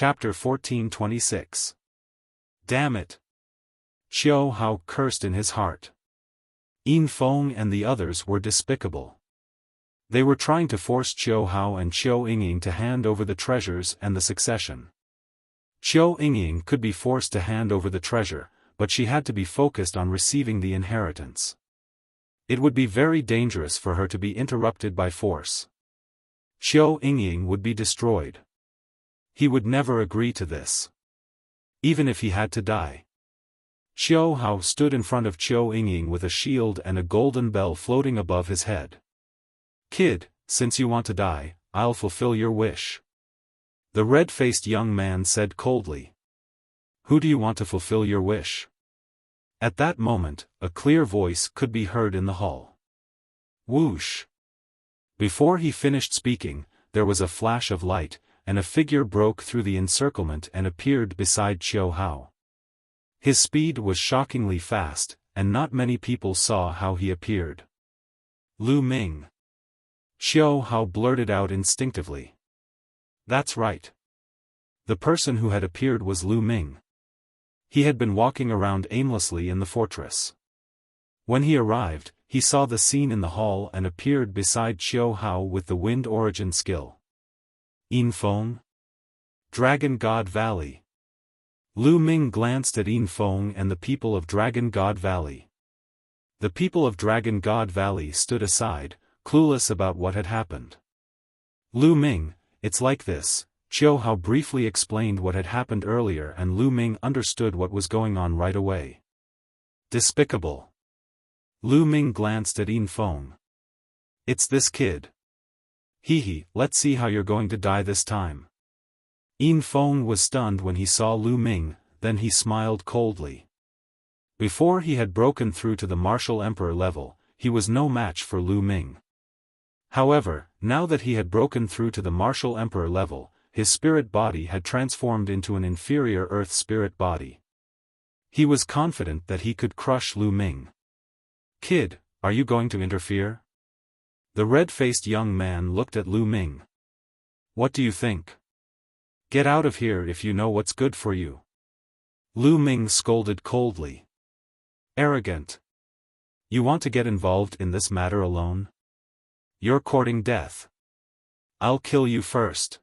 Chapter 1426. Damn it! Xiaofan cursed in his heart. Yin Feng and the others were despicable. They were trying to force Xiaofan and Qiu Yingying to hand over the treasures and the succession. Qiu Yingying could be forced to hand over the treasure, but she had to be focused on receiving the inheritance. It would be very dangerous for her to be interrupted by force. Qiu Yingying would be destroyed. He would never agree to this. Even if he had to die. Xiaofan stood in front of Qiu Yingying with a shield and a golden bell floating above his head. "Kid, since you want to die, I'll fulfill your wish," the red-faced young man said coldly. "Who do you want to fulfill your wish?" At that moment, a clear voice could be heard in the hall. Whoosh! Before he finished speaking, there was a flash of light, and a figure broke through the encirclement and appeared beside Xiaofan. His speed was shockingly fast, and not many people saw how he appeared. Lu Ming. Xiaofan blurted out instinctively. That's right. The person who had appeared was Lu Ming. He had been walking around aimlessly in the fortress. When he arrived, he saw the scene in the hall and appeared beside Xiaofan with the wind origin skill. Yin Feng? Dragon God Valley. Lu Ming glanced at Yin Feng and the people of Dragon God Valley. The people of Dragon God Valley stood aside, clueless about what had happened. Lu Ming, it's like this. Xiaofan briefly explained what had happened earlier and Lu Ming understood what was going on right away. Despicable. Lu Ming glanced at Yin Feng. It's this kid. Hee, let's see how you're going to die this time. Yin Feng was stunned when he saw Lu Ming, then he smiled coldly. Before he had broken through to the martial emperor level, he was no match for Lu Ming. However, now that he had broken through to the martial emperor level, his spirit body had transformed into an inferior earth spirit body. He was confident that he could crush Lu Ming. Kid, are you going to interfere? The red-faced young man looked at Lu Ming. What do you think? Get out of here if you know what's good for you. Lu Ming scolded coldly. Arrogant. You want to get involved in this matter alone? You're courting death. I'll kill you first.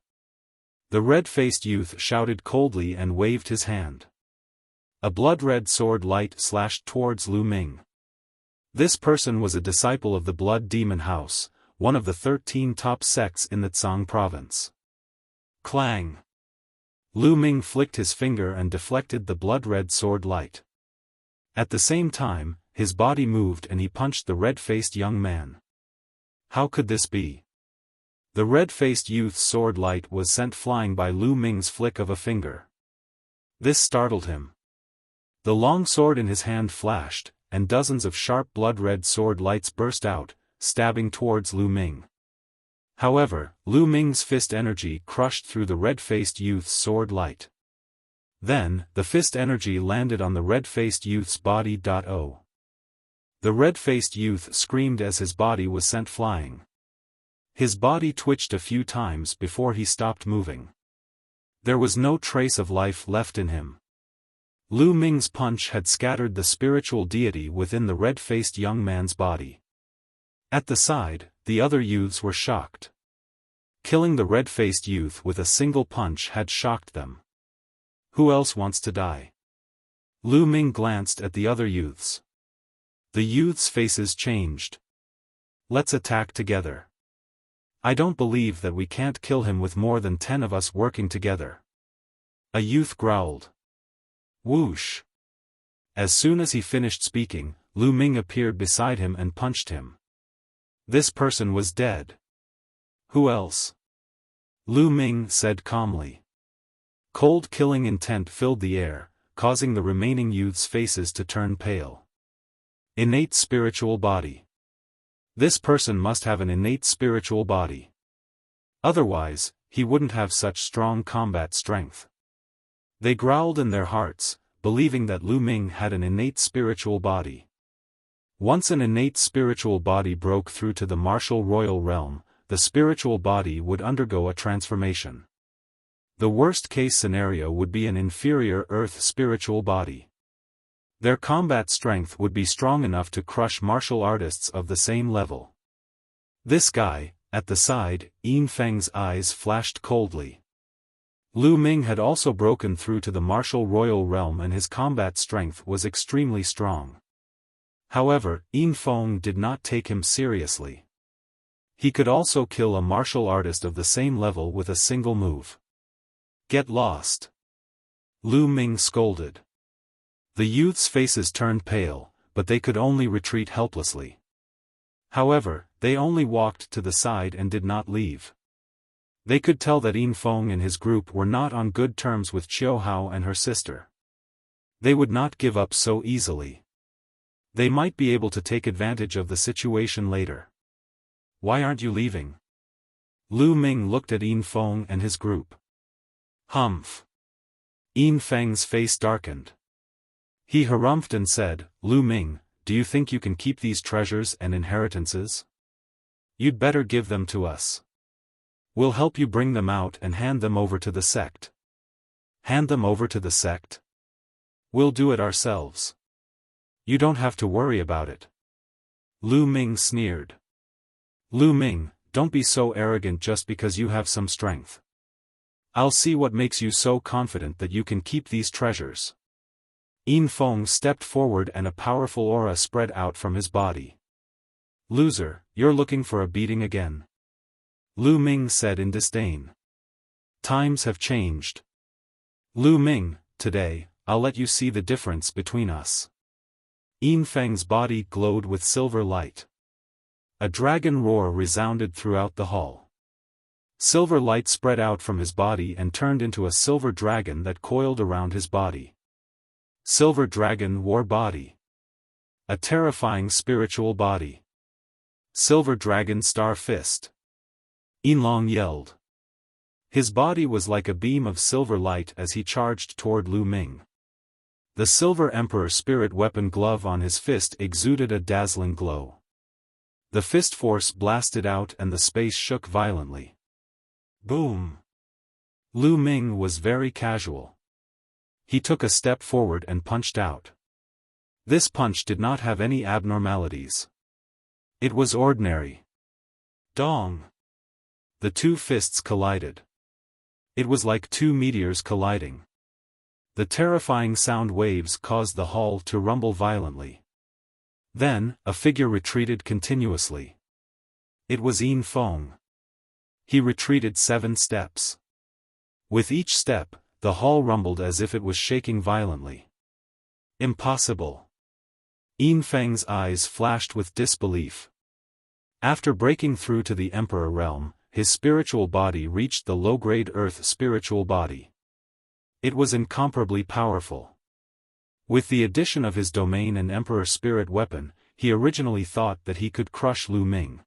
The red-faced youth shouted coldly and waved his hand. A blood-red sword light slashed towards Lu Ming. This person was a disciple of the Blood Demon House, one of the 13 top sects in the Tsang province. Clang! Lu Ming flicked his finger and deflected the blood-red sword light. At the same time, his body moved and he punched the red-faced young man. How could this be? The red-faced youth's sword light was sent flying by Lu Ming's flick of a finger. This startled him. The long sword in his hand flashed, and dozens of sharp blood-red sword lights burst out, stabbing towards Lu Ming. However, Lu Ming's fist energy crushed through the red-faced youth's sword light. Then, the fist energy landed on the red-faced youth's body. Oh! The red-faced youth screamed as his body was sent flying. His body twitched a few times before he stopped moving. There was no trace of life left in him. Lu Ming's punch had scattered the spiritual deity within the red-faced young man's body. At the side, the other youths were shocked. Killing the red-faced youth with a single punch had shocked them. Who else wants to die? Lu Ming glanced at the other youths. The youths' faces changed. Let's attack together. I don't believe that we can't kill him with more than 10 of us working together. A youth growled. Whoosh! As soon as he finished speaking, Lu Ming appeared beside him and punched him. This person was dead. Who else? Lu Ming said calmly. Cold killing intent filled the air, causing the remaining youths' faces to turn pale. Innate spiritual body. This person must have an innate spiritual body. Otherwise, he wouldn't have such strong combat strength. They growled in their hearts, believing that Lu Ming had an innate spiritual body. Once an innate spiritual body broke through to the martial royal realm, the spiritual body would undergo a transformation. The worst-case scenario would be an inferior Earth spiritual body. Their combat strength would be strong enough to crush martial artists of the same level. This guy, at the side, Yin Feng's eyes flashed coldly. Lu Ming had also broken through to the martial royal realm and his combat strength was extremely strong. However, Yin Feng did not take him seriously. He could also kill a martial artist of the same level with a single move. Get lost! Lu Ming scolded. The youths' faces turned pale, but they could only retreat helplessly. However, they only walked to the side and did not leave. They could tell that Yin Feng and his group were not on good terms with Qiu Hao and her sister. They would not give up so easily. They might be able to take advantage of the situation later. Why aren't you leaving? Lu Ming looked at Yin Feng and his group. Humph. Yin Feng's face darkened. He harumphed and said, Lu Ming, do you think you can keep these treasures and inheritances? You'd better give them to us. We'll help you bring them out and hand them over to the sect. Hand them over to the sect? We'll do it ourselves. You don't have to worry about it. Lu Ming sneered. Lu Ming, don't be so arrogant just because you have some strength. I'll see what makes you so confident that you can keep these treasures. Yin Feng stepped forward and a powerful aura spread out from his body. Loser, you're looking for a beating again. Lu Ming said in disdain. Times have changed. Lu Ming, today, I'll let you see the difference between us. Yin Feng's body glowed with silver light. A dragon roar resounded throughout the hall. Silver light spread out from his body and turned into a silver dragon that coiled around his body. Silver Dragon War Body. A terrifying spiritual body. Silver Dragon Star Fist. Yin Long yelled. His body was like a beam of silver light as he charged toward Lu Ming. The Silver Emperor Spirit Weapon glove on his fist exuded a dazzling glow. The fist force blasted out and the space shook violently. Boom! Lu Ming was very casual. He took a step forward and punched out. This punch did not have any abnormalities. It was ordinary. Dong! The two fists collided. It was like two meteors colliding. The terrifying sound waves caused the hall to rumble violently. Then, a figure retreated continuously. It was Yin Feng. He retreated 7 steps. With each step, the hall rumbled as if it was shaking violently. Impossible. Yin Feng's eyes flashed with disbelief. After breaking through to the Emperor realm, his spiritual body reached the low-grade Earth spiritual body. It was incomparably powerful. With the addition of his domain and Emperor Spirit Weapon, he originally thought that he could crush Lu Ming.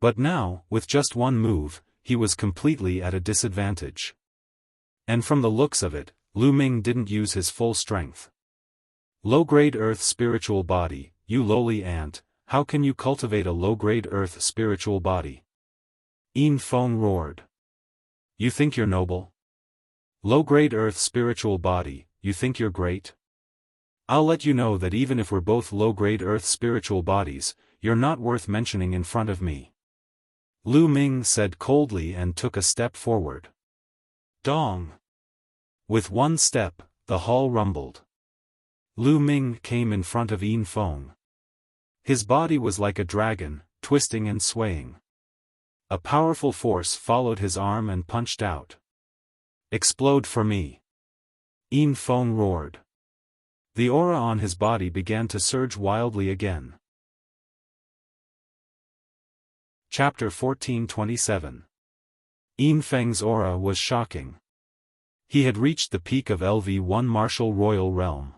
But now, with just one move, he was completely at a disadvantage. And from the looks of it, Lu Ming didn't use his full strength. Low-grade Earth spiritual body, you lowly ant, how can you cultivate a low-grade Earth spiritual body? Yin Feng roared. You think you're noble? Low-grade Earth spiritual body, you think you're great? I'll let you know that even if we're both low-grade Earth spiritual bodies, you're not worth mentioning in front of me. Lu Ming said coldly and took a step forward. Dong! With one step, the hall rumbled. Lu Ming came in front of Yin Feng. His body was like a dragon, twisting and swaying. A powerful force followed his arm and punched out. Explode for me! Yin Feng roared. The aura on his body began to surge wildly again. Chapter 1427. Yin Feng's aura was shocking. He had reached the peak of LV1 Martial Royal Realm.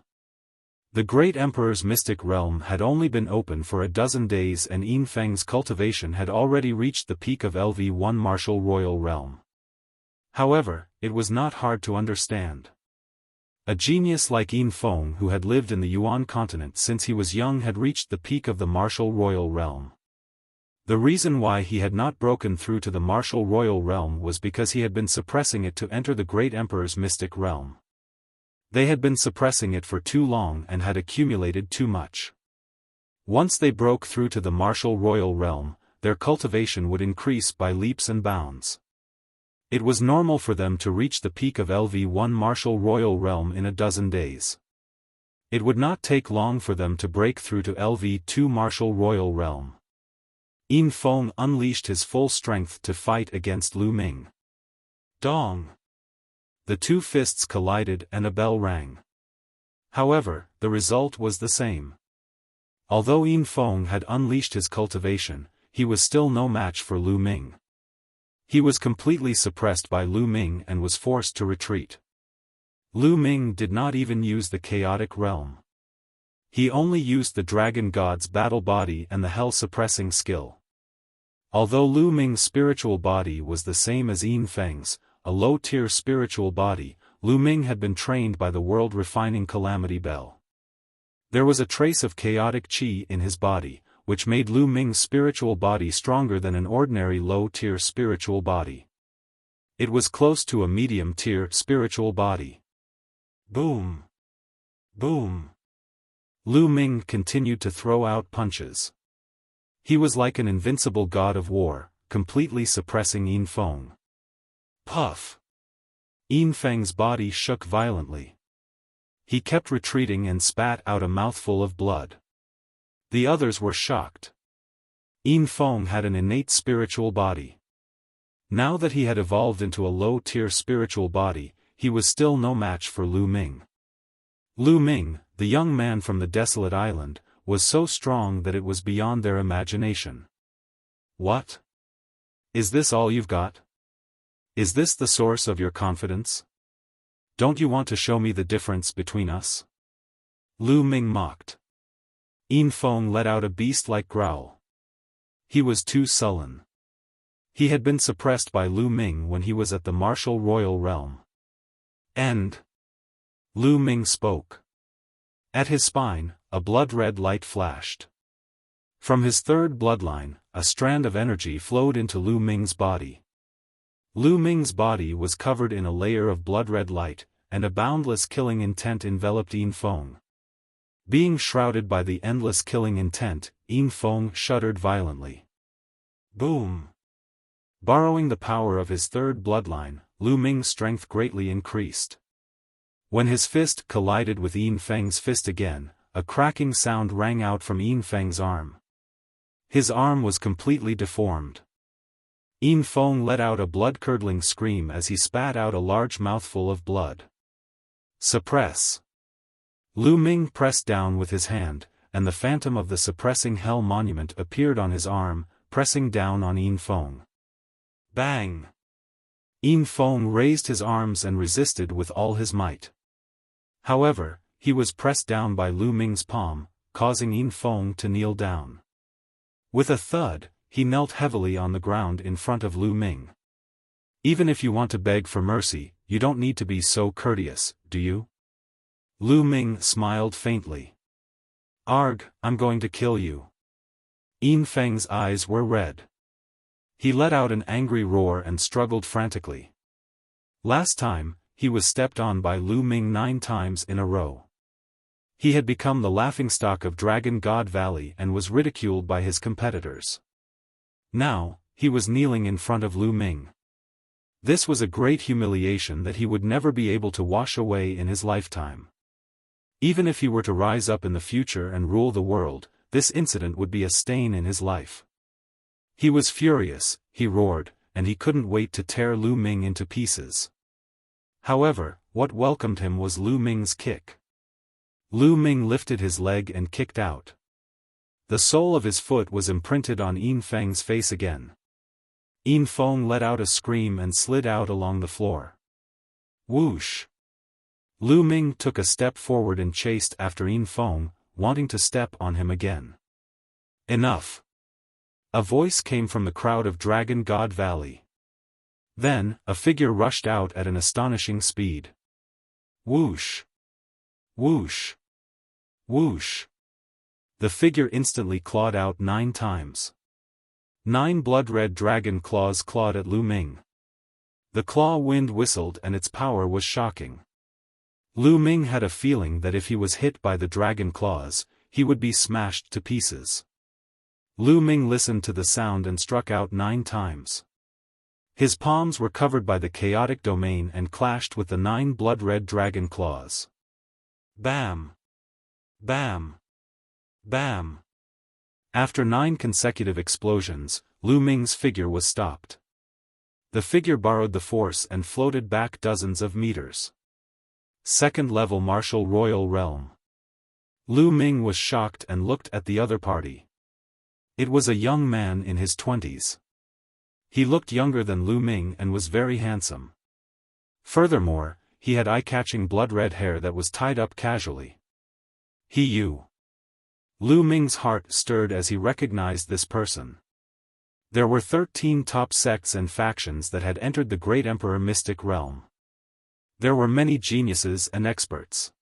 The Great Emperor's mystic realm had only been open for a dozen days and Yin Feng's cultivation had already reached the peak of LV1 Martial Royal Realm. However, it was not hard to understand. A genius like Yin Feng who had lived in the Yuan continent since he was young had reached the peak of the Martial Royal Realm. The reason why he had not broken through to the martial royal realm was because he had been suppressing it to enter the great emperor's mystic realm. They had been suppressing it for too long and had accumulated too much. Once they broke through to the martial royal realm, their cultivation would increase by leaps and bounds. It was normal for them to reach the peak of LV1 martial royal realm in a dozen days. It would not take long for them to break through to LV2 martial royal realm. Yin Feng unleashed his full strength to fight against Lu Ming. Dong! The two fists collided and a bell rang. However, the result was the same. Although Yin Feng had unleashed his cultivation, he was still no match for Lu Ming. He was completely suppressed by Lu Ming and was forced to retreat. Lu Ming did not even use the chaotic realm. He only used the dragon god's battle body and the hell-suppressing skill. Although Lu Ming's spiritual body was the same as Yin Feng's, a low-tier spiritual body, Lu Ming had been trained by the world-refining Calamity Bell. There was a trace of chaotic qi in his body, which made Lu Ming's spiritual body stronger than an ordinary low-tier spiritual body. It was close to a medium-tier spiritual body. Boom! Boom! Lu Ming continued to throw out punches. He was like an invincible god of war, completely suppressing Yin Feng. Puff! Yin Feng's body shook violently. He kept retreating and spat out a mouthful of blood. The others were shocked. Yin Feng had an innate spiritual body. Now that he had evolved into a low-tier spiritual body, he was still no match for Lu Ming. Lu Ming, the young man from the desolate island, was so strong that it was beyond their imagination. What? Is this all you've got? Is this the source of your confidence? Don't you want to show me the difference between us? Lu Ming mocked. Yin Feng let out a beast-like growl. He was too sullen. He had been suppressed by Lu Ming when he was at the martial royal realm. End. Lu Ming spoke. At his spine, a blood-red light flashed. From his third bloodline, a strand of energy flowed into Lu Ming's body. Lu Ming's body was covered in a layer of blood-red light, and a boundless killing intent enveloped Yin Feng. Being shrouded by the endless killing intent, Yin Feng shuddered violently. Boom! Borrowing the power of his third bloodline, Lu Ming's strength greatly increased. When his fist collided with Yin Feng's fist again, a cracking sound rang out from Yin Feng's arm. His arm was completely deformed. Yin Feng let out a blood-curdling scream as he spat out a large mouthful of blood. Suppress! Lu Ming pressed down with his hand, and the phantom of the suppressing hell monument appeared on his arm, pressing down on Yin Feng. Bang! Yin Feng raised his arms and resisted with all his might. However, he was pressed down by Lu Ming's palm, causing Yin Feng to kneel down. With a thud, he knelt heavily on the ground in front of Lu Ming. Even if you want to beg for mercy, you don't need to be so courteous, do you? Lu Ming smiled faintly. Arg, I'm going to kill you. Yin Feng's eyes were red. He let out an angry roar and struggled frantically. Last time, he was stepped on by Lu Ming 9 times in a row. He had become the laughingstock of Dragon God Valley and was ridiculed by his competitors. Now, he was kneeling in front of Lu Ming. This was a great humiliation that he would never be able to wash away in his lifetime. Even if he were to rise up in the future and rule the world, this incident would be a stain in his life. He was furious, he roared, and he couldn't wait to tear Lu Ming into pieces. However, what welcomed him was Lu Ming's kick. Lu Ming lifted his leg and kicked out. The sole of his foot was imprinted on Yin Feng's face again. Yin Feng let out a scream and slid out along the floor. Whoosh! Lu Ming took a step forward and chased after Yin Feng, wanting to step on him again. Enough! A voice came from the crowd of Dragon God Valley. Then, a figure rushed out at an astonishing speed. Whoosh! Whoosh! Whoosh! The figure instantly clawed out 9 times. 9 blood-red dragon claws clawed at Lu Ming. The claw wind whistled and its power was shocking. Lu Ming had a feeling that if he was hit by the dragon claws, he would be smashed to pieces. Lu Ming listened to the sound and struck out 9 times. His palms were covered by the chaotic domain and clashed with the 9 blood-red dragon claws. Bam! Bam! Bam! After 9 consecutive explosions, Lu Ming's figure was stopped. The figure borrowed the force and floated back dozens of meters. Second-level martial royal realm. Lu Ming was shocked and looked at the other party. It was a young man in his 20s. He looked younger than Lu Ming and was very handsome. Furthermore, he had eye-catching blood-red hair that was tied up casually. Lu Ming's heart stirred as he recognized this person. There were 13 top sects and factions that had entered the Great Emperor Mystic Realm. There were many geniuses and experts.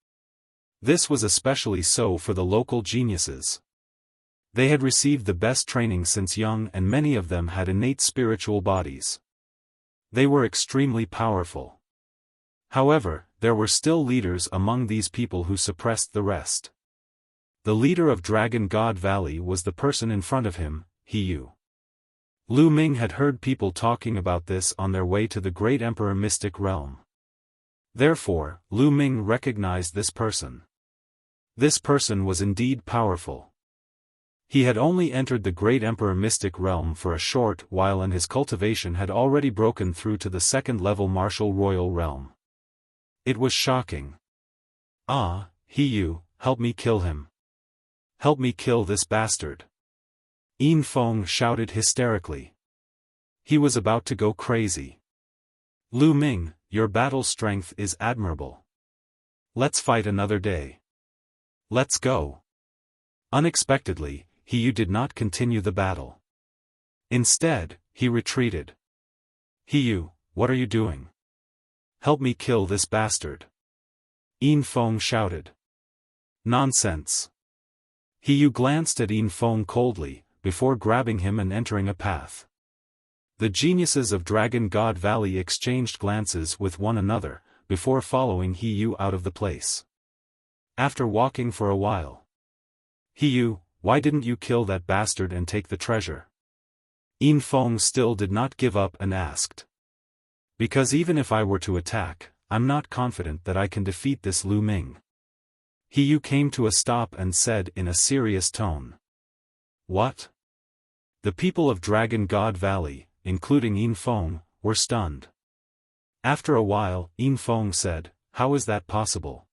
This was especially so for the local geniuses. They had received the best training since young and many of them had innate spiritual bodies. They were extremely powerful. However, there were still leaders among these people who suppressed the rest. The leader of Dragon God Valley was the person in front of him, Lu Ming had heard people talking about this on their way to the Great Emperor Mystic Realm. Therefore, Lu Ming recognized this person. This person was indeed powerful. He had only entered the Great Emperor Mystic Realm for a short while and his cultivation had already broken through to the second-level martial royal realm. It was shocking. Ah, help me kill him. Help me kill this bastard. Yin Feng shouted hysterically. He was about to go crazy. Lu Ming, your battle strength is admirable. Let's fight another day. Let's go. Unexpectedly, did not continue the battle. Instead, he retreated. What are you doing? Help me kill this bastard. Yin Feng shouted. Nonsense. Glanced at Yin Feng coldly, before grabbing him and entering a path. The geniuses of Dragon God Valley exchanged glances with one another, before following out of the place. After walking for a while. Why didn't you kill that bastard and take the treasure? Yin Feng still did not give up and asked. Because even if I were to attack, I'm not confident that I can defeat this Lu Ming. Came to a stop and said in a serious tone. What? The people of Dragon God Valley, including Yin Feng, were stunned. After a while, Yin Feng said, how is that possible?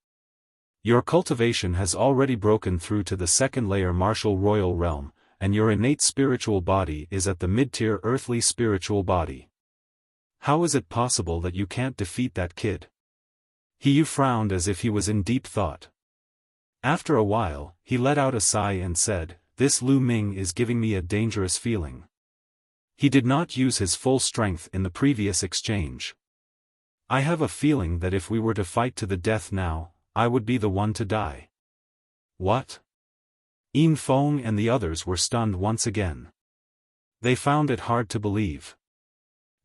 Your cultivation has already broken through to the second-layer martial royal realm, and your innate spiritual body is at the mid-tier earthly spiritual body. How is it possible that you can't defeat that kid? Frowned as if he was in deep thought. After a while, he let out a sigh and said, this Lu Ming is giving me a dangerous feeling. He did not use his full strength in the previous exchange. I have a feeling that if we were to fight to the death now, I would be the one to die. What? Yin Feng and the others were stunned once again. They found it hard to believe.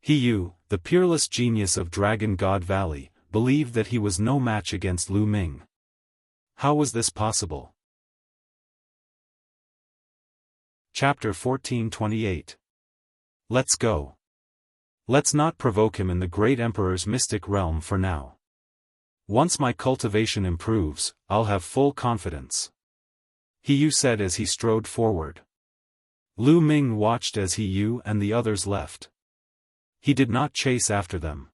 The peerless genius of Dragon God Valley, believed that he was no match against Lu Ming. How was this possible? Chapter 1428. Let's go. Let's not provoke him in the Great Emperor's mystic realm for now. Once my cultivation improves, I'll have full confidence. Said as he strode forward. Lu Ming watched as and the others left. He did not chase after them.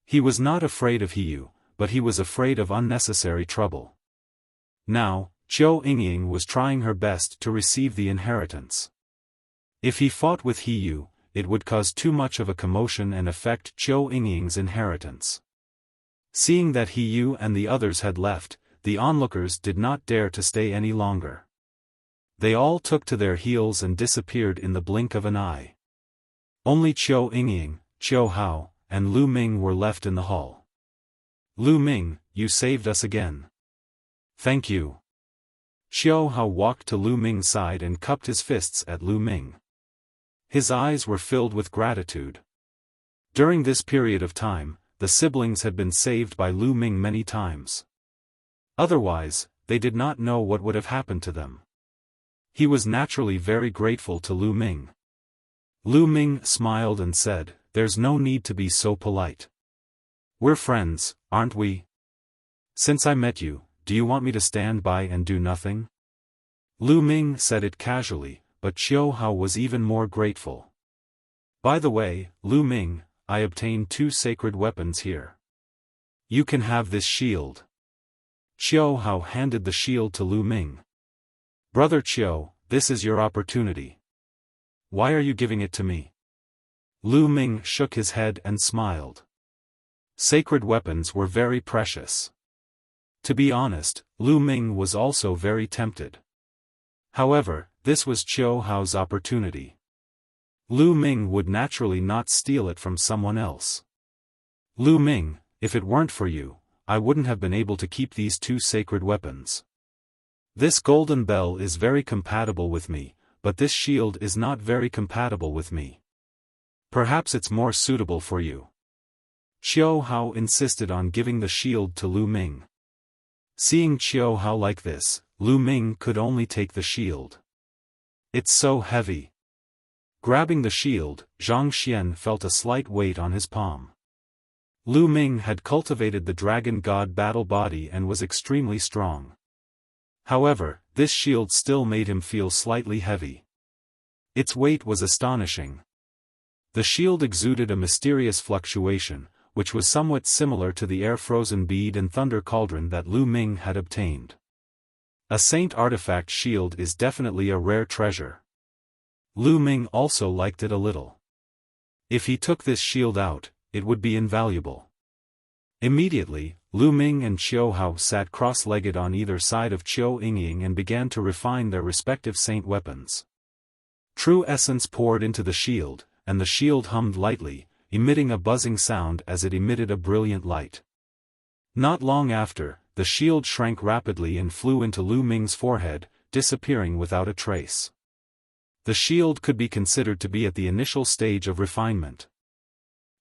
He was not afraid of but he was afraid of unnecessary trouble. Now, Zhou Yingying was trying her best to receive the inheritance. If he fought with it would cause too much of a commotion and affect Zhou Yingying's inheritance. Seeing that and the others had left, the onlookers did not dare to stay any longer. They all took to their heels and disappeared in the blink of an eye. Only Zhou Yingying, Zhou Hao, and Lu Ming were left in the hall. Lu Ming, you saved us again. Thank you. Xiao Hao walked to Lu Ming's side and cupped his fists at Lu Ming. His eyes were filled with gratitude. During this period of time, the siblings had been saved by Lu Ming many times. Otherwise, they did not know what would have happened to them. He was naturally very grateful to Lu Ming. Lu Ming smiled and said, "There's no need to be so polite. We're friends, aren't we? Since I met you, do you want me to stand by and do nothing?" Lu Ming said it casually, but Xiao Hao was even more grateful. "By the way, Lu Ming, I obtained 2 sacred weapons here. You can have this shield." Xiao Hao handed the shield to Lu Ming. "Brother Qiu, this is your opportunity. Why are you giving it to me?" Lu Ming shook his head and smiled. Sacred weapons were very precious. To be honest, Lu Ming was also very tempted. However, this was Qiu Hao's opportunity. Lu Ming would naturally not steal it from someone else. "Lu Ming, if it weren't for you, I wouldn't have been able to keep these 2 sacred weapons. This golden bell is very compatible with me, but this shield is not very compatible with me. Perhaps it's more suitable for you." Qiu Hao insisted on giving the shield to Lu Ming. Seeing Qiu Hao like this, Lu Ming could only take the shield. "It's so heavy." Grabbing the shield, Zhang Xian felt a slight weight on his palm. Lu Ming had cultivated the dragon god battle body and was extremely strong. However, this shield still made him feel slightly heavy. Its weight was astonishing. The shield exuded a mysterious fluctuation, which was somewhat similar to the air-frozen bead and thunder cauldron that Lu Ming had obtained. A saint artifact shield is definitely a rare treasure. Lu Ming also liked it a little. If he took this shield out, it would be invaluable. Immediately, Lu Ming and Qiu Hao sat cross-legged on either side of Qiu Yingying and began to refine their respective saint weapons. True essence poured into the shield, and the shield hummed lightly, emitting a buzzing sound as it emitted a brilliant light. Not long after, the shield shrank rapidly and flew into Lu Ming's forehead, disappearing without a trace. The shield could be considered to be at the initial stage of refinement.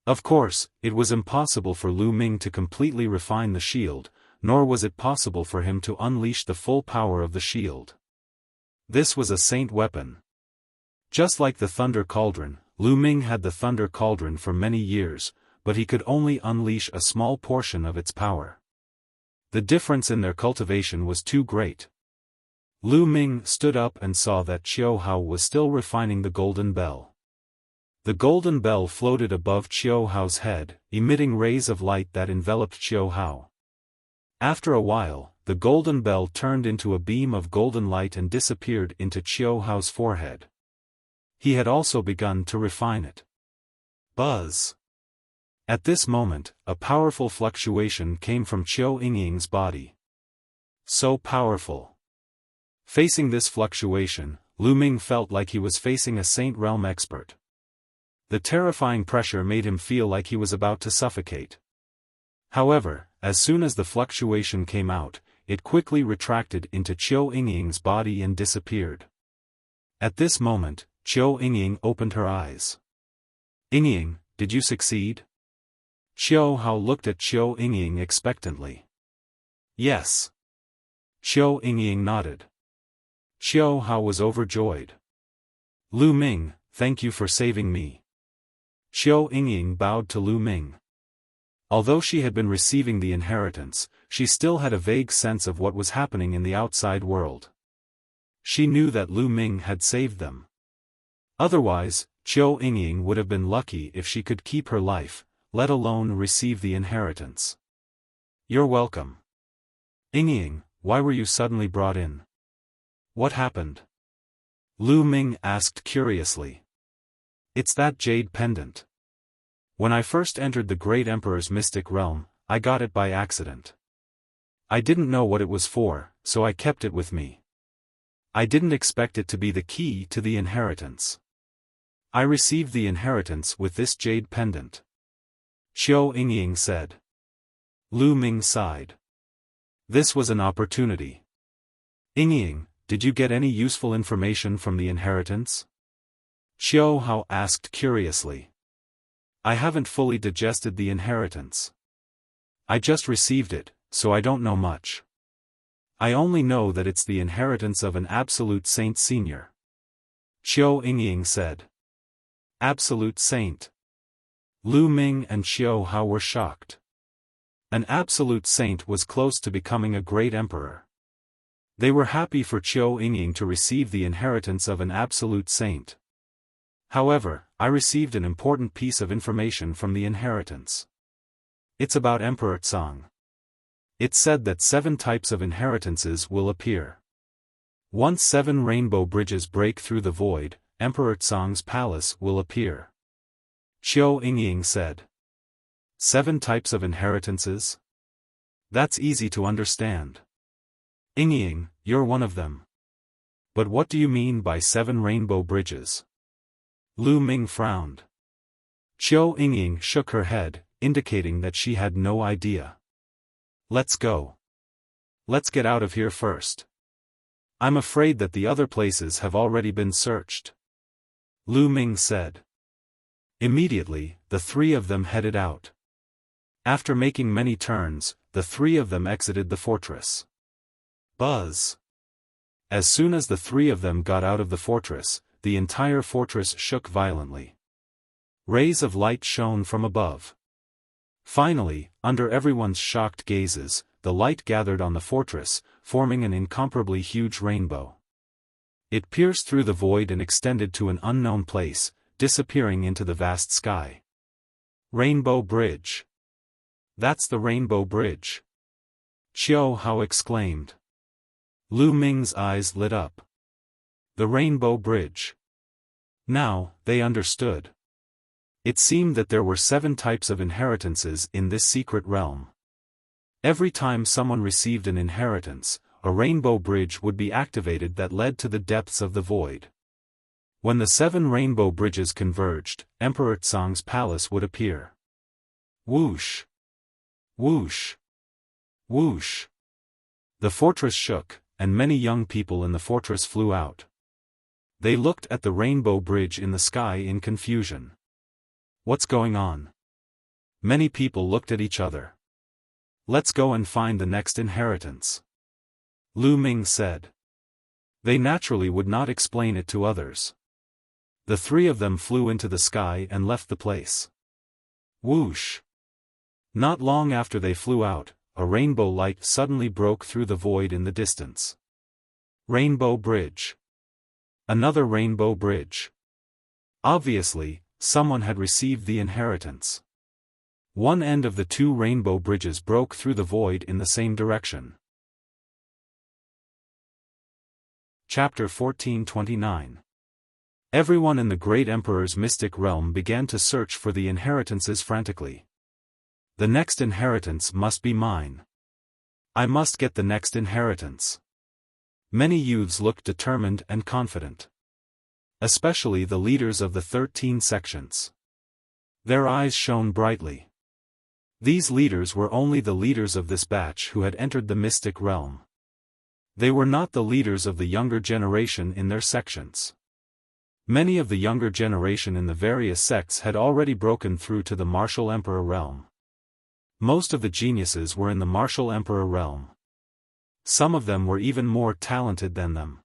Of course, it was impossible for Lu Ming to completely refine the shield, nor was it possible for him to unleash the full power of the shield. This was a saint weapon. Just like the thunder cauldron, Lu Ming had the thunder cauldron for many years, but he could only unleash a small portion of its power. The difference in their cultivation was too great. Lu Ming stood up and saw that Qiu Hao was still refining the golden bell. The golden bell floated above Qiu Hao's head, emitting rays of light that enveloped Qiu Hao. After a while, the golden bell turned into a beam of golden light and disappeared into Qiu Hao's forehead. He had also begun to refine it. Buzz! At this moment, a powerful fluctuation came from Qiu Yingying's body. So powerful! Facing this fluctuation, Lu Ming felt like he was facing a Saint Realm expert. The terrifying pressure made him feel like he was about to suffocate. However, as soon as the fluctuation came out, it quickly retracted into Qiu Yingying's body and disappeared. At this moment, Qiu Yingying opened her eyes. "Yingying, did you succeed?" Qiu Hao looked at Qiu Yingying expectantly. "Yes." Qiu Yingying nodded. Qiu Hao was overjoyed. "Lu Ming, thank you for saving me." Qiu Yingying bowed to Lu Ming. Although she had been receiving the inheritance, she still had a vague sense of what was happening in the outside world. She knew that Lu Ming had saved them. Otherwise, Qiu Yingying would have been lucky if she could keep her life, let alone receive the inheritance. "You're welcome." "Yingying, why were you suddenly brought in? What happened?" Lu Ming asked curiously. "It's that jade pendant. When I first entered the Great Emperor's mystic realm, I got it by accident. I didn't know what it was for, so I kept it with me. I didn't expect it to be the key to the inheritance. I received the inheritance with this jade pendant," Qiu Yingying said. Lu Ming sighed. This was an opportunity. "Yingying, did you get any useful information from the inheritance?" Xiao Hao asked curiously. I haven't fully digested the inheritance. I just received it, so I don't know much. I only know that it's the inheritance of an absolute saint senior. Qiu Yingying said. Absolute saint. Lu Ming and Xiao Hao were shocked. An absolute saint was close to becoming a great emperor. They were happy for Qiu Yingying to receive the inheritance of an absolute saint. However, I received an important piece of information from the inheritance. It's about Emperor Tsang. It said that 7 types of inheritances will appear. Once 7 rainbow bridges break through the void, Emperor Tsang's palace will appear. Qiu Yingying said. 7 types of inheritances? That's easy to understand. Yingying, you're one of them. But what do you mean by 7 rainbow bridges? Lu Ming frowned. Qiu Yingying shook her head, indicating that she had no idea. Let's go. Let's get out of here first. I'm afraid that the other places have already been searched. Lu Ming said. Immediately, the 3 of them headed out. After making many turns, the 3 of them exited the fortress. Buzz. As soon as the 3 of them got out of the fortress, the entire fortress shook violently. Rays of light shone from above. Finally, under everyone's shocked gazes, the light gathered on the fortress, forming an incomparably huge rainbow. It pierced through the void and extended to an unknown place, disappearing into the vast sky. Rainbow Bridge. That's the Rainbow Bridge. Qiu Hao exclaimed. Lu Ming's eyes lit up. The Rainbow Bridge. Now, they understood. It seemed that there were 7 types of inheritances in this secret realm. Every time someone received an inheritance, a rainbow bridge would be activated that led to the depths of the void. When the 7 rainbow bridges converged, Emperor Tsang's palace would appear. Whoosh! Whoosh! Whoosh! The fortress shook, and many young people in the fortress flew out. They looked at the rainbow bridge in the sky in confusion. What's going on? Many people looked at each other. Let's go and find the next inheritance. Lu Ming said. They naturally would not explain it to others. The 3 of them flew into the sky and left the place. Whoosh! Not long after they flew out, a rainbow light suddenly broke through the void in the distance. Rainbow Bridge. Another rainbow bridge. Obviously, someone had received the inheritance. One end of the 2 rainbow bridges broke through the void in the same direction. Chapter 1429. Everyone in the great emperor's mystic realm began to search for the inheritances frantically. The next inheritance must be mine. I must get the next inheritance. Many youths looked determined and confident. Especially the leaders of the 13 sections. Their eyes shone brightly. These leaders were only the leaders of this batch who had entered the mystic realm. They were not the leaders of the younger generation in their sections. Many of the younger generation in the various sects had already broken through to the martial emperor realm. Most of the geniuses were in the martial emperor realm. Some of them were even more talented than them.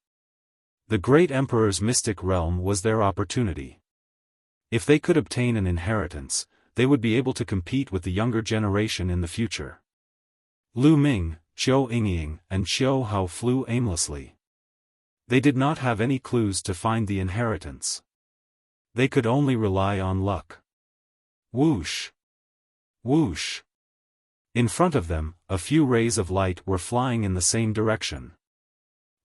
The great emperor's mystic realm was their opportunity. If they could obtain an inheritance, they would be able to compete with the younger generation in the future. Lu Ming, Qiu Yingying, and Xiao Hao flew aimlessly. They did not have any clues to find the inheritance. They could only rely on luck. Whoosh! Whoosh! In front of them, a few rays of light were flying in the same direction.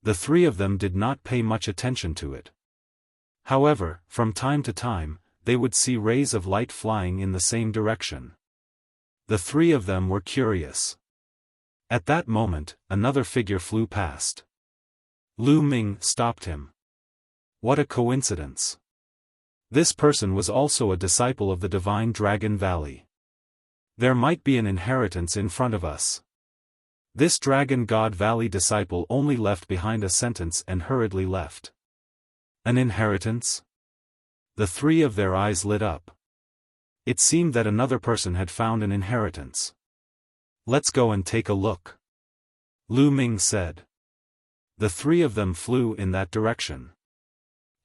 The 3 of them did not pay much attention to it. However, from time to time, they would see rays of light flying in the same direction. The 3 of them were curious. At that moment, another figure flew past. Lu Ming stopped him. What a coincidence! This person was also a disciple of the Divine Dragon Valley. There might be an inheritance in front of us. This Dragon God Valley disciple only left behind a sentence and hurriedly left. An inheritance? The three of their eyes lit up. It seemed that another person had found an inheritance. "Let's go and take a look," Lu Ming said. The three of them flew in that direction.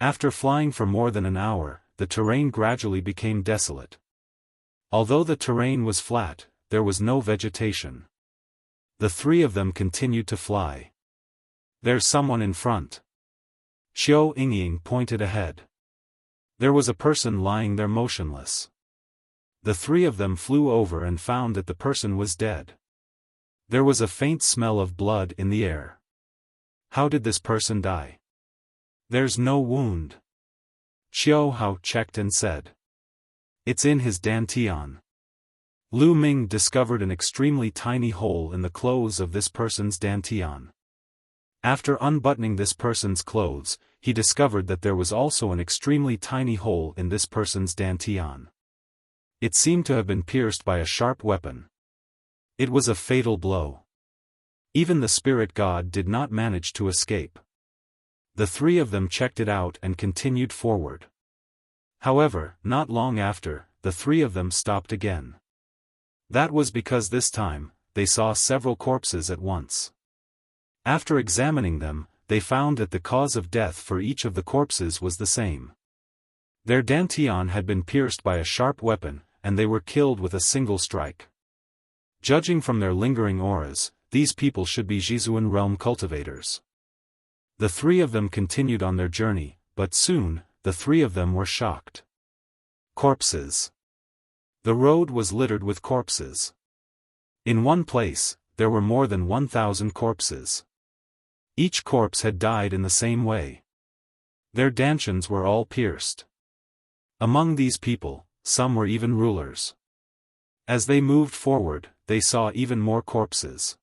After flying for more than an hour, the terrain gradually became desolate. Although the terrain was flat, there was no vegetation. The three of them continued to fly. "There's someone in front." Xiao Yingying pointed ahead. There was a person lying there motionless. The three of them flew over and found that the person was dead. There was a faint smell of blood in the air. How did this person die? "There's no wound." Xiao Hao checked and said. "It's in his dantian." Lu Ming discovered an extremely tiny hole in the clothes of this person's dantian. After unbuttoning this person's clothes, he discovered that there was also an extremely tiny hole in this person's dantian. It seemed to have been pierced by a sharp weapon. It was a fatal blow. Even the spirit god did not manage to escape. The three of them checked it out and continued forward. However, not long after, the three of them stopped again. That was because this time, they saw several corpses at once. After examining them, they found that the cause of death for each of the corpses was the same. Their dantian had been pierced by a sharp weapon, and they were killed with a single strike. Judging from their lingering auras, these people should be Jizuan realm cultivators. The three of them continued on their journey, but soon, the three of them were shocked. Corpses. The road was littered with corpses. In one place, there were more than 1,000 corpses. Each corpse had died in the same way. Their dantians were all pierced. Among these people, some were even rulers. As they moved forward, they saw even more corpses.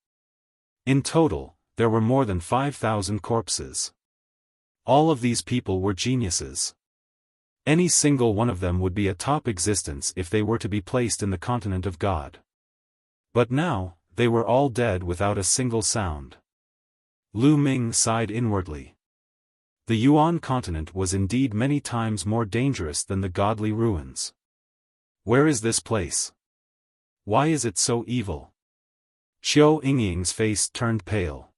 In total, there were more than 5,000 corpses. All of these people were geniuses. Any single one of them would be a top existence if they were to be placed in the continent of God. But now, they were all dead without a single sound. Lu Ming sighed inwardly. The Yuan continent was indeed many times more dangerous than the godly ruins. Where is this place? Why is it so evil? Xiao Yingying's face turned pale.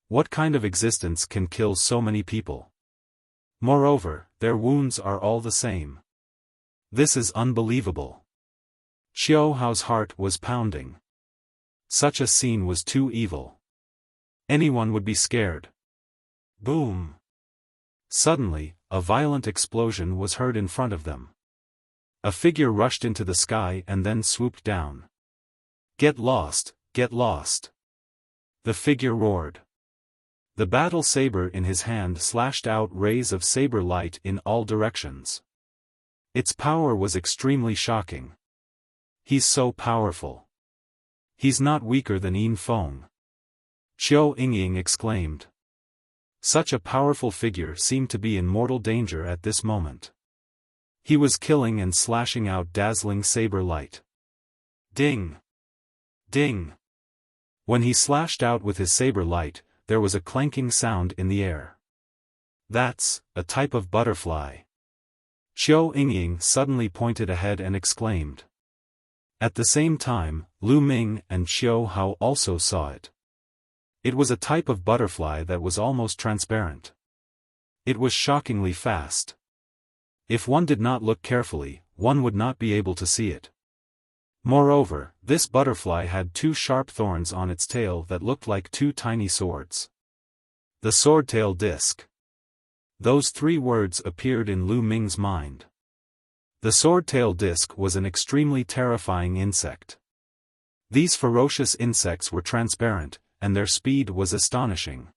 What kind of existence can kill so many people? Moreover, their wounds are all the same. This is unbelievable. Xiao Hao's heart was pounding. Such a scene was too evil. Anyone would be scared. Boom! Suddenly, a violent explosion was heard in front of them. A figure rushed into the sky and then swooped down. "Get lost, get lost!" The figure roared. The battle saber in his hand slashed out rays of saber light in all directions. Its power was extremely shocking. He's so powerful. He's not weaker than Yin Feng. Xiao Yingying exclaimed. Such a powerful figure seemed to be in mortal danger at this moment. He was killing and slashing out dazzling saber light. Ding! Ding! When he slashed out with his saber light, there was a clanking sound in the air. That's a type of butterfly. Xiao Yingying suddenly pointed ahead and exclaimed. At the same time, Lu Ming and Xiao Hao also saw it. It was a type of butterfly that was almost transparent. It was shockingly fast. If one did not look carefully, one would not be able to see it. Moreover, this butterfly had two sharp thorns on its tail that looked like two tiny swords. The swordtail disc. Those three words appeared in Lu Ming's mind. The swordtail disc was an extremely terrifying insect. These ferocious insects were transparent, and their speed was astonishing.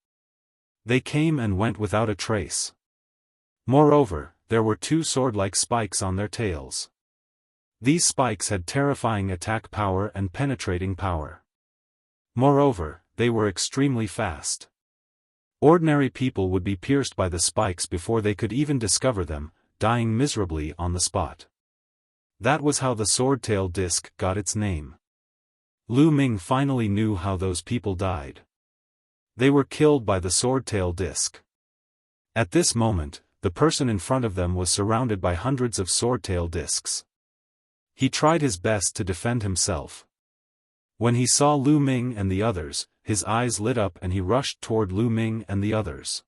They came and went without a trace. Moreover, there were two sword-like spikes on their tails. These spikes had terrifying attack power and penetrating power. Moreover, they were extremely fast. Ordinary people would be pierced by the spikes before they could even discover them, dying miserably on the spot. That was how the swordtail disc got its name. Lu Ming finally knew how those people died. They were killed by the swordtail disc. At this moment, the person in front of them was surrounded by hundreds of swordtail discs. He tried his best to defend himself. When he saw Lu Ming and the others, his eyes lit up and he rushed toward Lu Ming and the others.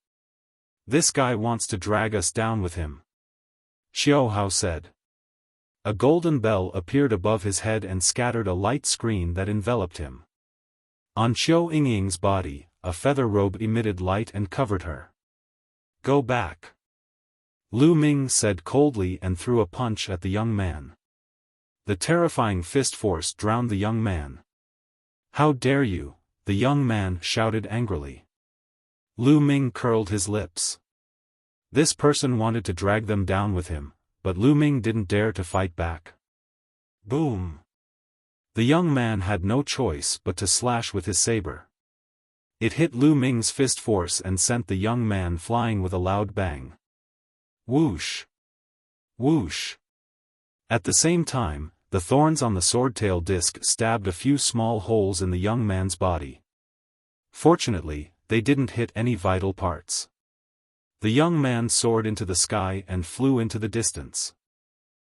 "This guy wants to drag us down with him," Xiaofan said. A golden bell appeared above his head and scattered a light screen that enveloped him. On Xiao Yingying's body, a feather robe emitted light and covered her. "Go back," Lu Ming said coldly and threw a punch at the young man. The terrifying fist force drowned the young man. "How dare you!" the young man shouted angrily. Lu Ming curled his lips. This person wanted to drag them down with him, but Lu Ming didn't dare to fight back. Boom! The young man had no choice but to slash with his saber. It hit Lu Ming's fist force and sent the young man flying with a loud bang. Whoosh! Whoosh! At the same time, the thorns on the swordtail disc stabbed a few small holes in the young man's body. Fortunately, they didn't hit any vital parts. The young man soared into the sky and flew into the distance.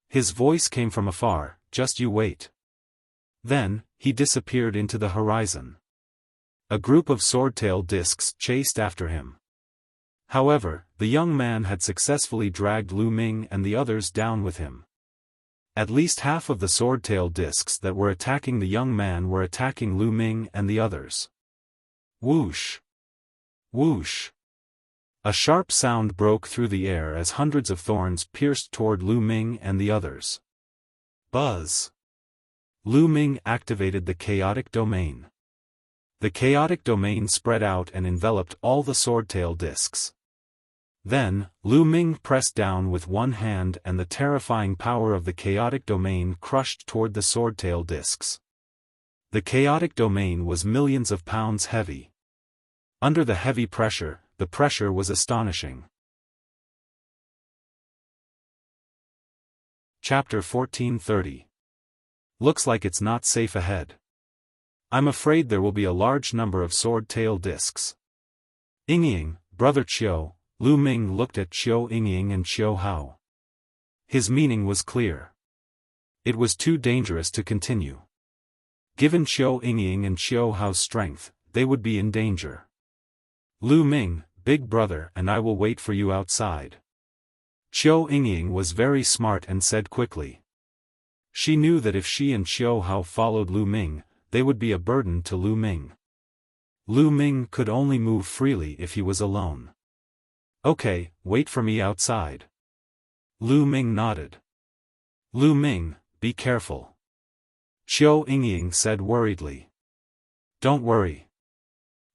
His voice came from afar, "Just you wait." Then, he disappeared into the horizon. A group of swordtail discs chased after him. However, the young man had successfully dragged Lu Ming and the others down with him. At least half of the swordtail discs that were attacking the young man were attacking Lu Ming and the others. Whoosh! Whoosh! A sharp sound broke through the air as hundreds of thorns pierced toward Lu Ming and the others. Buzz! Lu Ming activated the chaotic domain. The chaotic domain spread out and enveloped all the swordtail discs. Then, Lu Ming pressed down with one hand and the terrifying power of the chaotic domain crushed toward the swordtail discs. The chaotic domain was millions of pounds heavy. Under the heavy pressure, the pressure was astonishing. Chapter 1430. Looks like it's not safe ahead. I'm afraid there will be a large number of sword-tail discs. Yingying, brother Qiu, Lu Ming looked at Qiu Yingying and Xiaofan. His meaning was clear. It was too dangerous to continue. Given Qiu Yingying and Xiaofan's strength, they would be in danger. Lu Ming, big brother, and I will wait for you outside. Qiu Yingying was very smart and said quickly. She knew that if she and Xiaofan followed Lu Ming, they would be a burden to Lu Ming. Lu Ming could only move freely if he was alone. Okay, wait for me outside. Lu Ming nodded. Lu Ming, be careful. Qiu Yingying said worriedly. Don't worry.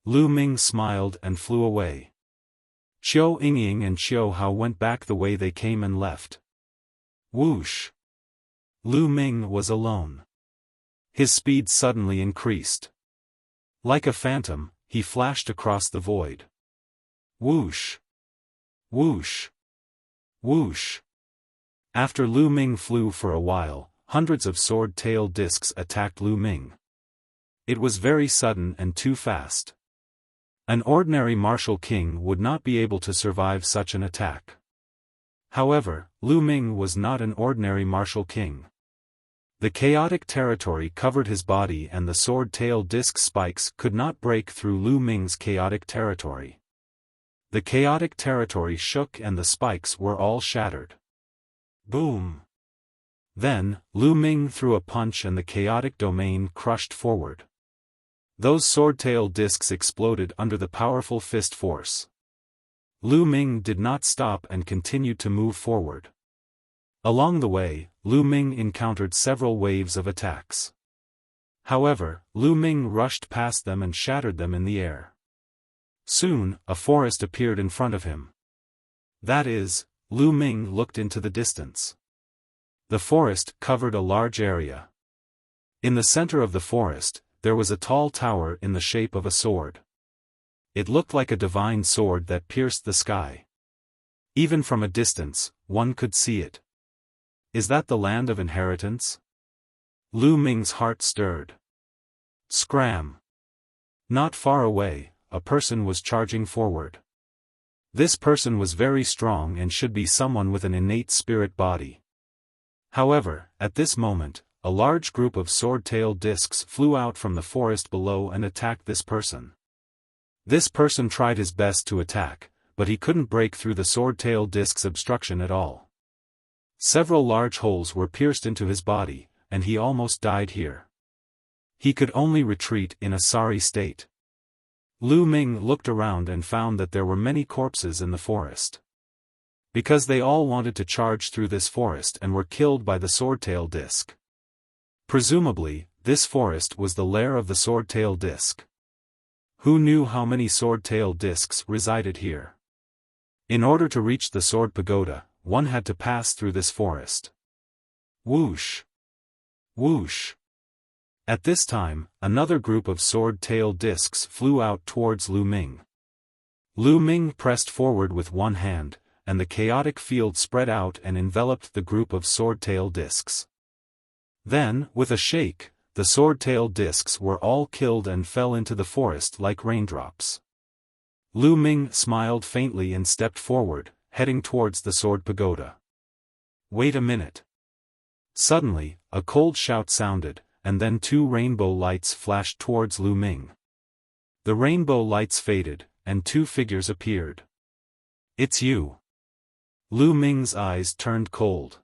Lu Ming smiled and flew away. Qiu Yingying and Xiaofan went back the way they came and left. Whoosh! Lu Ming was alone. His speed suddenly increased. Like a phantom, he flashed across the void. Whoosh! Whoosh! Whoosh! After Lu Ming flew for a while, hundreds of sword-tail discs attacked Lu Ming. It was very sudden and too fast. An ordinary martial king would not be able to survive such an attack. However, Lu Ming was not an ordinary martial king. The chaotic territory covered his body and the sword-tail disc spikes could not break through Lu Ming's chaotic territory. The chaotic territory shook and the spikes were all shattered. Boom! Then, Lu Ming threw a punch and the chaotic domain crushed forward. Those sword-tail discs exploded under the powerful fist force. Lu Ming did not stop and continued to move forward. Along the way, Lu Ming encountered several waves of attacks. However, Lu Ming rushed past them and shattered them in the air. Soon, a forest appeared in front of him. That is, Lu Ming looked into the distance. The forest covered a large area. In the center of the forest, there was a tall tower in the shape of a sword. It looked like a divine sword that pierced the sky. Even from a distance, one could see it. Is that the land of inheritance? Lu Ming's heart stirred. Scram! Not far away, a person was charging forward. This person was very strong and should be someone with an innate spirit body. However, at this moment, a large group of sword-tailed discs flew out from the forest below and attacked this person. This person tried his best to attack, but he couldn't break through the sword-tailed disc's obstruction at all. Several large holes were pierced into his body, and he almost died here. He could only retreat in a sorry state. Lu Ming looked around and found that there were many corpses in the forest. Because they all wanted to charge through this forest and were killed by the sword-tailed disc. Presumably, this forest was the lair of the sword-tailed disc. Who knew how many sword-tailed discs resided here? In order to reach the sword pagoda, one had to pass through this forest. Whoosh! Whoosh! At this time, another group of sword-tailed discs flew out towards Lu Ming. Lu Ming pressed forward with one hand, and the chaotic field spread out and enveloped the group of sword-tailed discs. Then, with a shake, the sword-tailed discs were all killed and fell into the forest like raindrops. Lu Ming smiled faintly and stepped forward, heading towards the sword pagoda. Wait a minute. Suddenly, a cold shout sounded, and then two rainbow lights flashed towards Lu Ming. The rainbow lights faded, and two figures appeared. It's you. Lu Ming's eyes turned cold.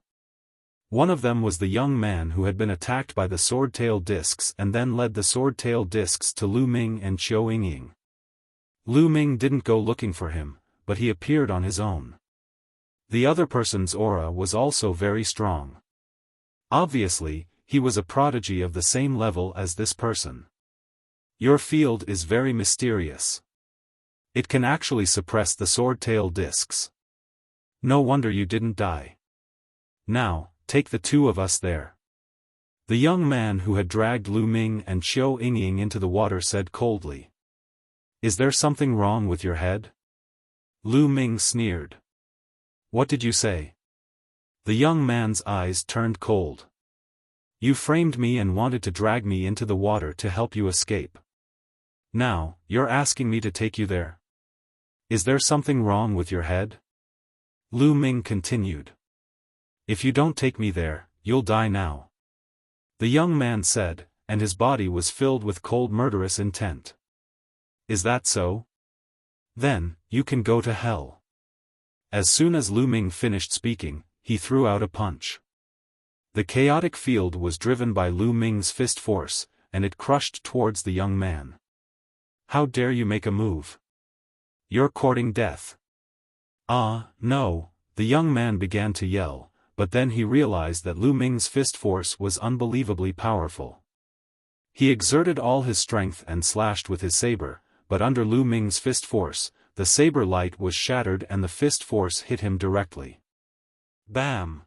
One of them was the young man who had been attacked by the sword-tailed discs and then led the sword-tailed discs to Lu Ming and Xiao Yingying. Lu Ming didn't go looking for him, but he appeared on his own. The other person's aura was also very strong. Obviously, he was a prodigy of the same level as this person. Your field is very mysterious. It can actually suppress the sword-tailed discs. No wonder you didn't die. Now, take the two of us there. The young man who had dragged Lu Ming and Xiao Yingying into the water said coldly. Is there something wrong with your head? Lu Ming sneered. What did you say? The young man's eyes turned cold. You framed me and wanted to drag me into the water to help you escape. Now, you're asking me to take you there? Is there something wrong with your head? Lu Ming continued. If you don't take me there, you'll die now. The young man said, and his body was filled with cold murderous intent. Is that so? Then, you can go to hell. As soon as Lu Ming finished speaking, he threw out a punch. The chaotic field was driven by Lu Ming's fist force, and it crushed towards the young man. How dare you make a move? You're courting death. Ah, no, the young man began to yell, but then he realized that Lu Ming's fist force was unbelievably powerful. He exerted all his strength and slashed with his saber, but under Lu Ming's fist force, the saber light was shattered and the fist force hit him directly. Bam!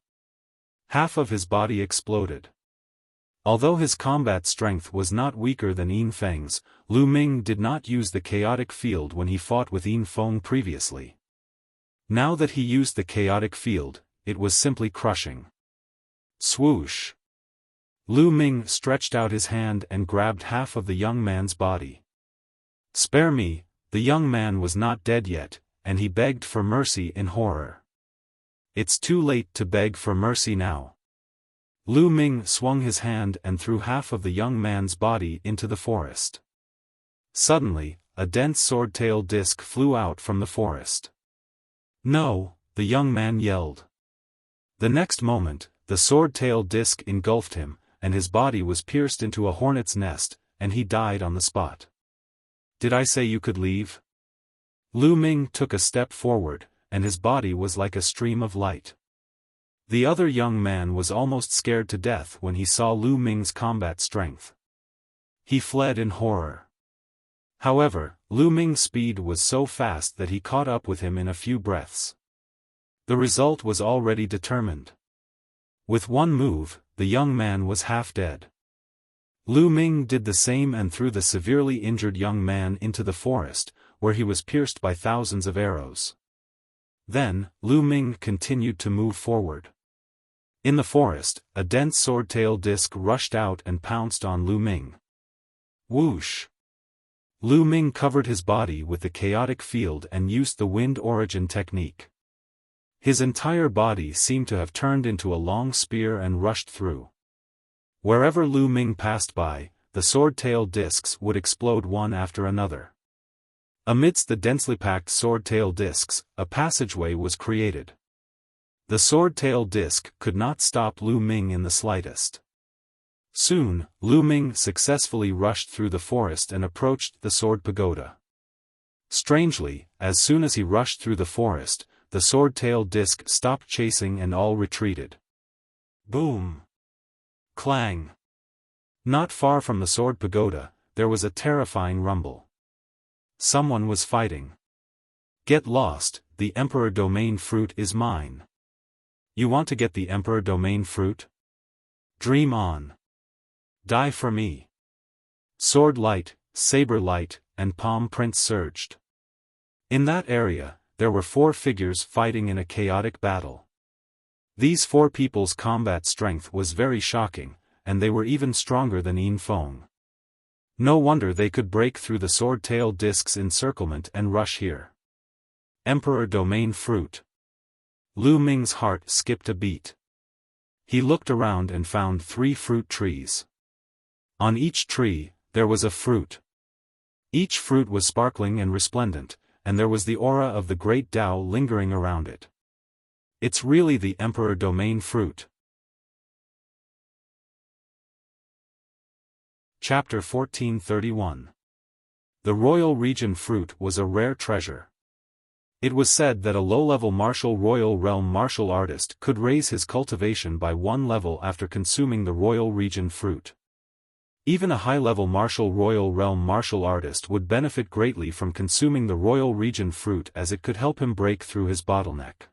Half of his body exploded. Although his combat strength was not weaker than Yin Feng's, Lu Ming did not use the chaotic field when he fought with Yin Feng previously. Now that he used the chaotic field, it was simply crushing. Swoosh! Lu Ming stretched out his hand and grabbed half of the young man's body. Spare me, the young man was not dead yet, and he begged for mercy in horror. It's too late to beg for mercy now. Lu Ming swung his hand and threw half of the young man's body into the forest. Suddenly, a dense sword-tailed disc flew out from the forest. No, the young man yelled. The next moment, the sword-tailed disc engulfed him, and his body was pierced into a hornet's nest, and he died on the spot. Did I say you could leave? Lu Ming took a step forward, and his body was like a stream of light. The other young man was almost scared to death when he saw Lu Ming's combat strength. He fled in horror. However, Lu Ming's speed was so fast that he caught up with him in a few breaths. The result was already determined. With one move, the young man was half dead. Lu Ming did the same and threw the severely injured young man into the forest, where he was pierced by thousands of arrows. Then, Lu Ming continued to move forward. In the forest, a dense sword-tailed disc rushed out and pounced on Lu Ming. Whoosh! Lu Ming covered his body with the chaotic field and used the wind origin technique. His entire body seemed to have turned into a long spear and rushed through. Wherever Lu Ming passed by, the sword-tail discs would explode one after another. Amidst the densely packed sword-tail discs, a passageway was created. The sword-tail disc could not stop Lu Ming in the slightest. Soon, Lu Ming successfully rushed through the forest and approached the sword pagoda. Strangely, as soon as he rushed through the forest, the sword-tail disc stopped chasing and all retreated. Boom! Clang! Not far from the sword pagoda, there was a terrifying rumble. Someone was fighting. Get lost, the Emperor Domain fruit is mine. You want to get the Emperor Domain fruit? Dream on. Die for me. Sword light, saber light, and palm prints surged. In that area, there were 4 figures fighting in a chaotic battle. These 4 people's combat strength was very shocking, and they were even stronger than Yin Feng. No wonder they could break through the sword-tail disc's encirclement and rush here. Emperor Domain fruit. Lu Ming's heart skipped a beat. He looked around and found 3 fruit trees. On each tree, there was a fruit. Each fruit was sparkling and resplendent, and there was the aura of the great Tao lingering around it. It's really the Emperor Domain fruit. Chapter 1431. The Royal Region fruit was a rare treasure. It was said that a low-level martial royal realm martial artist could raise his cultivation by 1 level after consuming the Royal Region fruit. Even a high-level martial royal realm martial artist would benefit greatly from consuming the Royal Region fruit, as it could help him break through his bottleneck.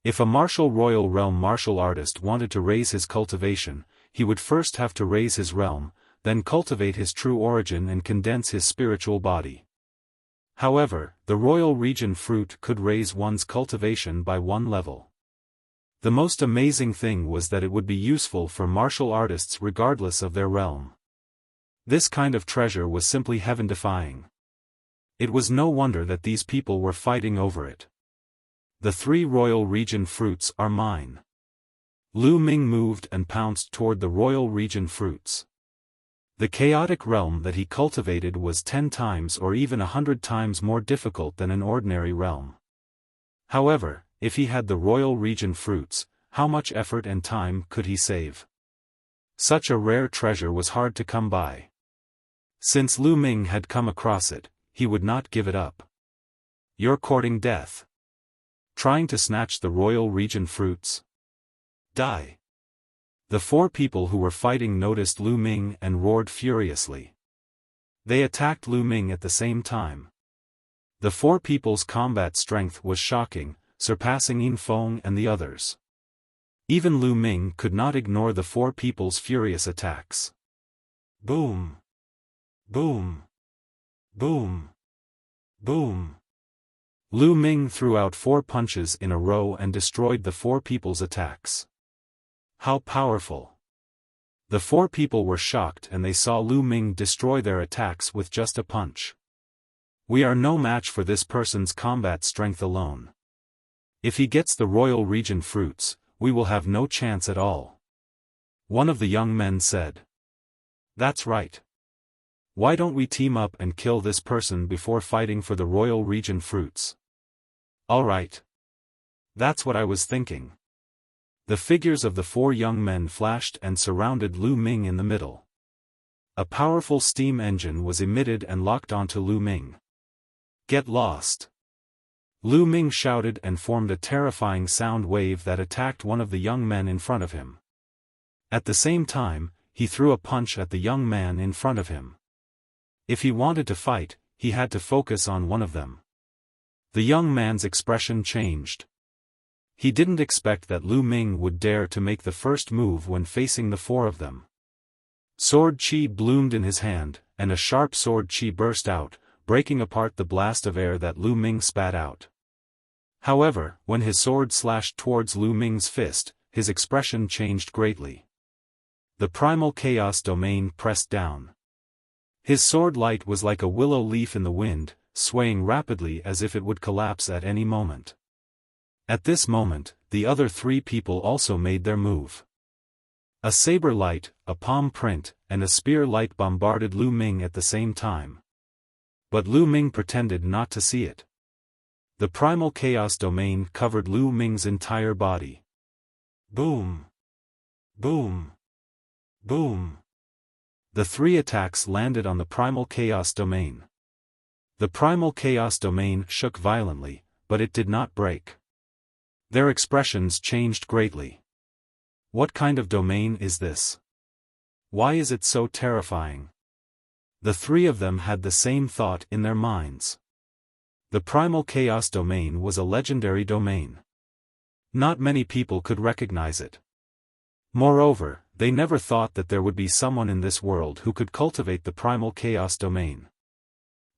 If a martial royal realm martial artist wanted to raise his cultivation, he would first have to raise his realm, then cultivate his true origin and condense his spiritual body. However, the Royal Region fruit could raise one's cultivation by 1 level. The most amazing thing was that it would be useful for martial artists regardless of their realm. This kind of treasure was simply heaven-defying. It was no wonder that these people were fighting over it. The 3 Royal Region fruits are mine. Lu Ming moved and pounced toward the Royal Region fruits. The chaotic realm that he cultivated was 10 times or even 100 times more difficult than an ordinary realm. However, if he had the Royal Region fruits, how much effort and time could he save? Such a rare treasure was hard to come by. Since Lu Ming had come across it, he would not give it up. You're courting death. Trying to snatch the Royal Region fruits? Die. The 4 people who were fighting noticed Lu Ming and roared furiously. They attacked Lu Ming at the same time. The 4 people's combat strength was shocking, surpassing Yin Feng and the others. Even Lu Ming could not ignore the 4 people's furious attacks. Boom! Boom! Boom! Boom! Lu Ming threw out 4 punches in a row and destroyed the 4 people's attacks. How powerful! The 4 people were shocked and they saw Lu Ming destroy their attacks with just a punch. We are no match for this person's combat strength alone. If he gets the Royal Region fruits, we will have no chance at all. One of the young men said. That's right. Why don't we team up and kill this person before fighting for the Royal Region fruits? All right. That's what I was thinking. The figures of the 4 young men flashed and surrounded Lu Ming in the middle. A powerful steam engine was emitted and locked onto Lu Ming. Get lost! Lu Ming shouted and formed a terrifying sound wave that attacked one of the young men in front of him. At the same time, he threw a punch at the young man in front of him. If he wanted to fight, he had to focus on one of them. The young man's expression changed. He didn't expect that Lu Ming would dare to make the first move when facing the 4 of them. Sword chi bloomed in his hand, and a sharp sword chi burst out, breaking apart the blast of air that Lu Ming spat out. However, when his sword slashed towards Lu Ming's fist, his expression changed greatly. The primal chaos domain pressed down. His sword light was like a willow leaf in the wind, swaying rapidly as if it would collapse at any moment. At this moment, the other three people also made their move. A saber light, a palm print, and a spear light bombarded Lu Ming at the same time. But Lu Ming pretended not to see it. The primal chaos domain covered Lu Ming's entire body. Boom! Boom! Boom! The three attacks landed on the primal chaos domain. The primal chaos domain shook violently, but it did not break. Their expressions changed greatly. What kind of domain is this? Why is it so terrifying? The three of them had the same thought in their minds. The primal chaos domain was a legendary domain. Not many people could recognize it. Moreover, they never thought that there would be someone in this world who could cultivate the primal chaos domain.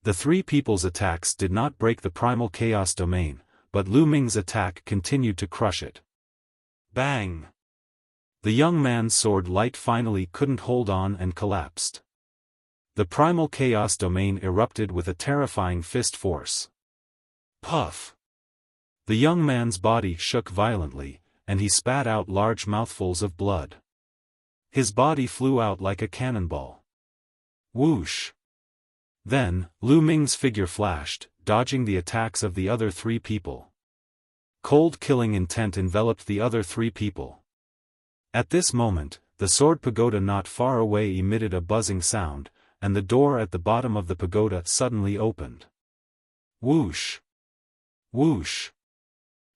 The three people's attacks did not break the primal chaos domain, but Lu Ming's attack continued to crush it. Bang! The young man's sword light finally couldn't hold on and collapsed. The primal chaos domain erupted with a terrifying fist force. Puff! The young man's body shook violently, and he spat out large mouthfuls of blood. His body flew out like a cannonball. Whoosh! Then, Lu Ming's figure flashed, dodging the attacks of the other three people. Cold killing intent enveloped the other three people. At this moment, the sword pagoda not far away emitted a buzzing sound, and the door at the bottom of the pagoda suddenly opened. Whoosh! Whoosh!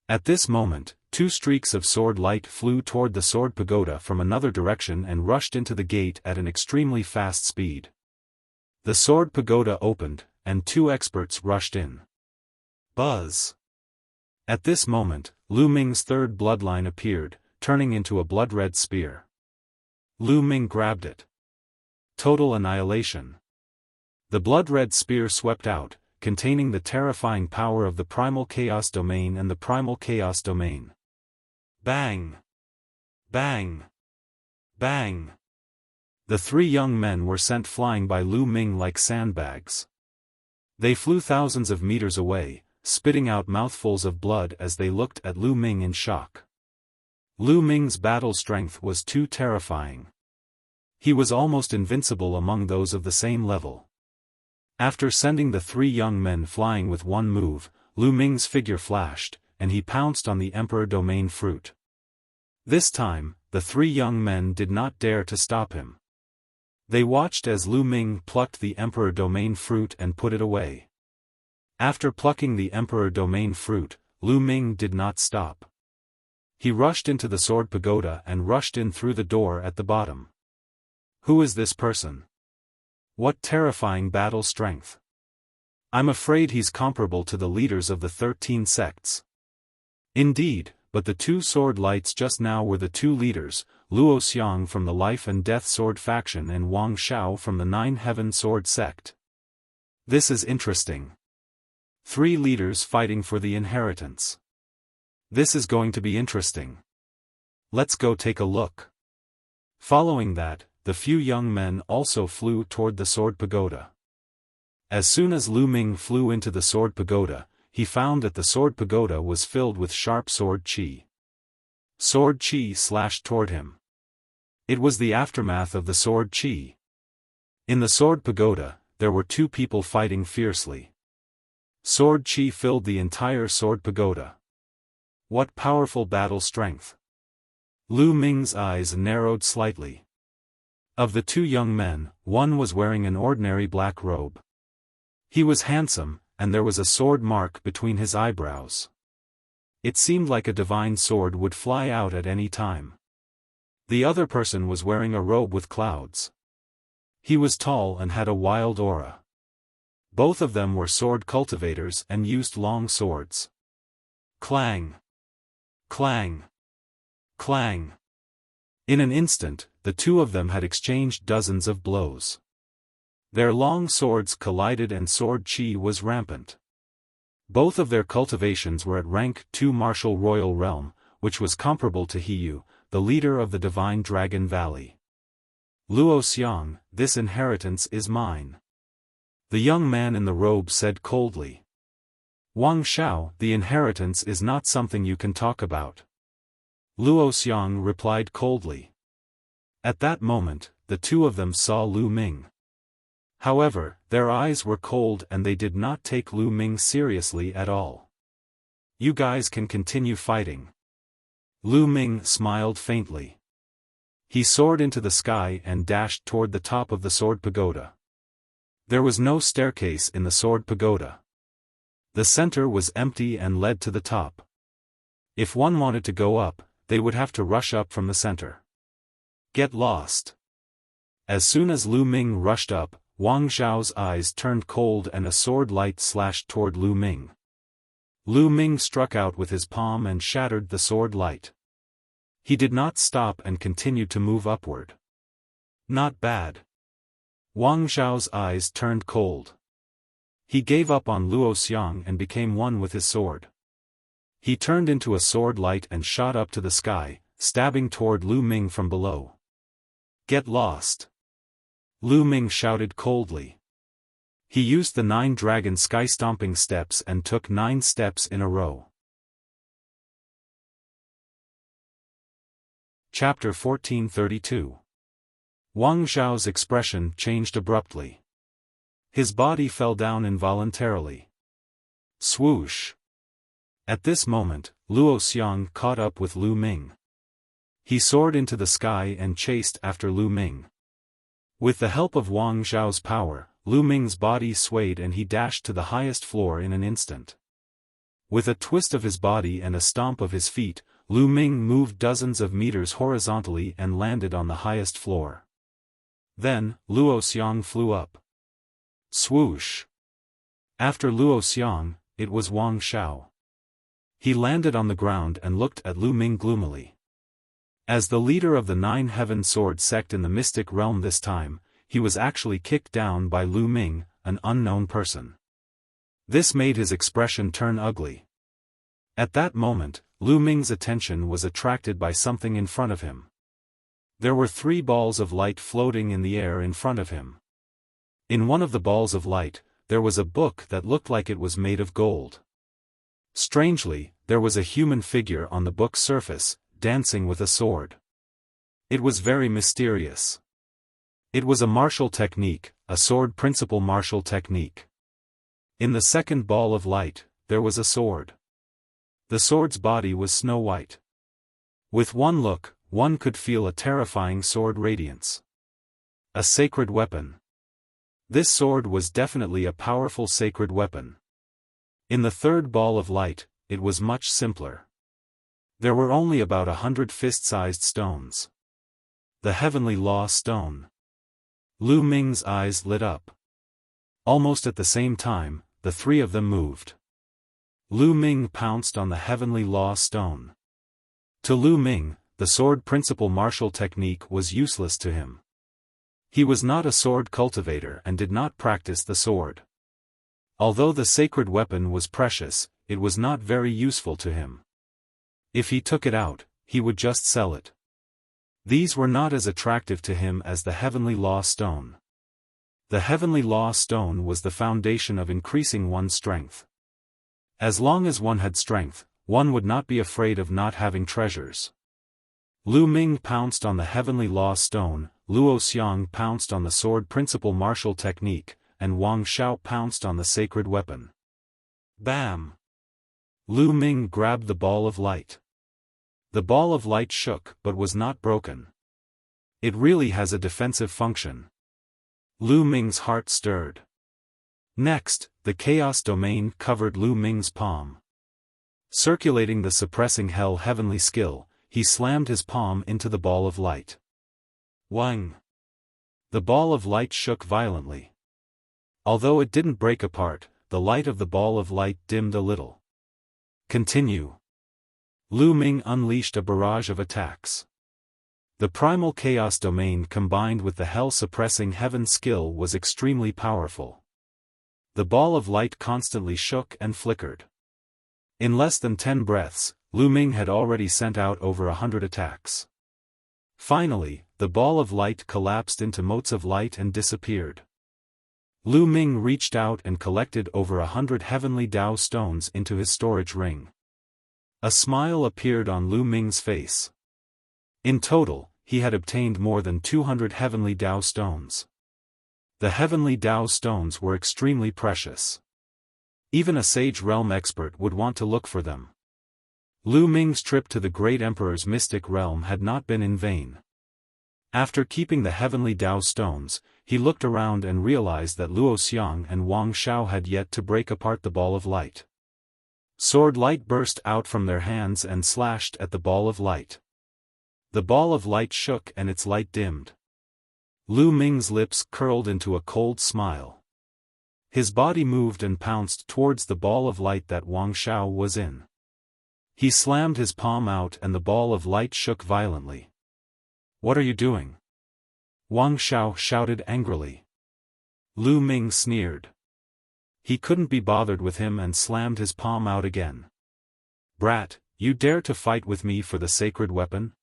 At this moment, two streaks of sword light flew toward the sword pagoda from another direction and rushed into the gate at an extremely fast speed. The sword pagoda opened, and two experts rushed in. Buzz! At this moment, Lu Ming's third bloodline appeared, turning into a blood-red spear. Lu Ming grabbed it. Total annihilation. The blood-red spear swept out, containing the terrifying power of the primal chaos domain and the primal chaos domain. Bang! Bang! Bang! The three young men were sent flying by Lu Ming like sandbags. They flew thousands of meters away, spitting out mouthfuls of blood as they looked at Lu Ming in shock. Lu Ming's battle strength was too terrifying. He was almost invincible among those of the same level. After sending the three young men flying with one move, Lu Ming's figure flashed, and he pounced on the Emperor Domain fruit. This time, the three young men did not dare to stop him. They watched as Lu Ming plucked the Emperor Domain fruit and put it away. After plucking the Emperor Domain fruit, Lu Ming did not stop. He rushed into the sword pagoda and rushed in through the door at the bottom. Who is this person? What terrifying battle strength! I'm afraid he's comparable to the leaders of the 13 sects. Indeed, but the two sword lights just now were the two leaders, Luo Xiang from the Life and Death Sword faction and Wang Xiao from the Nine Heaven Sword sect. This is interesting. 3 leaders fighting for the inheritance. This is going to be interesting. Let's go take a look. Following that, the few young men also flew toward the sword pagoda. As soon as Lu Ming flew into the sword pagoda, he found that the sword pagoda was filled with sharp sword qi. Sword qi slashed toward him. It was the aftermath of the sword qi. In the sword pagoda, there were 2 people fighting fiercely. Sword qi filled the entire sword pagoda. What powerful battle strength! Lu Ming's eyes narrowed slightly. Of the 2 young men, one was wearing an ordinary black robe. He was handsome, and there was a sword mark between his eyebrows. It seemed like a divine sword would fly out at any time. The other person was wearing a robe with clouds. He was tall and had a wild aura. Both of them were sword cultivators and used long swords. Clang! Clang! Clang! In an instant, the 2 of them had exchanged dozens of blows. Their long swords collided and sword qi was rampant. Both of their cultivations were at rank 2 martial royal realm, which was comparable to Hiyu, the leader of the Divine Dragon Valley. Luo Xiang, this inheritance is mine. The young man in the robe said coldly. Wang Xiao, the inheritance is not something you can talk about. Luo Xiang replied coldly. At that moment, the two of them saw Lu Ming. However, their eyes were cold and they did not take Lu Ming seriously at all. You guys can continue fighting. Lu Ming smiled faintly. He soared into the sky and dashed toward the top of the sword pagoda. There was no staircase in the sword pagoda. The center was empty and led to the top. If one wanted to go up, they would have to rush up from the center. Get lost. As soon as Lu Ming rushed up, Wang Xiao's eyes turned cold and a sword light slashed toward Lu Ming. Lu Ming struck out with his palm and shattered the sword light. He did not stop and continued to move upward. Not bad. Wang Xiao's eyes turned cold. He gave up on Luo Xiang and became one with his sword. He turned into a sword light and shot up to the sky, stabbing toward Lu Ming from below. Get lost. Lu Ming shouted coldly. He used the 9 dragon sky stomping steps and took 9 steps in a row. Chapter 1432. Wang Xiao's expression changed abruptly. His body fell down involuntarily. Swoosh! At this moment, Luo Xiang caught up with Lu Ming. He soared into the sky and chased after Lu Ming. With the help of Wang Xiao's power, Lu Ming's body swayed and he dashed to the highest floor in an instant. With a twist of his body and a stomp of his feet, Lu Ming moved dozens of meters horizontally and landed on the highest floor. Then, Luo Xiang flew up. Swoosh! After Luo Xiang, it was Wang Xiao. He landed on the ground and looked at Lu Ming gloomily. As the leader of the 9 heaven sword sect in the mystic realm this time, he was actually kicked down by Lu Ming, an unknown person. This made his expression turn ugly. At that moment, Lu Ming's attention was attracted by something in front of him. There were 3 balls of light floating in the air in front of him. In one of the balls of light, there was a book that looked like it was made of gold. Strangely, there was a human figure on the book's surface, dancing with a sword. It was very mysterious. It was a martial technique, a sword principle martial technique. In the second ball of light, there was a sword. The sword's body was snow white. With one look, one could feel a terrifying sword radiance. A sacred weapon. This sword was definitely a powerful sacred weapon. In the third ball of light, it was much simpler. There were only about 100 fist-sized stones. The Heavenly Law Stone. Lu Ming's eyes lit up. Almost at the same time, the 3 of them moved. Lu Ming pounced on the Heavenly Law Stone. To Lu Ming, the sword principle martial technique was useless to him. He was not a sword cultivator and did not practice the sword. Although the sacred weapon was precious, it was not very useful to him. If he took it out, he would just sell it. These were not as attractive to him as the Heavenly Law Stone. The Heavenly Law Stone was the foundation of increasing one's strength. As long as one had strength, one would not be afraid of not having treasures. Lu Ming pounced on the Heavenly Law Stone, Luo Xiang pounced on the sword principle martial technique, and Wang Xiao pounced on the sacred weapon. Bam! Lu Ming grabbed the ball of light. The ball of light shook but was not broken. It really has a defensive function. Lu Ming's heart stirred. Next, the chaos domain covered Lu Ming's palm. Circulating the suppressing hell heavenly skill, he slammed his palm into the ball of light. Wang! The ball of light shook violently. Although it didn't break apart, the light of the ball of light dimmed a little. Continue. Lu Ming unleashed a barrage of attacks. The primal chaos domain combined with the hell-suppressing heaven skill was extremely powerful. The ball of light constantly shook and flickered. In less than 10 breaths, Lu Ming had already sent out over 100 attacks. Finally, the ball of light collapsed into motes of light and disappeared. Lu Ming reached out and collected over 100 heavenly Dao stones into his storage ring. A smile appeared on Lu Ming's face. In total, he had obtained more than 200 heavenly Dao stones. The heavenly Dao stones were extremely precious. Even a Sage Realm expert would want to look for them. Lu Ming's trip to the Great Emperor's mystic realm had not been in vain. After keeping the heavenly Dao stones, he looked around and realized that Luo Xiang and Wang Shao had yet to break apart the ball of light. Sword light burst out from their hands and slashed at the ball of light. The ball of light shook and its light dimmed. Lu Ming's lips curled into a cold smile. His body moved and pounced towards the ball of light that Wang Shao was in. He slammed his palm out and the ball of light shook violently. "What are you doing?" Wang Shao shouted angrily. Lu Ming sneered. He couldn't be bothered with him and slammed his palm out again. "Brat, you dare to fight with me for the sacred weapon?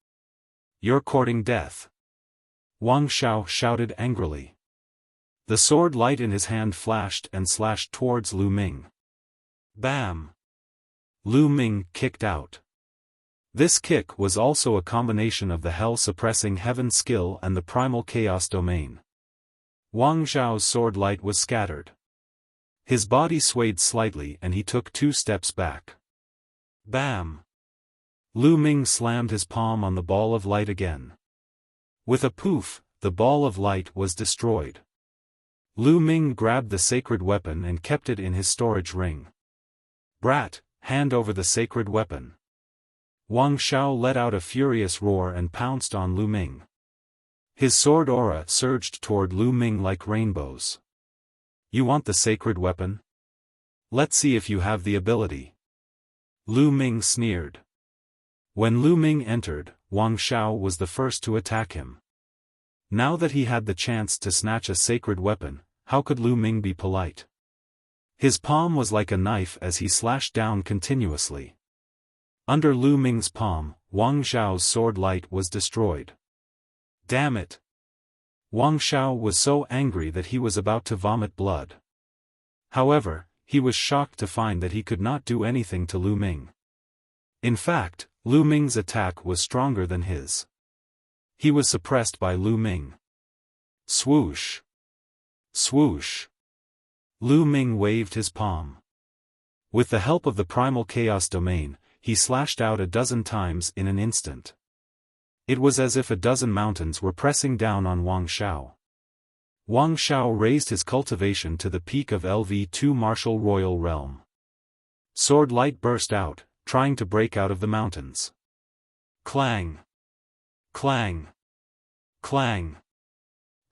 You're courting death." Wang Shao shouted angrily. The sword light in his hand flashed and slashed towards Lu Ming. Bam! Lu Ming kicked out. This kick was also a combination of the hell-suppressing heaven skill and the primal chaos domain. Wang Zhao's sword light was scattered. His body swayed slightly and he took 2 steps back. Bam! Lu Ming slammed his palm on the ball of light again. With a poof, the ball of light was destroyed. Lu Ming grabbed the sacred weapon and kept it in his storage ring. "Brat, hand over the sacred weapon." Wang Shao let out a furious roar and pounced on Lu Ming. His sword aura surged toward Lu Ming like rainbows. "You want the sacred weapon? Let's see if you have the ability." Lu Ming sneered. When Lu Ming entered, Wang Shao was the first to attack him. Now that he had the chance to snatch a sacred weapon, how could Lu Ming be polite? His palm was like a knife as he slashed down continuously. Under Lu Ming's palm, Wang Zhao's sword light was destroyed. Damn it! Wang Shao was so angry that he was about to vomit blood. However, he was shocked to find that he could not do anything to Lu Ming. In fact, Lu Ming's attack was stronger than his. He was suppressed by Lu Ming. Swoosh! Swoosh! Lu Ming waved his palm. With the help of the primal chaos domain, he slashed out 12 times in an instant. It was as if 12 mountains were pressing down on Wang Shao. Wang Shao raised his cultivation to the peak of LV2 martial royal realm. Sword light burst out, trying to break out of the mountains. Clang! Clang! Clang!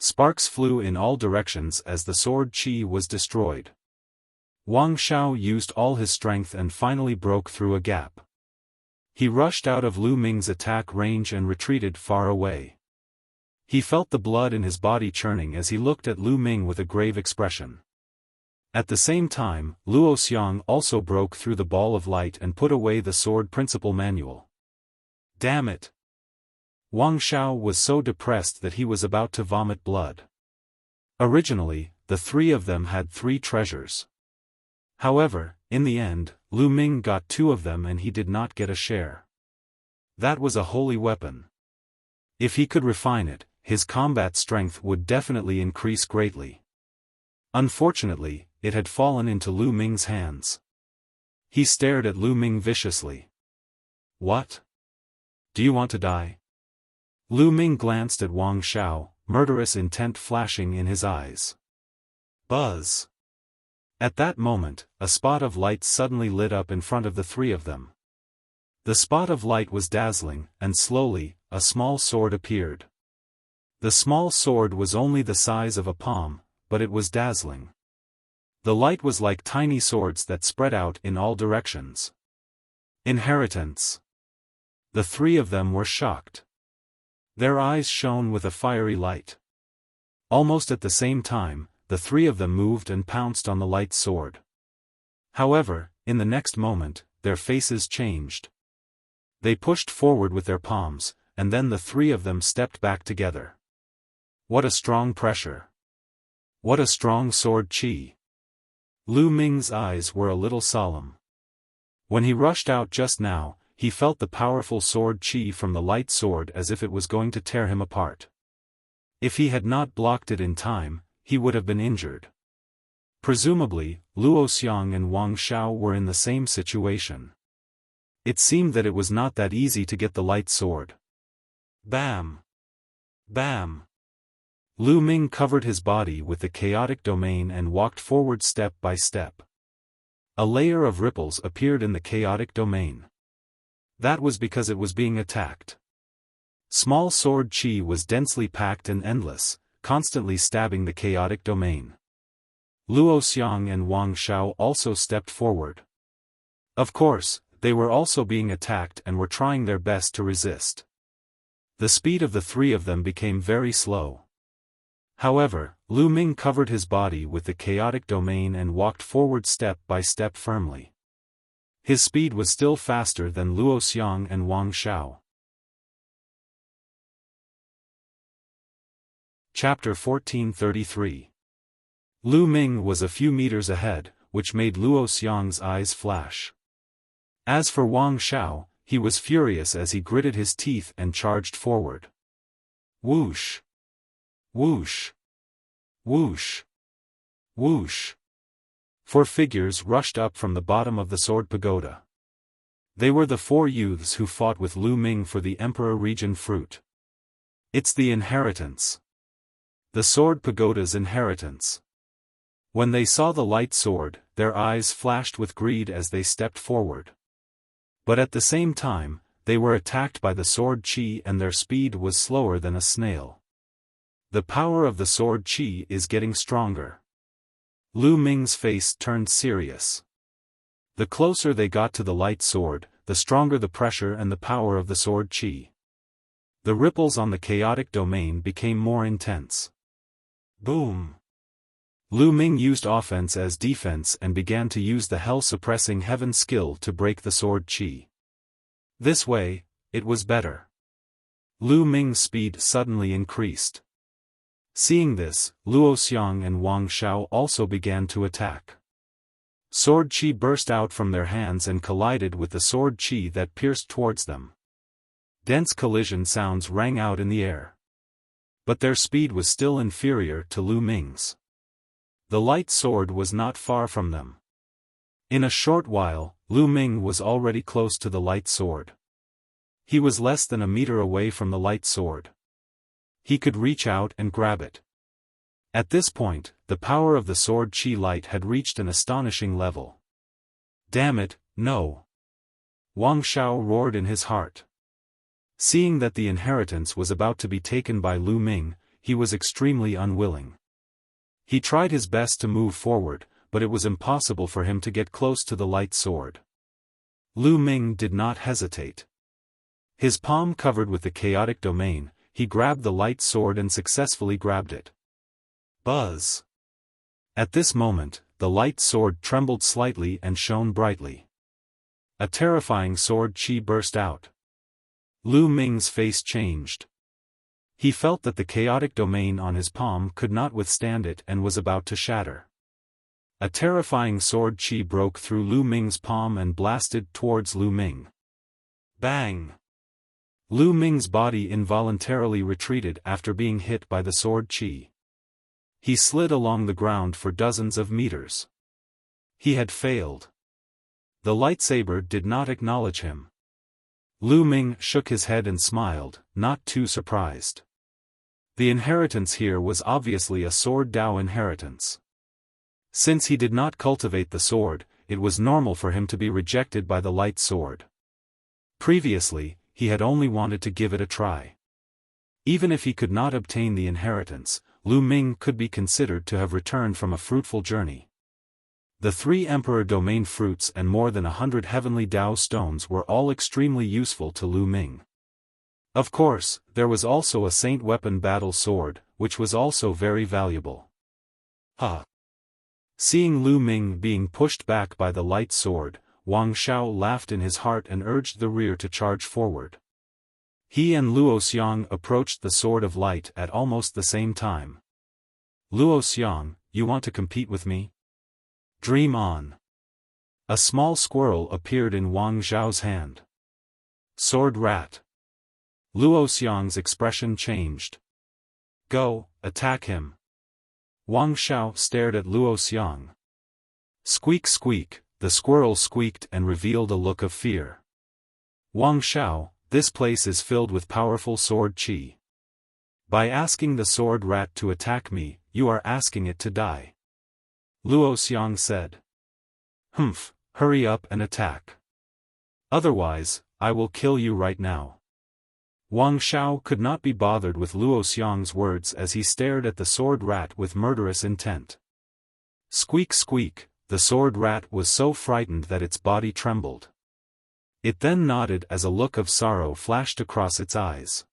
Sparks flew in all directions as the sword chi was destroyed. Wang Shao used all his strength and finally broke through a gap. He rushed out of Lu Ming's attack range and retreated far away. He felt the blood in his body churning as he looked at Lu Ming with a grave expression. At the same time, Luo Xiang also broke through the ball of light and put away the sword principle manual. Damn it! Wang Shao was so depressed that he was about to vomit blood. Originally, the 3 of them had 3 treasures. However, in the end, Lu Ming got 2 of them and he did not get a share. That was a holy weapon. If he could refine it, his combat strength would definitely increase greatly. Unfortunately, it had fallen into Lu Ming's hands. He stared at Lu Ming viciously. "What? Do you want to die?" Lu Ming glanced at Wang Shao, murderous intent flashing in his eyes. Buzz! At that moment, a spot of light suddenly lit up in front of the 3 of them. The spot of light was dazzling, and slowly, a small sword appeared. The small sword was only the size of a palm, but it was dazzling. The light was like tiny swords that spread out in all directions. Inheritance. The 3 of them were shocked. Their eyes shone with a fiery light. Almost at the same time, the 3 of them moved and pounced on the light sword. However, in the next moment, their faces changed. They pushed forward with their palms, and then the 3 of them stepped back together. What a strong pressure! What a strong sword qi! Lu Ming's eyes were a little solemn. When he rushed out just now, he felt the powerful sword qi from the light sword as if it was going to tear him apart. If he had not blocked it in time, he would have been injured. Presumably, Luo Xiang and Wang Shao were in the same situation. It seemed that it was not that easy to get the light sword. Bam! Bam! Lu Ming covered his body with the chaotic domain and walked forward step by step. A layer of ripples appeared in the chaotic domain. That was because it was being attacked. Small sword qi was densely packed and endless, constantly stabbing the chaotic domain. Luo Xiang and Wang Shao also stepped forward. Of course, they were also being attacked and were trying their best to resist. The speed of the three of them became very slow. However, Lu Ming covered his body with the chaotic domain and walked forward step by step firmly. His speed was still faster than Luo Xiang and Wang Shao. Chapter 1433. Lu Ming was a few meters ahead, which made Luo Xiang's eyes flash. As for Wang Shao, he was furious as he gritted his teeth and charged forward. Whoosh! Whoosh! Whoosh! Whoosh! Four figures rushed up from the bottom of the sword pagoda. They were the four youths who fought with Lu Ming for the Emperor Region fruit. It's the inheritance. The sword pagoda's inheritance. When they saw the light sword, their eyes flashed with greed as they stepped forward. But at the same time, they were attacked by the sword qi and their speed was slower than a snail. The power of the sword qi is getting stronger. Lu Ming's face turned serious. The closer they got to the light sword, the stronger the pressure and the power of the sword qi. The ripples on the chaotic domain became more intense. Boom! Lu Ming used offense as defense and began to use the hell-suppressing heaven skill to break the sword qi. This way, it was better. Lu Ming's speed suddenly increased. Seeing this, Luo Xiang and Wang Shao also began to attack. Sword qi burst out from their hands and collided with the sword qi that pierced towards them. Dense collision sounds rang out in the air. But their speed was still inferior to Lu Ming's. The light sword was not far from them. In a short while, Lu Ming was already close to the light sword. He was less than a meter away from the light sword. He could reach out and grab it. At this point, the power of the sword qi light had reached an astonishing level. Damn it, no! Wang Shao roared in his heart. Seeing that the inheritance was about to be taken by Lu Ming, he was extremely unwilling. He tried his best to move forward, but it was impossible for him to get close to the light sword. Lu Ming did not hesitate. His palm covered with the chaotic domain, he grabbed the light sword and successfully grabbed it. Buzz! At this moment, the light sword trembled slightly and shone brightly. A terrifying sword qi burst out. Lu Ming's face changed. He felt that the chaotic domain on his palm could not withstand it and was about to shatter. A terrifying sword qi broke through Lu Ming's palm and blasted towards Lu Ming. Bang! Lu Ming's body involuntarily retreated after being hit by the sword qi. He slid along the ground for dozens of meters. He had failed. The lightsaber did not acknowledge him. Lu Ming shook his head and smiled, not too surprised. The inheritance here was obviously a sword Dao inheritance. Since he did not cultivate the sword, it was normal for him to be rejected by the light sword. Previously, he had only wanted to give it a try. Even if he could not obtain the inheritance, Lu Ming could be considered to have returned from a fruitful journey. The 3 Emperor Domain fruits and more than 100 heavenly Dao stones were all extremely useful to Lu Ming. Of course, there was also a Saint Weapon Battle Sword, which was also very valuable. Seeing Lu Ming being pushed back by the light sword, Wang Shao laughed in his heart and urged the rear to charge forward. He and Luo Xiang approached the Sword of Light at almost the same time. Luo Xiang, you want to compete with me? Dream on. A small squirrel appeared in Wang Zhao's hand. Sword rat. Luo Xiang's expression changed. Go, attack him. Wang Zhao stared at Luo Xiang. Squeak squeak, the squirrel squeaked and revealed a look of fear. Wang Zhao, this place is filled with powerful sword qi. By asking the sword rat to attack me, you are asking it to die. Luo Xiang said. Humph, hurry up and attack. Otherwise, I will kill you right now. Wang Zhao could not be bothered with Luo Xiang's words as he stared at the sword rat with murderous intent. Squeak squeak, the sword rat was so frightened that its body trembled. It then nodded as a look of sorrow flashed across its eyes.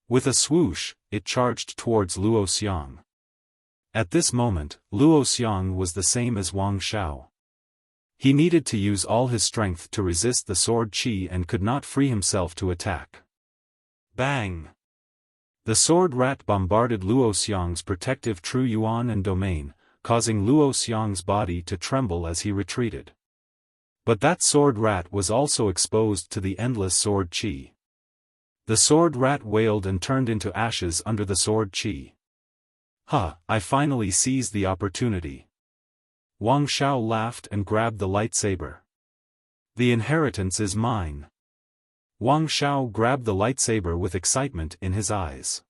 With a swoosh, it charged towards Luo Xiang. At this moment, Luo Xiang was the same as Wang Zhao. He needed to use all his strength to resist the sword qi and could not free himself to attack. Bang! The sword rat bombarded Luo Xiang's protective True Yuan and domain, causing Luo Xiang's body to tremble as he retreated. But that sword rat was also exposed to the endless sword qi. The sword rat wailed and turned into ashes under the sword qi. I finally seized the opportunity. Wang Zhao laughed and grabbed the lightsaber. The inheritance is mine. Wang Zhao grabbed the lightsaber with excitement in his eyes.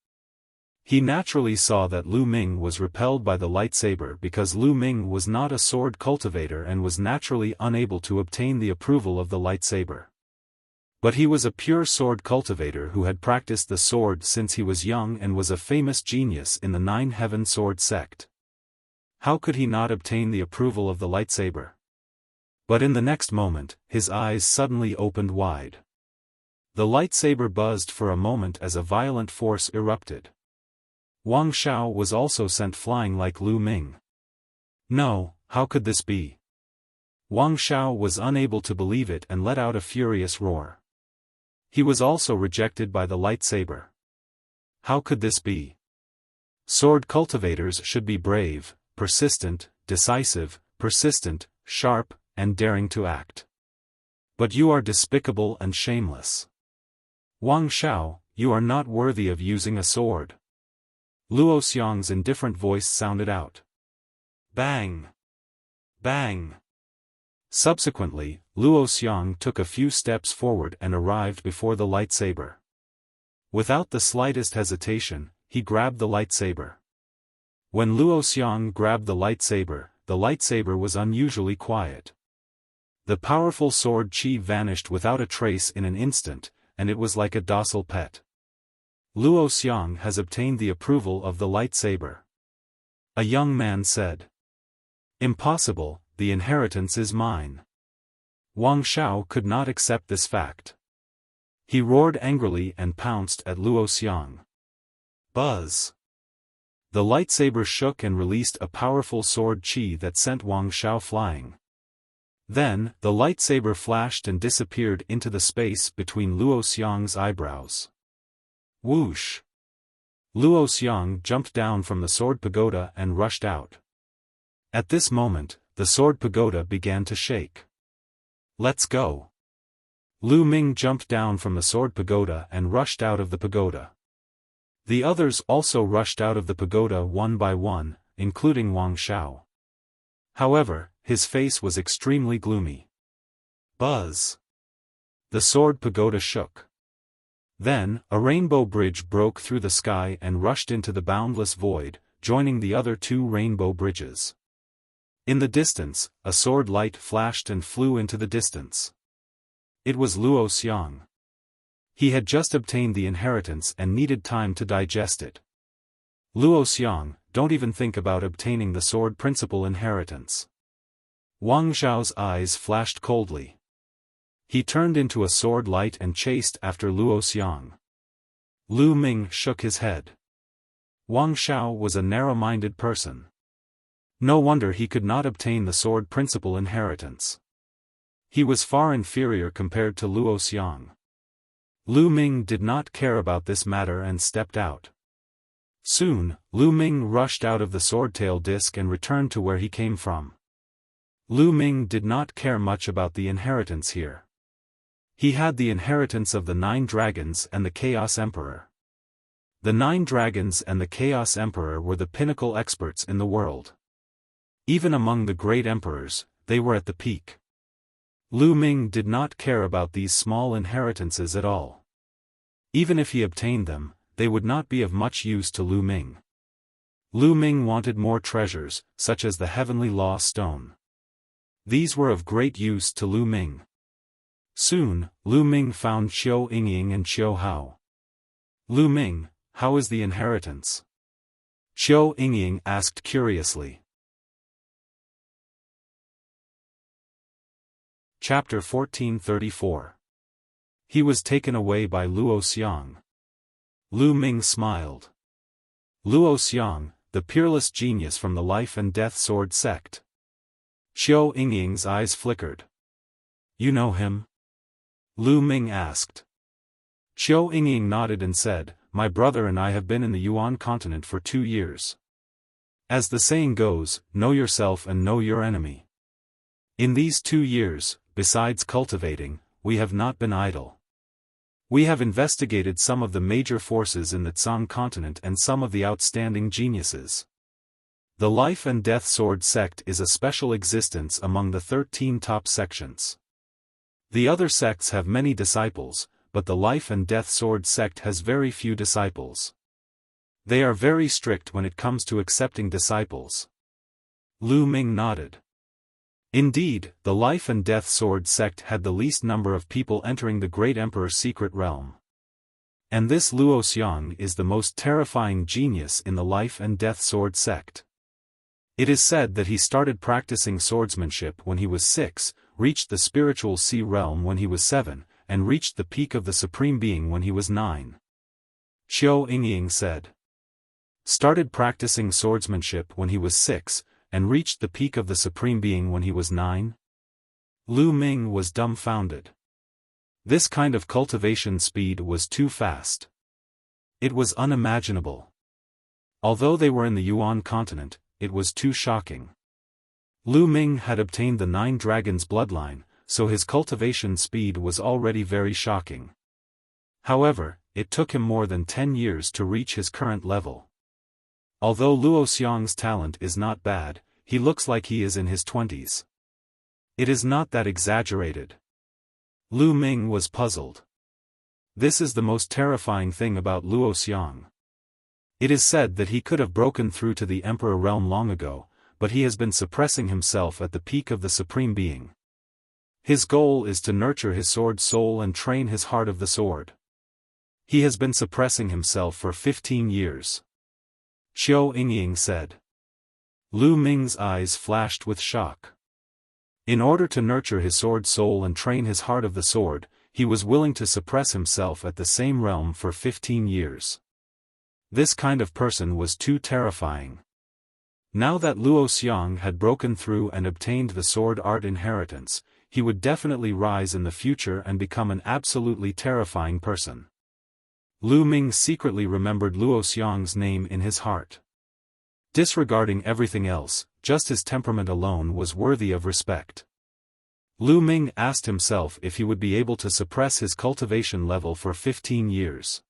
He naturally saw that Lu Ming was repelled by the lightsaber because Lu Ming was not a sword cultivator and was naturally unable to obtain the approval of the lightsaber. But he was a pure sword cultivator who had practiced the sword since he was young and was a famous genius in the Nine Heaven Sword sect. How could he not obtain the approval of the lightsaber? But in the next moment, his eyes suddenly opened wide. The lightsaber buzzed for a moment as a violent force erupted. Wang Zhao was also sent flying like Lu Ming. No, how could this be? Wang Zhao was unable to believe it and let out a furious roar. He was also rejected by the lightsaber. How could this be? Sword cultivators should be brave, persistent, decisive, persistent, sharp, and daring to act. But you are despicable and shameless. Wang Zhao, you are not worthy of using a sword. Luo Xiang's indifferent voice sounded out. Bang! Bang! Subsequently, Luo Xiang took a few steps forward and arrived before the lightsaber. Without the slightest hesitation, he grabbed the lightsaber. When Luo Xiang grabbed the lightsaber was unusually quiet. The powerful sword qi vanished without a trace in an instant, and it was like a docile pet. Luo Xiang has obtained the approval of the lightsaber. A young man said. Impossible, the inheritance is mine. Wang Zhao could not accept this fact. He roared angrily and pounced at Luo Xiang. Buzz! The lightsaber shook and released a powerful sword qi that sent Wang Zhao flying. Then, the lightsaber flashed and disappeared into the space between Luo Xiang's eyebrows. Whoosh! Luo Xiang jumped down from the sword pagoda and rushed out. At this moment, the sword pagoda began to shake. Let's go! Lu Ming jumped down from the sword pagoda and rushed out of the pagoda. The others also rushed out of the pagoda one by one, including Wang Zhao. However, his face was extremely gloomy. Buzz! The sword pagoda shook. Then, a rainbow bridge broke through the sky and rushed into the boundless void, joining the other two rainbow bridges. In the distance, a sword light flashed and flew into the distance. It was Luo Xiang. He had just obtained the inheritance and needed time to digest it. Luo Xiang, don't even think about obtaining the sword principal inheritance. Wang Zhao's eyes flashed coldly. He turned into a sword light and chased after Luo Xiang. Lu Ming shook his head. Wang Zhao was a narrow-minded person. No wonder he could not obtain the sword principal inheritance. He was far inferior compared to Luo Xiang. Lu Ming did not care about this matter and stepped out. Soon, Lu Ming rushed out of the swordtail disc and returned to where he came from. Lu Ming did not care much about the inheritance here. He had the inheritance of the 9 dragons and the Chaos Emperor. The 9 dragons and the Chaos Emperor were the pinnacle experts in the world. Even among the great emperors, they were at the peak. Lu Ming did not care about these small inheritances at all. Even if he obtained them, they would not be of much use to Lu Ming. Lu Ming wanted more treasures, such as the Heavenly Law Stone. These were of great use to Lu Ming. Soon, Lu Ming found Xiao Yingying and Xiao Hao. Lu Ming, how is the inheritance? Xiao Yingying asked curiously. Chapter 1434. He was taken away by Luo Xiang. Lu Ming smiled. Luo Xiang, the peerless genius from the Life and Death Sword sect. Xiao Yingying's eyes flickered. You know him? Lu Ming asked. Xiao Yingying nodded and said, My brother and I have been in the Yuan continent for 2 years. As the saying goes, know yourself and know your enemy. In these 2 years, besides cultivating, we have not been idle. We have investigated some of the major forces in the Tsang continent and some of the outstanding geniuses. The Life and Death Sword sect is a special existence among the 13 top sections. The other sects have many disciples, but the Life and Death Sword sect has very few disciples. They are very strict when it comes to accepting disciples. Lu Ming nodded. Indeed, the Life and Death Sword sect had the least number of people entering the Great Emperor's secret realm. And this Luo Xiang is the most terrifying genius in the Life and Death Sword sect. It is said that he started practicing swordsmanship when he was 6, reached the spiritual sea realm when he was 7, and reached the peak of the Supreme Being when he was 9. Xiao Yingying said. Started practicing swordsmanship when he was 6, and reached the peak of the Supreme Being when he was 9? Lu Ming was dumbfounded. This kind of cultivation speed was too fast. It was unimaginable. Although they were in the Yuan continent, it was too shocking. Lu Ming had obtained the 9 dragons bloodline, so his cultivation speed was already very shocking. However, it took him more than 10 years to reach his current level. Although Luo Xiang's talent is not bad, he looks like he is in his 20s. It is not that exaggerated. Lu Ming was puzzled. This is the most terrifying thing about Luo Xiang. It is said that he could have broken through to the Emperor realm long ago, but he has been suppressing himself at the peak of the Supreme Being. His goal is to nurture his sword soul and train his heart of the sword. He has been suppressing himself for 15 years. Xiao Yingying said. Lu Ming's eyes flashed with shock. In order to nurture his sword soul and train his heart of the sword, he was willing to suppress himself at the same realm for 15 years. This kind of person was too terrifying. Now that Luo Xiang had broken through and obtained the sword art inheritance, he would definitely rise in the future and become an absolutely terrifying person. Lu Ming secretly remembered Luo Xiang's name in his heart. Disregarding everything else, just his temperament alone was worthy of respect. Lu Ming asked himself if he would be able to suppress his cultivation level for 15 years.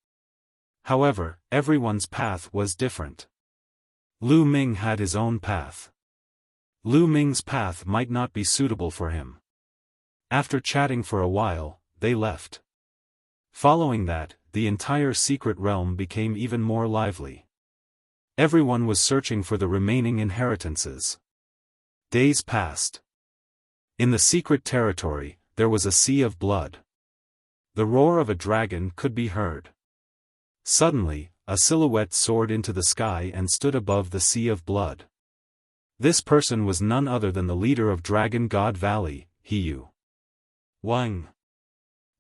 However, everyone's path was different. Lu Ming had his own path. Lu Ming's path might not be suitable for him. After chatting for a while, they left. Following that, the entire secret realm became even more lively. Everyone was searching for the remaining inheritances. Days passed. In the secret territory, there was a sea of blood. The roar of a dragon could be heard. Suddenly, a silhouette soared into the sky and stood above the sea of blood. This person was none other than the leader of Dragon God Valley, Hiyu. Wang.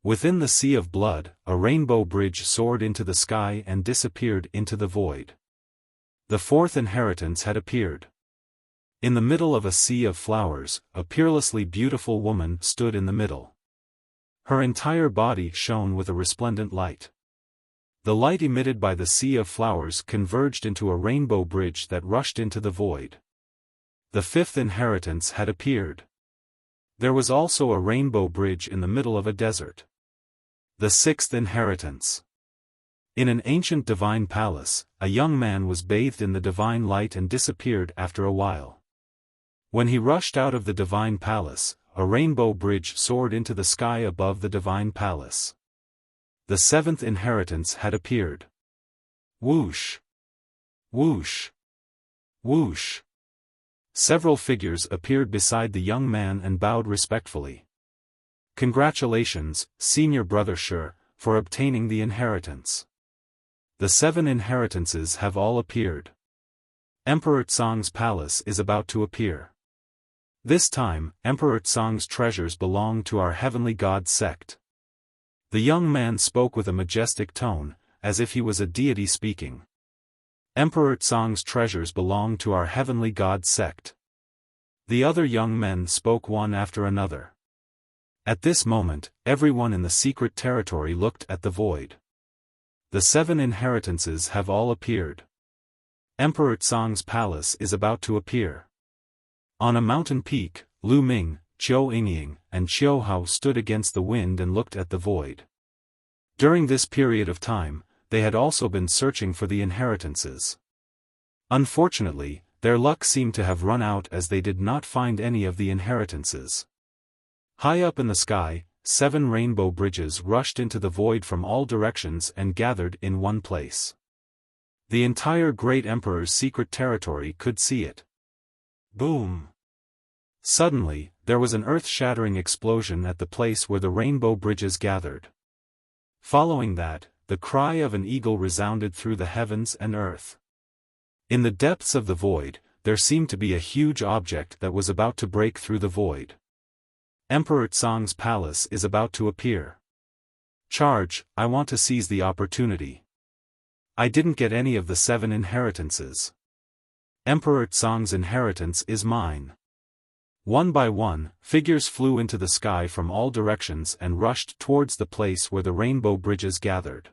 Within the sea of blood, a rainbow bridge soared into the sky and disappeared into the void. The fourth inheritance had appeared. In the middle of a sea of flowers, a peerlessly beautiful woman stood in the middle. Her entire body shone with a resplendent light. The light emitted by the sea of flowers converged into a rainbow bridge that rushed into the void. The fifth inheritance had appeared. There was also a rainbow bridge in the middle of a desert. The sixth inheritance. In an ancient divine palace, a young man was bathed in the divine light and disappeared after a while. When he rushed out of the divine palace, a rainbow bridge soared into the sky above the divine palace. The seventh inheritance had appeared. Whoosh! Whoosh! Whoosh! Several figures appeared beside the young man and bowed respectfully. Congratulations, senior brother Shi, for obtaining the inheritance. The 7 inheritances have all appeared. Emperor Tsong's palace is about to appear. This time, Emperor Tsong's treasures belong to our heavenly god sect. The young man spoke with a majestic tone, as if he was a deity speaking. Emperor Tsong's treasures belong to our heavenly god sect. The other young men spoke one after another. At this moment, everyone in the secret territory looked at the void. The 7 inheritances have all appeared. Emperor Tsong's palace is about to appear. On a mountain peak, Lu Ming, Qiu Yingying, and Qiu Hao stood against the wind and looked at the void. During this period of time, they had also been searching for the inheritances. Unfortunately, their luck seemed to have run out as they did not find any of the inheritances. High up in the sky, 7 rainbow bridges rushed into the void from all directions and gathered in one place. The entire Great Emperor's secret territory could see it. Boom! Suddenly, there was an earth-shattering explosion at the place where the rainbow bridges gathered. Following that, the cry of an eagle resounded through the heavens and earth. In the depths of the void, there seemed to be a huge object that was about to break through the void. Emperor Tsong's palace is about to appear. Charge, I want to seize the opportunity. I didn't get any of the 7 inheritances. Emperor Tsong's inheritance is mine. One by one, figures flew into the sky from all directions and rushed towards the place where the rainbow bridges gathered.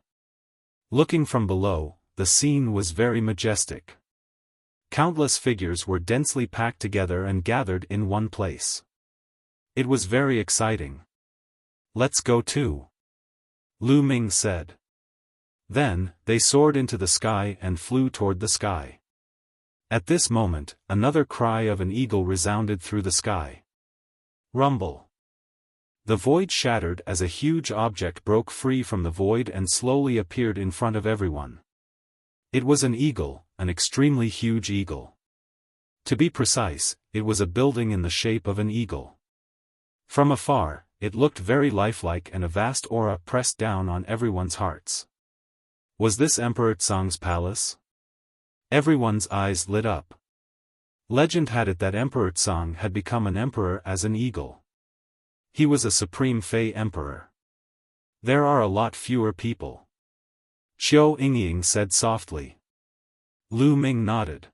Looking from below, the scene was very majestic. Countless figures were densely packed together and gathered in one place. It was very exciting. Let's go too. Lu Ming said. Then, they soared into the sky and flew toward the sky. At this moment, another cry of an eagle resounded through the sky. Rumble. The void shattered as a huge object broke free from the void and slowly appeared in front of everyone. It was an eagle, an extremely huge eagle. To be precise, it was a building in the shape of an eagle. From afar, it looked very lifelike and a vast aura pressed down on everyone's hearts. Was this Emperor Tsong's palace? Everyone's eyes lit up. Legend had it that Emperor Tsong had become an emperor as an eagle. He was a supreme Fey emperor. There are a lot fewer people. Qiu Yingying said softly. Lu Ming nodded.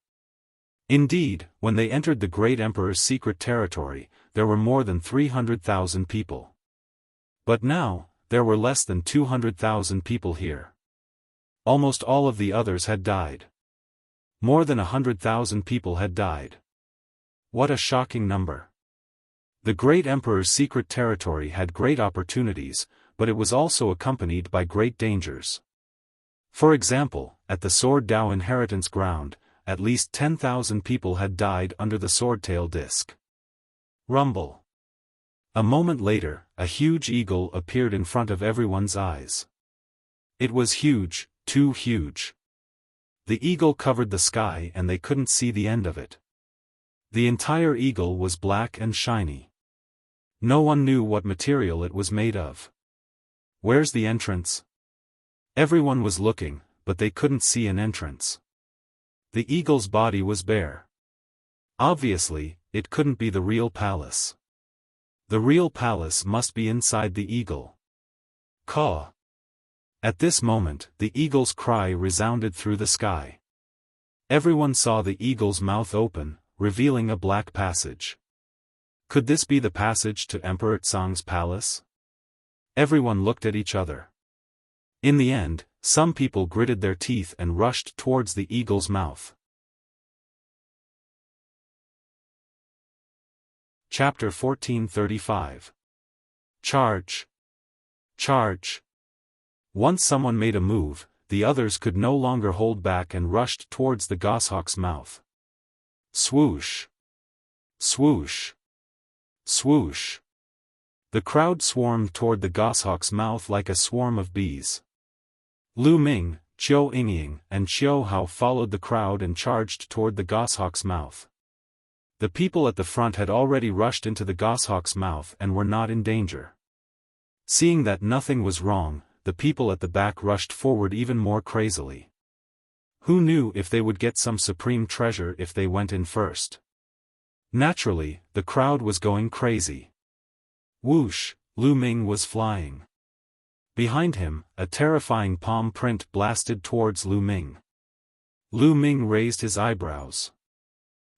Indeed, when they entered the great emperor's secret territory, there were more than 300,000 people. But now, there were less than 200,000 people here. Almost all of the others had died. More than 100,000 people had died. What a shocking number. The great emperor's secret territory had great opportunities, but it was also accompanied by great dangers. For example, at the Sword Dao inheritance ground, at least 10,000 people had died under the swordtail disc. Rumble. A moment later, a huge eagle appeared in front of everyone's eyes. It was huge, too huge. The eagle covered the sky and they couldn't see the end of it. The entire eagle was black and shiny. No one knew what material it was made of. Where's the entrance? Everyone was looking, but they couldn't see an entrance. The eagle's body was bare. Obviously, it couldn't be the real palace. The real palace must be inside the eagle. Caw. At this moment, the eagle's cry resounded through the sky. Everyone saw the eagle's mouth open, revealing a black passage. Could this be the passage to Emperor Tsong's palace? Everyone looked at each other. In the end, some people gritted their teeth and rushed towards the eagle's mouth. Chapter 1435. Charge! Charge! Once someone made a move, the others could no longer hold back and rushed towards the goshawk's mouth. Swoosh! Swoosh! Swoosh! The crowd swarmed toward the goshawk's mouth like a swarm of bees. Lu Ming, Qiu Yingying, and Xiao Hao followed the crowd and charged toward the goshawk's mouth. The people at the front had already rushed into the goshawk's mouth and were not in danger. Seeing that nothing was wrong, the people at the back rushed forward even more crazily. Who knew if they would get some supreme treasure if they went in first? Naturally, the crowd was going crazy. Whoosh, Lu Ming was flying. Behind him, a terrifying palm print blasted towards Lu Ming. Lu Ming raised his eyebrows.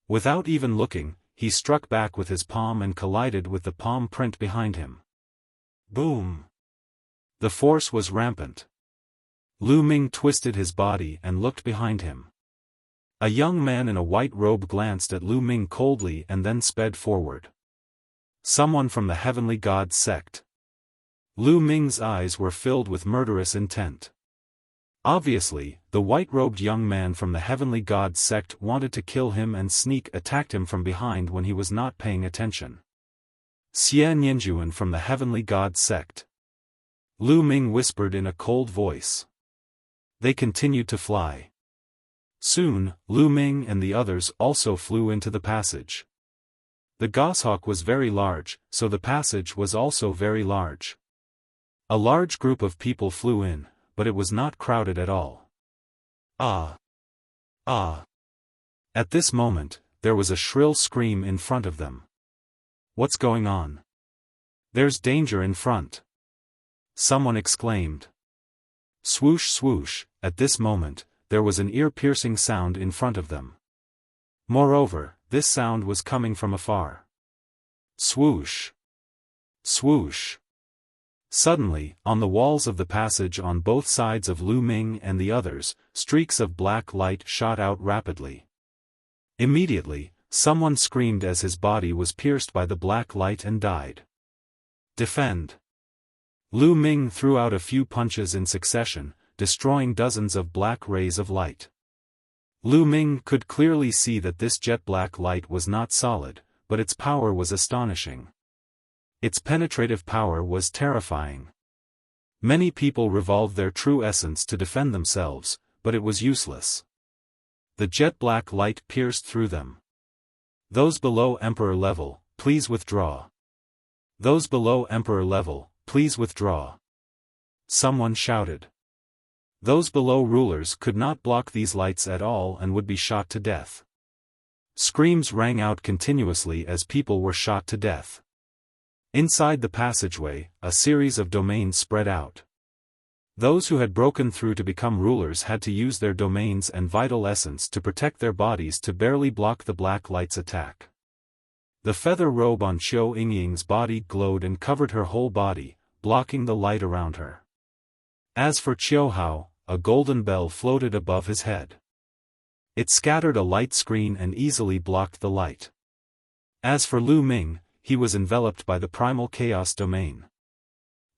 Without even looking, he struck back with his palm and collided with the palm print behind him. Boom! The force was rampant. Lu Ming twisted his body and looked behind him. A young man in a white robe glanced at Lu Ming coldly and then sped forward. Someone from the Heavenly God sect. Lu Ming's eyes were filled with murderous intent. Obviously, the white-robed young man from the Heavenly God sect wanted to kill him and sneak attacked him from behind when he was not paying attention. Xie Nianjuan from the Heavenly God sect. Lu Ming whispered in a cold voice. They continued to fly. Soon, Lu Ming and the others also flew into the passage. The goshawk was very large, so the passage was also very large. A large group of people flew in, but it was not crowded at all. Ah! Ah! At this moment, there was a shrill scream in front of them. What's going on? There's danger in front. Someone exclaimed. Swoosh swoosh, at this moment, there was an ear-piercing sound in front of them. Moreover, this sound was coming from afar. Swoosh! Swoosh! Suddenly, on the walls of the passage on both sides of Lu Ming and the others, streaks of black light shot out rapidly. Immediately, someone screamed as his body was pierced by the black light and died. Defend! Lu Ming threw out a few punches in succession, destroying dozens of black rays of light. Lu Ming could clearly see that this jet-black light was not solid, but its power was astonishing. Its penetrative power was terrifying. Many people revolved their true essence to defend themselves, but it was useless. The jet-black light pierced through them. Those below Emperor level, please withdraw. Those below Emperor level, please withdraw. Someone shouted. Those below rulers could not block these lights at all and would be shot to death. Screams rang out continuously as people were shot to death. Inside the passageway, a series of domains spread out. Those who had broken through to become rulers had to use their domains and vital essence to protect their bodies to barely block the black light's attack. The feather robe on Qiu Yingying's body glowed and covered her whole body, blocking the light around her. As for Xiao Hao, a golden bell floated above his head. It scattered a light screen and easily blocked the light. As for Lu Ming, he was enveloped by the primal chaos domain.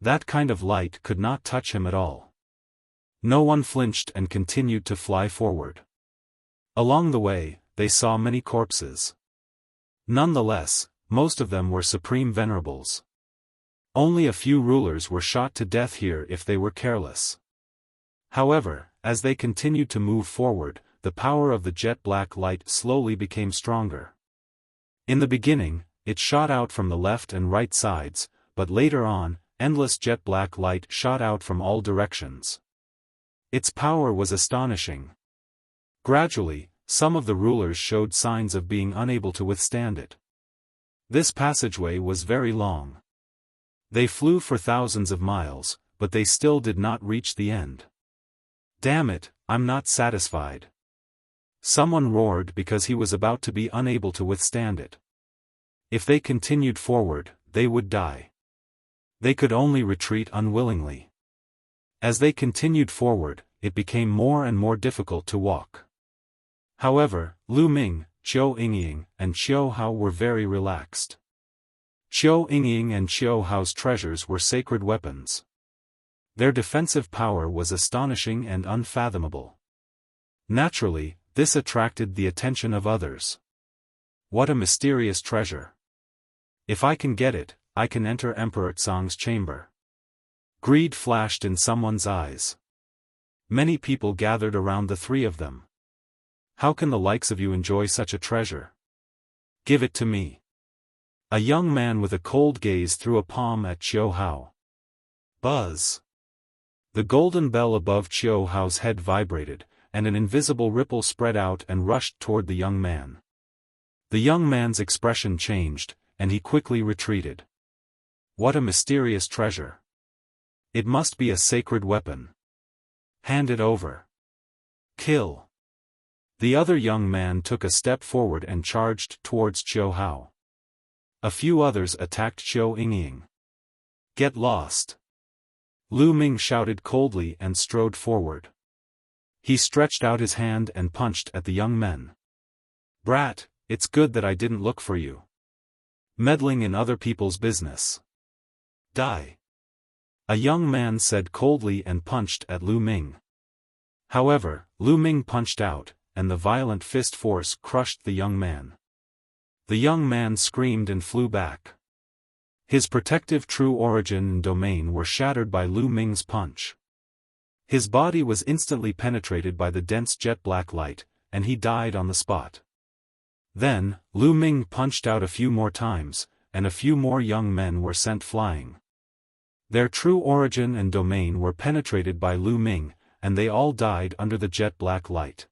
That kind of light could not touch him at all. No one flinched and continued to fly forward. Along the way, they saw many corpses. Nonetheless, most of them were supreme venerables. Only a few rulers were shot to death here if they were careless. However, as they continued to move forward, the power of the jet-black light slowly became stronger. In the beginning, it shot out from the left and right sides, but later on, endless jet-black light shot out from all directions. Its power was astonishing. Gradually, some of the rulers showed signs of being unable to withstand it. This passageway was very long. They flew for thousands of miles, but they still did not reach the end. Damn it, I'm not satisfied. Someone roared because he was about to be unable to withstand it. If they continued forward, they would die. They could only retreat unwillingly. As they continued forward, it became more and more difficult to walk. However, Lu Ming, Qiu Yingying, and Qiu Hao were very relaxed. Qiu Yingying and Qiu Hao's treasures were sacred weapons. Their defensive power was astonishing and unfathomable. Naturally, this attracted the attention of others. What a mysterious treasure! If I can get it, I can enter Emperor Tsang's chamber. Greed flashed in someone's eyes. Many people gathered around the three of them. How can the likes of you enjoy such a treasure? Give it to me. A young man with a cold gaze threw a palm at Qiu Hao. Buzz! The golden bell above Qiu Hao's head vibrated, and an invisible ripple spread out and rushed toward the young man. The young man's expression changed, and he quickly retreated. What a mysterious treasure! It must be a sacred weapon. Hand it over. Kill. The other young man took a step forward and charged towards Qiu Hao. A few others attacked Qiu Yingying. Get lost! Lu Ming shouted coldly and strode forward. He stretched out his hand and punched at the young men. Brat, it's good that I didn't look for you. Meddling in other people's business. Die! A young man said coldly and punched at Lu Ming. However, Lu Ming punched out, and the violent fist force crushed the young man. The young man screamed and flew back. His protective true origin and domain were shattered by Lu Ming's punch. His body was instantly penetrated by the dense jet-black light, and he died on the spot. Then, Lu Ming punched out a few more times, and a few more young men were sent flying. Their true origin and domain were penetrated by Lu Ming, and they all died under the jet-black light.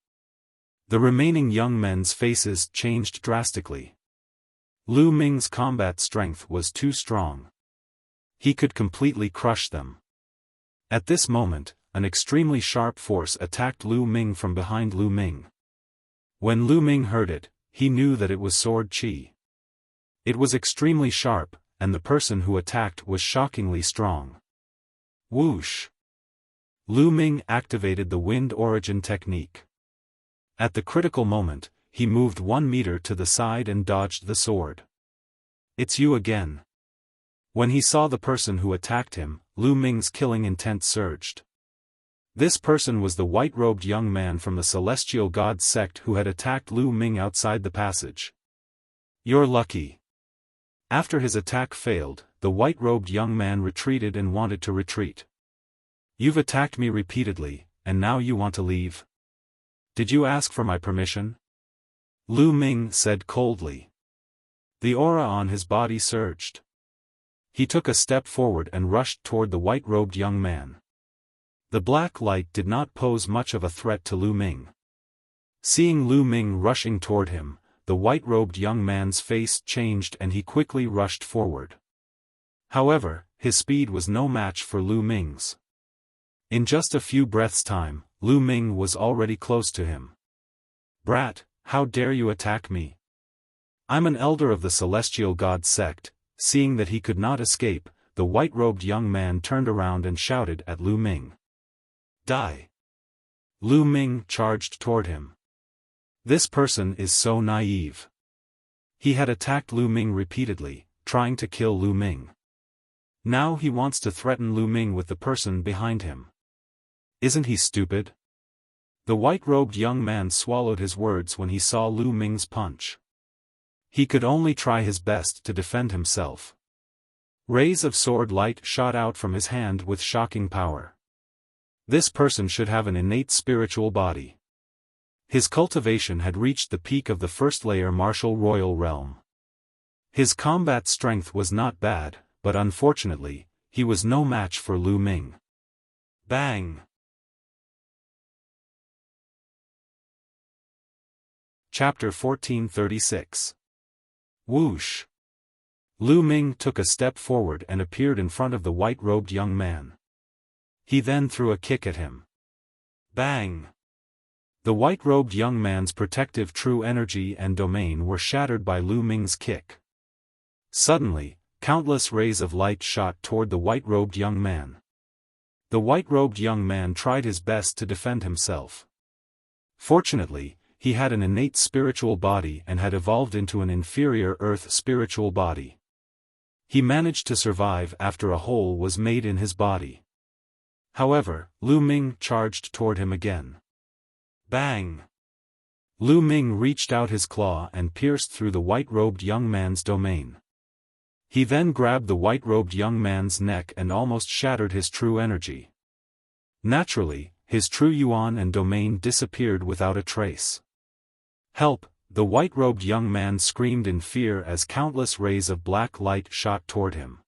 The remaining young men's faces changed drastically. Lu Ming's combat strength was too strong. He could completely crush them. At this moment, an extremely sharp force attacked Lu Ming from behind Lu Ming. When Lu Ming heard it, he knew that it was sword qi. It was extremely sharp, and the person who attacked was shockingly strong. Whoosh! Lu Ming activated the wind origin technique. At the critical moment, he moved 1 meter to the side and dodged the sword. It's you again. When he saw the person who attacked him, Lu Ming's killing intent surged. This person was the white-robed young man from the Celestial God sect who had attacked Lu Ming outside the passage. You're lucky. After his attack failed, the white-robed young man retreated and wanted to retreat. You've attacked me repeatedly, and now you want to leave? Did you ask for my permission? Lu Ming said coldly. The aura on his body surged. He took a step forward and rushed toward the white-robed young man. The black light did not pose much of a threat to Lu Ming. Seeing Lu Ming rushing toward him, the white-robed young man's face changed and he quickly rushed forward. However, his speed was no match for Lu Ming's. In just a few breaths' time, Lu Ming was already close to him. Brat, how dare you attack me? I'm an elder of the Celestial God sect. Seeing that he could not escape, the white-robed young man turned around and shouted at Lu Ming. Die! Lu Ming charged toward him. This person is so naive. He had attacked Lu Ming repeatedly, trying to kill Lu Ming. Now he wants to threaten Lu Ming with the person behind him. Isn't he stupid? The white-robed young man swallowed his words when he saw Lu Ming's punch. He could only try his best to defend himself. Rays of sword light shot out from his hand with shocking power. This person should have an innate spiritual body. His cultivation had reached the peak of the first-layer martial royal realm. His combat strength was not bad, but unfortunately, he was no match for Lu Ming. Bang! Chapter 1436. Whoosh! Lu Ming took a step forward and appeared in front of the white-robed young man. He then threw a kick at him. Bang! The white-robed young man's protective true energy and domain were shattered by Lu Ming's kick. Suddenly, countless rays of light shot toward the white-robed young man. The white-robed young man tried his best to defend himself. Fortunately, he had an innate spiritual body and had evolved into an inferior earth spiritual body. He managed to survive after a hole was made in his body. However, Lu Ming charged toward him again. Bang! Lu Ming reached out his claw and pierced through the white-robed young man's domain. He then grabbed the white-robed young man's neck and almost shattered his true energy. Naturally, his true yuan and domain disappeared without a trace. Help! The white-robed young man screamed in fear as countless rays of black light shot toward him.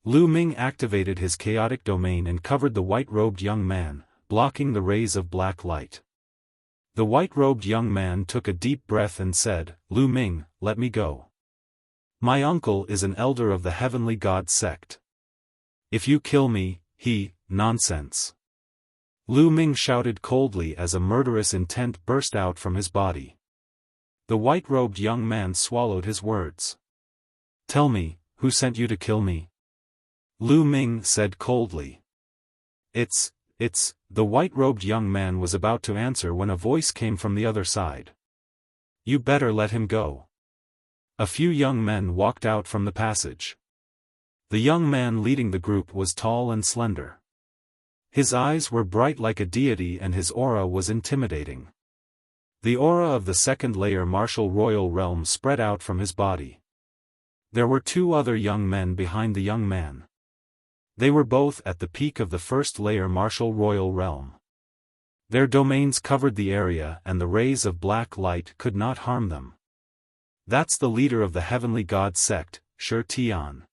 Lu Ming activated his chaotic domain and covered the white-robed young man, blocking the rays of black light. The white-robed young man took a deep breath and said, "Lu Ming, let me go. My uncle is an elder of the Heavenly God sect. If you kill me, nonsense." Lu Ming shouted coldly as a murderous intent burst out from his body. The white-robed young man swallowed his words. "Tell me, who sent you to kill me?" Lu Ming said coldly. It's, the white-robed young man was about to answer when a voice came from the other side. "You better let him go." A few young men walked out from the passage. The young man leading the group was tall and slender. His eyes were bright like a deity and his aura was intimidating. The aura of the second-layer martial royal realm spread out from his body. There were two other young men behind the young man. They were both at the peak of the first-layer martial royal realm. Their domains covered the area and the rays of black light could not harm them. "That's the leader of the Heavenly God sect, Shi Tian."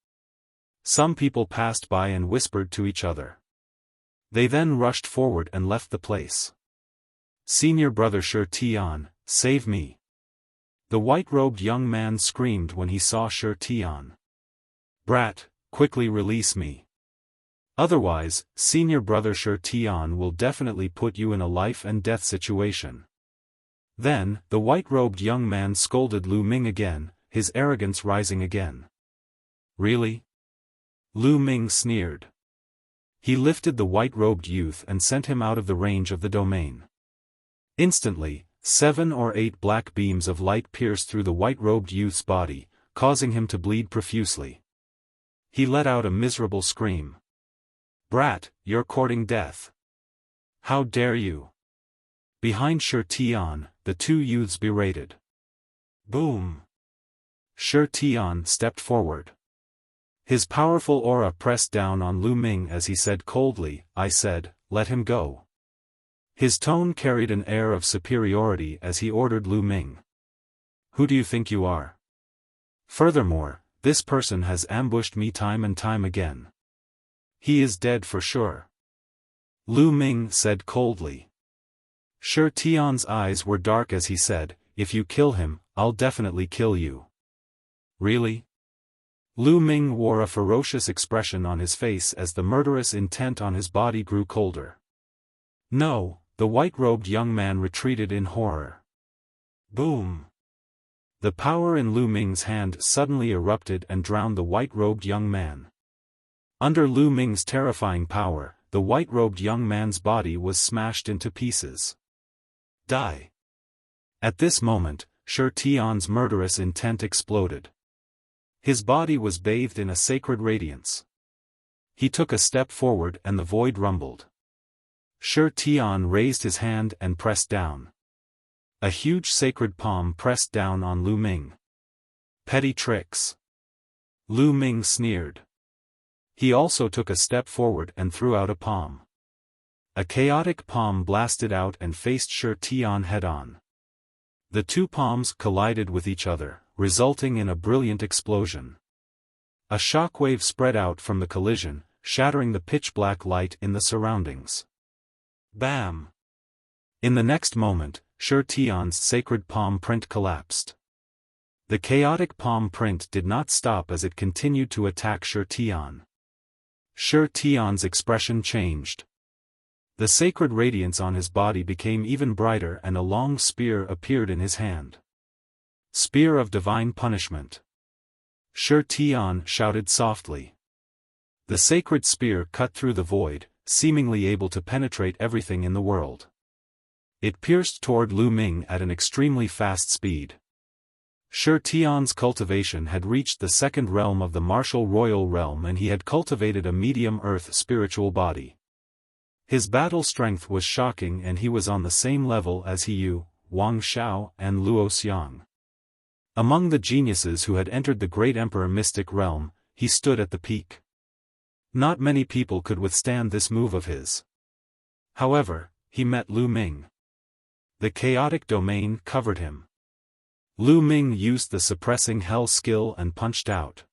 Some people passed by and whispered to each other. They then rushed forward and left the place. "Senior brother Shi Tian, save me!" The white-robed young man screamed when he saw Shi Tian. "Brat, quickly release me. Otherwise, senior brother Shi Tian will definitely put you in a life-and-death situation." Then, the white-robed young man scolded Lu Ming again, his arrogance rising again. "Really?" Lu Ming sneered. He lifted the white-robed youth and sent him out of the range of the domain. Instantly, 7 or 8 black beams of light pierced through the white-robed youth's body, causing him to bleed profusely. He let out a miserable scream. "Brat, you're courting death. How dare you!" Behind Shi Tian, the two youths berated. Boom! Shi Tian stepped forward. His powerful aura pressed down on Lu Ming as he said coldly, "I said, let him go." His tone carried an air of superiority as he ordered Lu Ming. "Who do you think you are? Furthermore, this person has ambushed me time and time again. He is dead for sure." Lu Ming said coldly. Shi Tian's eyes were dark as he said, "If you kill him, I'll definitely kill you." "Really?" Lu Ming wore a ferocious expression on his face as the murderous intent on his body grew colder. "No," the white-robed young man retreated in horror. Boom! The power in Lu Ming's hand suddenly erupted and drowned the white-robed young man. Under Lu Ming's terrifying power, the white-robed young man's body was smashed into pieces. Die! At this moment, Shi Tian's murderous intent exploded. His body was bathed in a sacred radiance. He took a step forward and the void rumbled. Shi Tian raised his hand and pressed down. A huge sacred palm pressed down on Lu Ming. "Petty tricks." Lu Ming sneered. He also took a step forward and threw out a palm. A chaotic palm blasted out and faced Shi Tian head-on. The two palms collided with each other, resulting in a brilliant explosion. A shockwave spread out from the collision, shattering the pitch-black light in the surroundings. Bam! In the next moment, Shi Tian's sacred palm print collapsed. The chaotic palm print did not stop as it continued to attack Shi Tian. Shi Tian's expression changed. The sacred radiance on his body became even brighter and a long spear appeared in his hand. Spear of Divine Punishment. Shi Tian shouted softly. The sacred spear cut through the void, seemingly able to penetrate everything in the world. It pierced toward Lu Ming at an extremely fast speed. Shi Tian's cultivation had reached the second realm of the martial royal realm, and he had cultivated a medium earth spiritual body. His battle strength was shocking, and he was on the same level as He Yu, Wang Xiao, and Luo Xiang. Among the geniuses who had entered the great emperor mystic realm, he stood at the peak. Not many people could withstand this move of his. However, he met Lu Ming. The chaotic domain covered him. Lu Ming used the suppressing hell skill and punched out.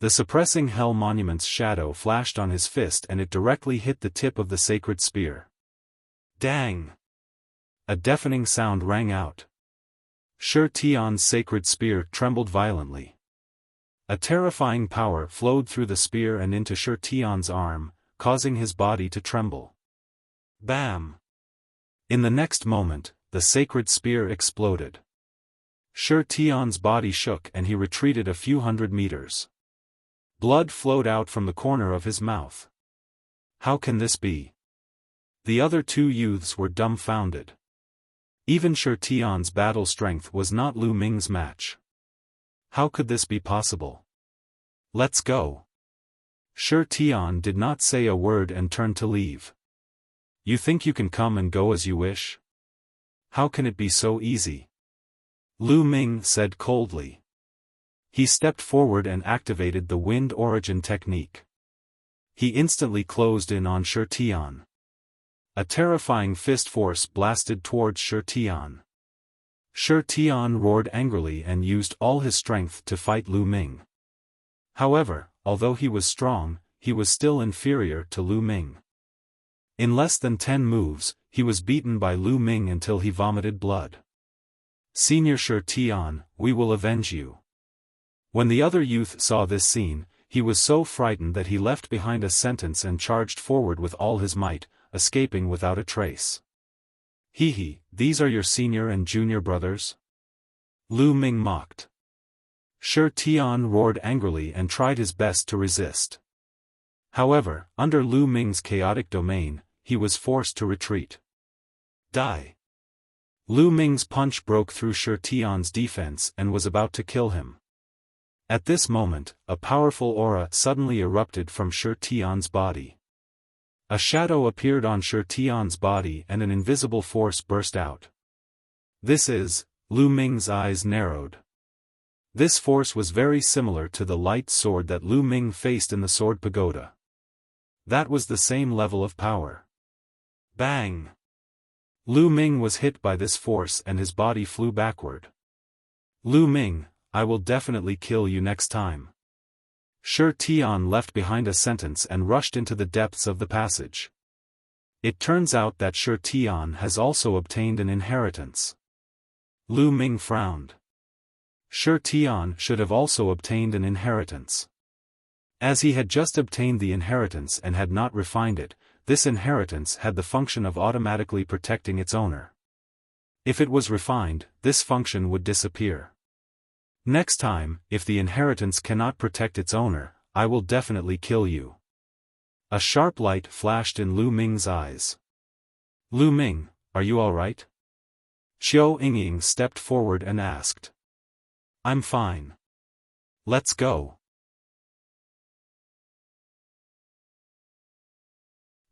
The suppressing hell monument's shadow flashed on his fist, and it directly hit the tip of the sacred spear. Dang! A deafening sound rang out. Shi Tian's sacred spear trembled violently. A terrifying power flowed through the spear and into Shi Tian's arm, causing his body to tremble. Bam! In the next moment, the sacred spear exploded. Shi Tian's body shook and he retreated a few hundred meters. Blood flowed out from the corner of his mouth. How can this be? The other two youths were dumbfounded. Even Shi Tian's battle strength was not Lu Ming's match. How could this be possible? Let's go. Shi Tian did not say a word and turned to leave. You think you can come and go as you wish? How can it be so easy? Lu Ming said coldly. He stepped forward and activated the wind origin technique. He instantly closed in on Shi Tian. A terrifying fist force blasted towards Shi Tian. Shi Tian roared angrily and used all his strength to fight Lu Ming. However, although he was strong, he was still inferior to Lu Ming. In less than 10 moves, he was beaten by Lu Ming until he vomited blood. Senior Shi Tian, we will avenge you. When the other youth saw this scene, he was so frightened that he left behind a sentence and charged forward with all his might, escaping without a trace. Hee, these are your senior and junior brothers? Lu Ming mocked. Shi Tian roared angrily and tried his best to resist. However, under Lu Ming's chaotic domain, he was forced to retreat. Die! Lu Ming's punch broke through Shi Tian's defense and was about to kill him. At this moment, a powerful aura suddenly erupted from Shi Tian's body. A shadow appeared on Shi Tian's body and an invisible force burst out. This is, Lu Ming's eyes narrowed. This force was very similar to the light sword that Lu Ming faced in the Sword Pagoda. That was the same level of power. Bang! Lu Ming was hit by this force and his body flew backward. Lu Ming, I will definitely kill you next time. Shi Tian left behind a sentence and rushed into the depths of the passage. It turns out that Shi Tian has also obtained an inheritance. Lu Ming frowned. Shi Tian should have also obtained an inheritance. As he had just obtained the inheritance and had not refined it, this inheritance had the function of automatically protecting its owner. If it was refined, this function would disappear. Next time, if the inheritance cannot protect its owner, I will definitely kill you. A sharp light flashed in Lu Ming's eyes. Lu Ming, are you alright? Qiao Yingying stepped forward and asked. I'm fine. Let's go.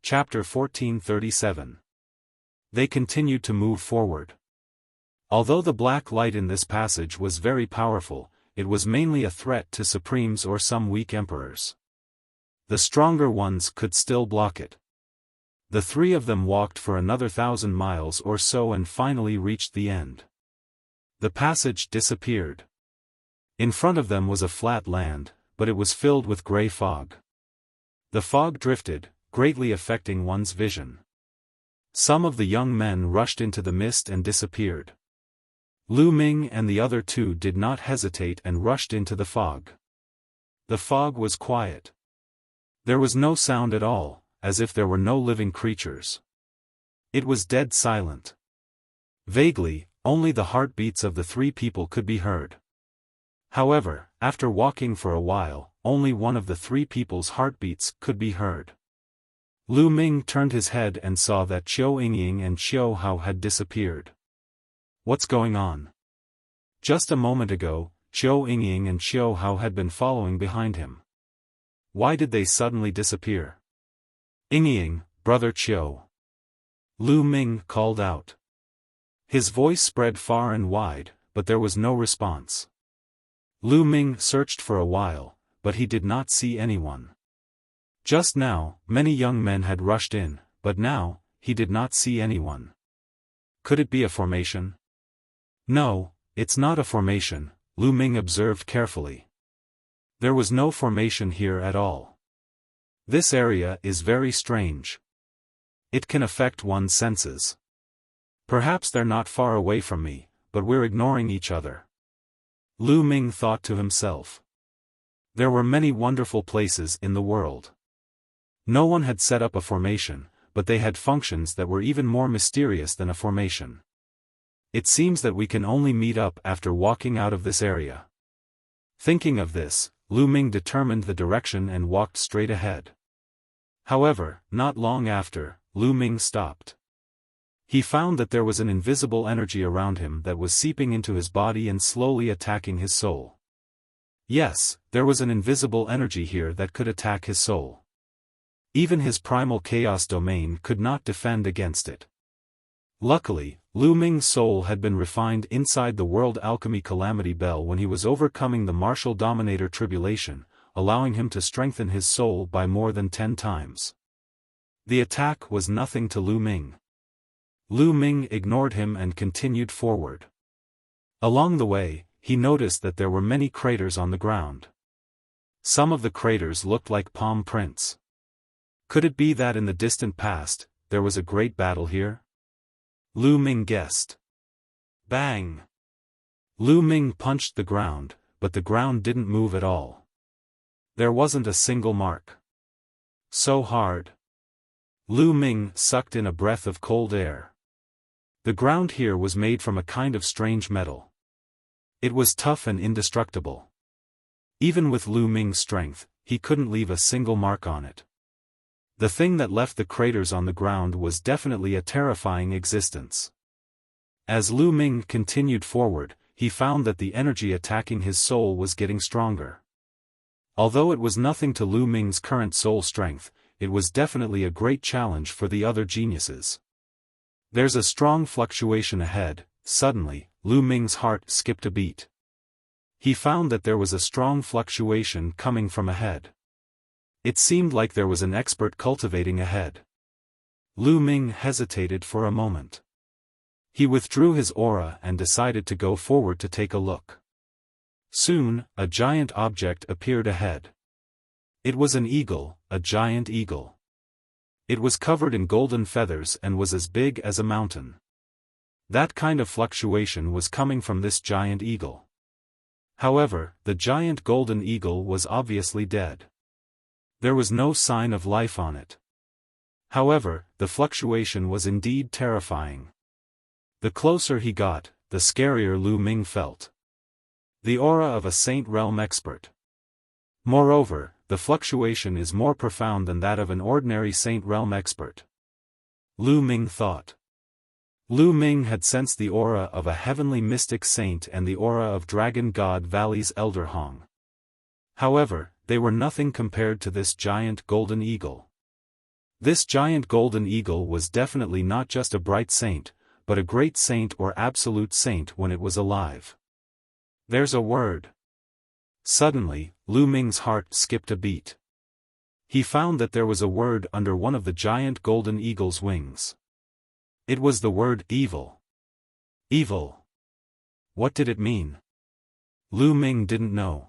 Chapter 1437. They continued to move forward. Although the black light in this passage was very powerful, it was mainly a threat to supremes or some weak emperors. The stronger ones could still block it. The three of them walked for another 1,000 miles or so and finally reached the end. The passage disappeared. In front of them was a flat land, but it was filled with gray fog. The fog drifted, greatly affecting one's vision. Some of the young men rushed into the mist and disappeared. Lu Ming and the other two did not hesitate and rushed into the fog. The fog was quiet. There was no sound at all, as if there were no living creatures. It was dead silent. Vaguely, only the heartbeats of the three people could be heard. However, after walking for a while, only one of the three people's heartbeats could be heard. Lu Ming turned his head and saw that Qiu Yingying and Xiao Hao had disappeared. What's going on? Just a moment ago, Qiu Yingying and Xiao Hao had been following behind him. Why did they suddenly disappear? Yingying, brother Qiu. Lu Ming called out. His voice spread far and wide, but there was no response. Lu Ming searched for a while, but he did not see anyone. Just now, many young men had rushed in, but now, he did not see anyone. Could it be a formation? No, it's not a formation, Lu Ming observed carefully. There was no formation here at all. This area is very strange. It can affect one's senses. Perhaps they're not far away from me, but we're ignoring each other. Lu Ming thought to himself. There were many wonderful places in the world. No one had set up a formation, but they had functions that were even more mysterious than a formation. It seems that we can only meet up after walking out of this area. Thinking of this, Lu Ming determined the direction and walked straight ahead. However, not long after, Lu Ming stopped. He found that there was an invisible energy around him that was seeping into his body and slowly attacking his soul. Yes, there was an invisible energy here that could attack his soul. Even his primal chaos domain could not defend against it. Luckily, Lu Ming's soul had been refined inside the World Alchemy Calamity Bell when he was overcoming the Martial Dominator Tribulation, allowing him to strengthen his soul by more than 10 times. The attack was nothing to Lu Ming. Lu Ming ignored him and continued forward. Along the way, he noticed that there were many craters on the ground. Some of the craters looked like palm prints. Could it be that in the distant past, there was a great battle here? Lu Ming guessed. Bang! Lu Ming punched the ground, but the ground didn't move at all. There wasn't a single mark. So hard. Lu Ming sucked in a breath of cold air. The ground here was made from a kind of strange metal. It was tough and indestructible. Even with Lu Ming's strength, he couldn't leave a single mark on it. The thing that left the craters on the ground was definitely a terrifying existence. As Lu Ming continued forward, he found that the energy attacking his soul was getting stronger. Although it was nothing to Lu Ming's current soul strength, it was definitely a great challenge for the other geniuses. There's a strong fluctuation ahead. Suddenly, Lu Ming's heart skipped a beat. He found that there was a strong fluctuation coming from ahead. It seemed like there was an expert cultivating ahead. Lu Ming hesitated for a moment. He withdrew his aura and decided to go forward to take a look. Soon, a giant object appeared ahead. It was an eagle, a giant eagle. It was covered in golden feathers and was as big as a mountain. That kind of fluctuation was coming from this giant eagle. However, the giant golden eagle was obviously dead. There was no sign of life on it. However, the fluctuation was indeed terrifying. The closer he got, the scarier Lu Ming felt. The aura of a Saint Realm expert. Moreover, the fluctuation is more profound than that of an ordinary Saint Realm expert. Lu Ming thought. Lu Ming had sensed the aura of a heavenly mystic saint and the aura of Dragon God Valley's Elder Hong. However, they were nothing compared to this giant golden eagle. This giant golden eagle was definitely not just a bright saint, but a great saint or absolute saint when it was alive. There's a word. Suddenly, Lu Ming's heart skipped a beat. He found that there was a word under one of the giant golden eagle's wings. It was the word evil. Evil. What did it mean? Lu Ming didn't know.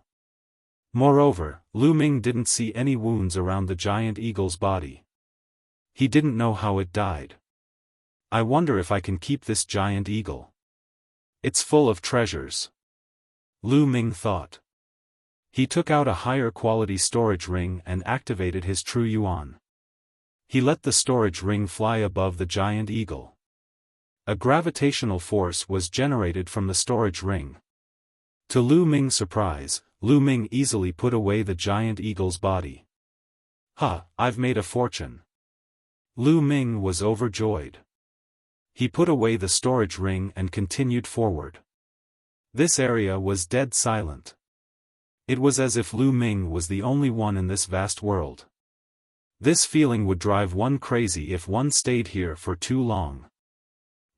Moreover, Lu Ming didn't see any wounds around the giant eagle's body. He didn't know how it died. I wonder if I can keep this giant eagle. It's full of treasures. Lu Ming thought. He took out a higher quality storage ring and activated his true yuan. He let the storage ring fly above the giant eagle. A gravitational force was generated from the storage ring. To Lu Ming's surprise, Lu Ming easily put away the giant eagle's body. I've made a fortune. Lu Ming was overjoyed. He put away the storage ring and continued forward. This area was dead silent. It was as if Lu Ming was the only one in this vast world. This feeling would drive one crazy if one stayed here for too long.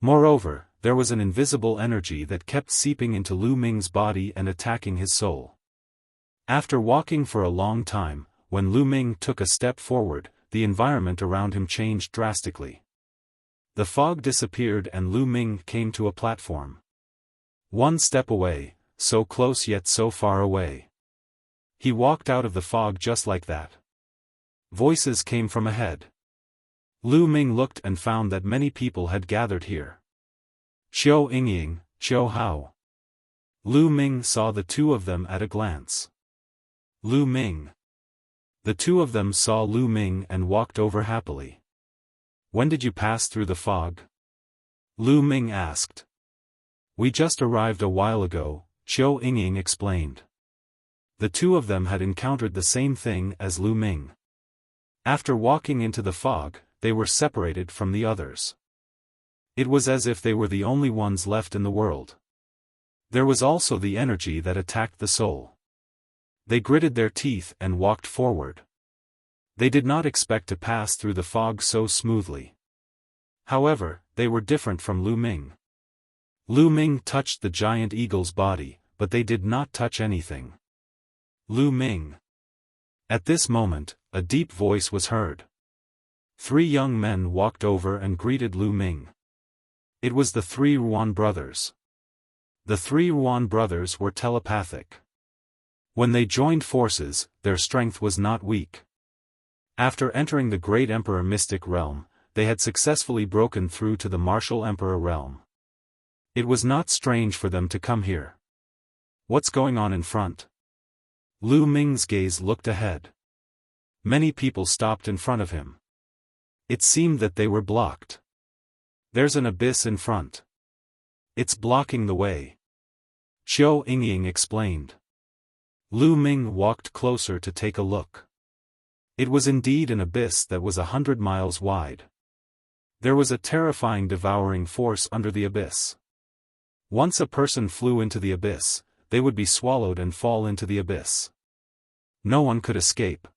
Moreover, there was an invisible energy that kept seeping into Lu Ming's body and attacking his soul. After walking for a long time, when Lu Ming took a step forward, the environment around him changed drastically. The fog disappeared and Lu Ming came to a platform. One step away, so close yet so far away. He walked out of the fog just like that. Voices came from ahead. Lu Ming looked and found that many people had gathered here. Xiao Yingying, Xiao Hao. Lu Ming saw the two of them at a glance. Lu Ming. The two of them saw Lu Ming and walked over happily. When did you pass through the fog? Lu Ming asked. We just arrived a while ago, Xiao Yingying explained. The two of them had encountered the same thing as Lu Ming. After walking into the fog, they were separated from the others. It was as if they were the only ones left in the world. There was also the energy that attacked the soul. They gritted their teeth and walked forward. They did not expect to pass through the fog so smoothly. However, they were different from Lu Ming. Lu Ming touched the giant eagle's body, but they did not touch anything. Lu Ming. At this moment, a deep voice was heard. 3 young men walked over and greeted Lu Ming. It was the 3 Ruan brothers. The 3 Ruan brothers were telepathic. When they joined forces, their strength was not weak. After entering the Great Emperor Mystic Realm, they had successfully broken through to the Martial Emperor Realm. It was not strange for them to come here. What's going on in front? Lu Ming's gaze looked ahead. Many people stopped in front of him. It seemed that they were blocked. There's an abyss in front. It's blocking the way. Xiao Yingying explained. Lu Ming walked closer to take a look. It was indeed an abyss that was 100 miles wide. There was a terrifying devouring force under the abyss. Once a person flew into the abyss, they would be swallowed and fall into the abyss. No one could escape.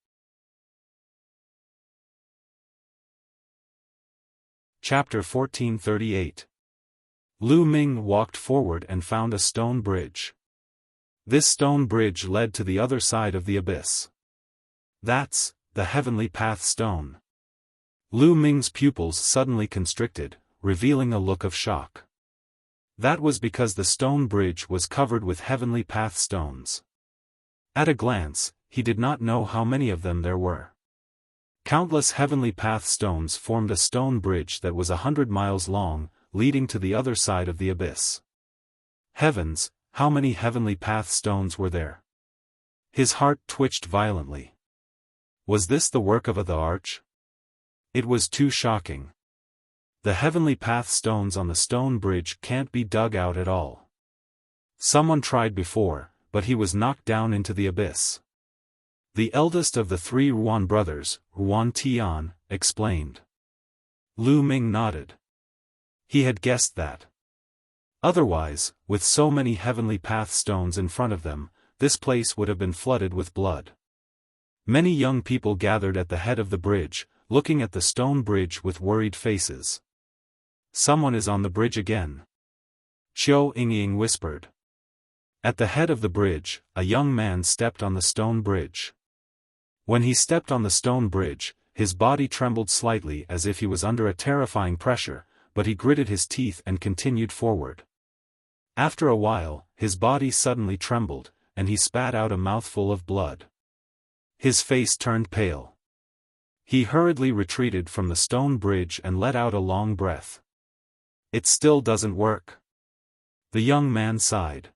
Chapter 1438. Lu Ming walked forward and found a stone bridge. This stone bridge led to the other side of the abyss. That's the Heavenly Path Stone. Lu Ming's pupils suddenly constricted, revealing a look of shock. That was because the stone bridge was covered with Heavenly Path stones. At a glance, he did not know how many of them there were. Countless Heavenly Path stones formed a stone bridge that was 100 miles long, leading to the other side of the abyss. Heavens, how many Heavenly Path stones were there? His heart twitched violently. Was this the work of the arch? It was too shocking. The Heavenly Path stones on the stone bridge can't be dug out at all. Someone tried before, but he was knocked down into the abyss. The eldest of the 3 Ruan brothers, Ruan Tian, explained. Lu Ming nodded. He had guessed that. Otherwise, with so many Heavenly Path stones in front of them, this place would have been flooded with blood. Many young people gathered at the head of the bridge, looking at the stone bridge with worried faces. Someone is on the bridge again. Xiao Yingying whispered. At the head of the bridge, a young man stepped on the stone bridge. When he stepped on the stone bridge, his body trembled slightly as if he was under a terrifying pressure, but he gritted his teeth and continued forward. After a while, his body suddenly trembled, and he spat out a mouthful of blood. His face turned pale. He hurriedly retreated from the stone bridge and let out a long breath. It still doesn't work. The young man sighed.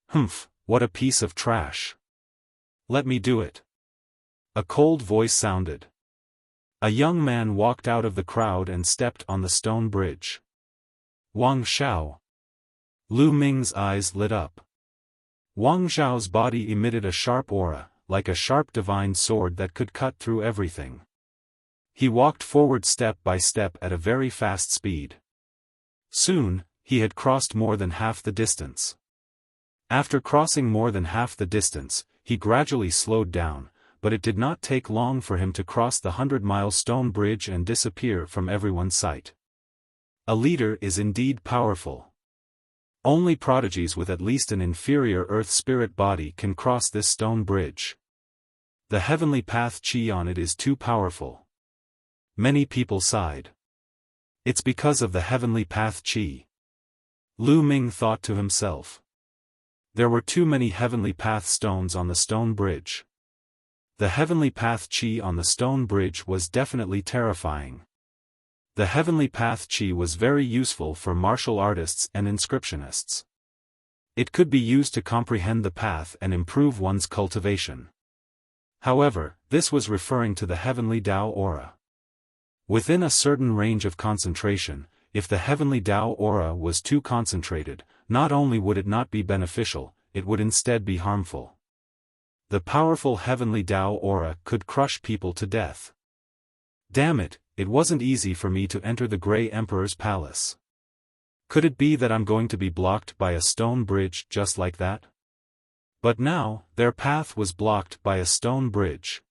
Humph, what a piece of trash. Let me do it. A cold voice sounded. A young man walked out of the crowd and stepped on the stone bridge. Wang Xiao. Lu Ming's eyes lit up. Wang Xiao's body emitted a sharp aura, like a sharp divine sword that could cut through everything. He walked forward step by step at a very fast speed. Soon, he had crossed more than half the distance. After crossing more than half the distance, he gradually slowed down, but it did not take long for him to cross the 100-mile stone bridge and disappear from everyone's sight. A leader is indeed powerful. Only prodigies with at least an inferior earth spirit body can cross this stone bridge. The heavenly path chi on it is too powerful. Many people sighed. It's because of the heavenly path chi. Lu Ming thought to himself. There were too many heavenly path stones on the stone bridge. The heavenly path chi on the stone bridge was definitely terrifying. The heavenly path chi was very useful for martial artists and inscriptionists. It could be used to comprehend the path and improve one's cultivation. However, this was referring to the heavenly Tao aura. Within a certain range of concentration, if the heavenly Tao aura was too concentrated, not only would it not be beneficial, it would instead be harmful. The powerful heavenly Tao aura could crush people to death. Damn it, it wasn't easy for me to enter the Grey Emperor's palace. Could it be that I'm going to be blocked by a stone bridge just like that? But now, their path was blocked by a stone bridge.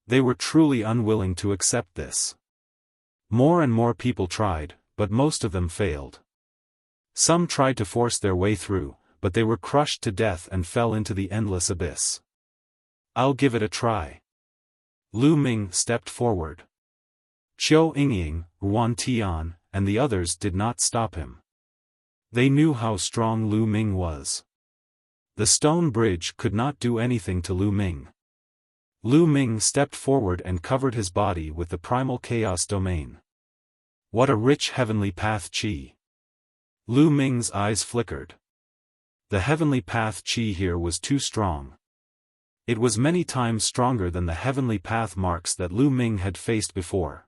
They were truly unwilling to accept this. More and more people tried, but most of them failed. Some tried to force their way through, but they were crushed to death and fell into the endless abyss. I'll give it a try. Lu Ming stepped forward. Qiu Yingying, Ruan Tian, and the others did not stop him. They knew how strong Lu Ming was. The stone bridge could not do anything to Lu Ming. Lu Ming stepped forward and covered his body with the primal chaos domain. What a rich heavenly path chi! Lu Ming's eyes flickered. The heavenly path chi here was too strong. It was many times stronger than the heavenly path marks that Lu Ming had faced before.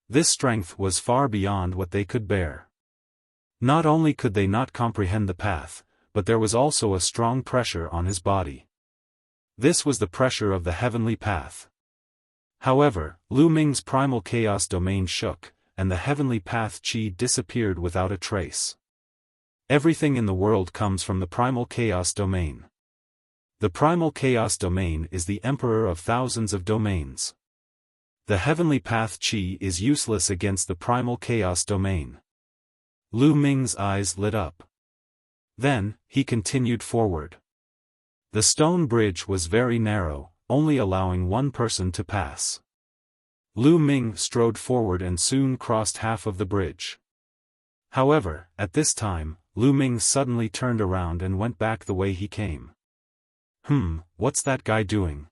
This strength was far beyond what they could bear. Not only could they not comprehend the path, but there was also a strong pressure on his body. This was the pressure of the heavenly path. However, Lu Ming's primal chaos domain shook, and the heavenly path chi disappeared without a trace. Everything in the world comes from the primal chaos domain. The primal chaos domain is the emperor of thousands of domains. The heavenly path chi is useless against the primal chaos domain. Lu Ming's eyes lit up. Then, he continued forward. The stone bridge was very narrow, only allowing one person to pass. Lu Ming strode forward and soon crossed half of the bridge. However, at this time, Lu Ming suddenly turned around and went back the way he came. What's that guy doing?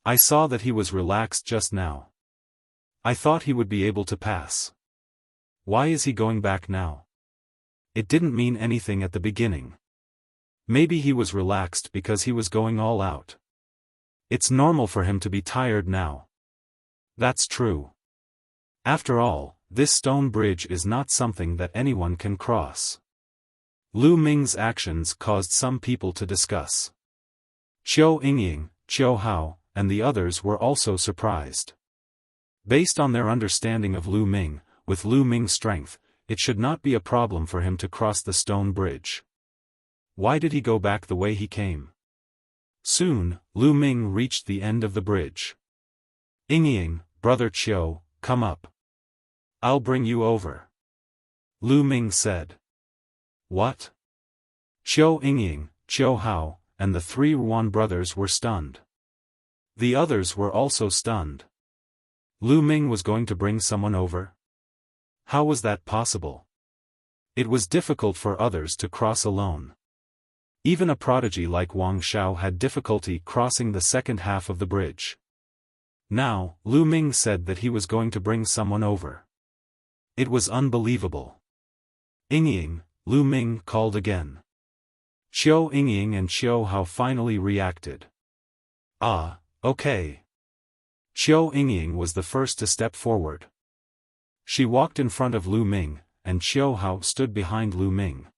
I saw that he was relaxed just now. I thought he would be able to pass. Why is he going back now? It didn't mean anything at the beginning. Maybe he was relaxed because he was going all out. It's normal for him to be tired now. That's true. After all, this stone bridge is not something that anyone can cross. Lu Ming's actions caused some people to discuss. Qiu Yingying, Qiu Hao, and the others were also surprised. Based on their understanding of Lu Ming, with Lu Ming's strength, it should not be a problem for him to cross the stone bridge. Why did he go back the way he came? Soon, Lu Ming reached the end of the bridge. Yingying, brother Qiu, come up. I'll bring you over. Lu Ming said. What? Qiu Yingying, Qiu Hao, and the three Ruan brothers were stunned. The others were also stunned. Lu Ming was going to bring someone over? How was that possible? It was difficult for others to cross alone. Even a prodigy like Wang Xiao had difficulty crossing the second half of the bridge. Now, Lu Ming said that he was going to bring someone over. It was unbelievable. Yingying, Lu Ming called again. Qiu Yingying and Qiu Hao finally reacted. Ah, okay. Qiu Yingying was the first to step forward. She walked in front of Lu Ming, and Qiu Hao stood behind Lu Ming.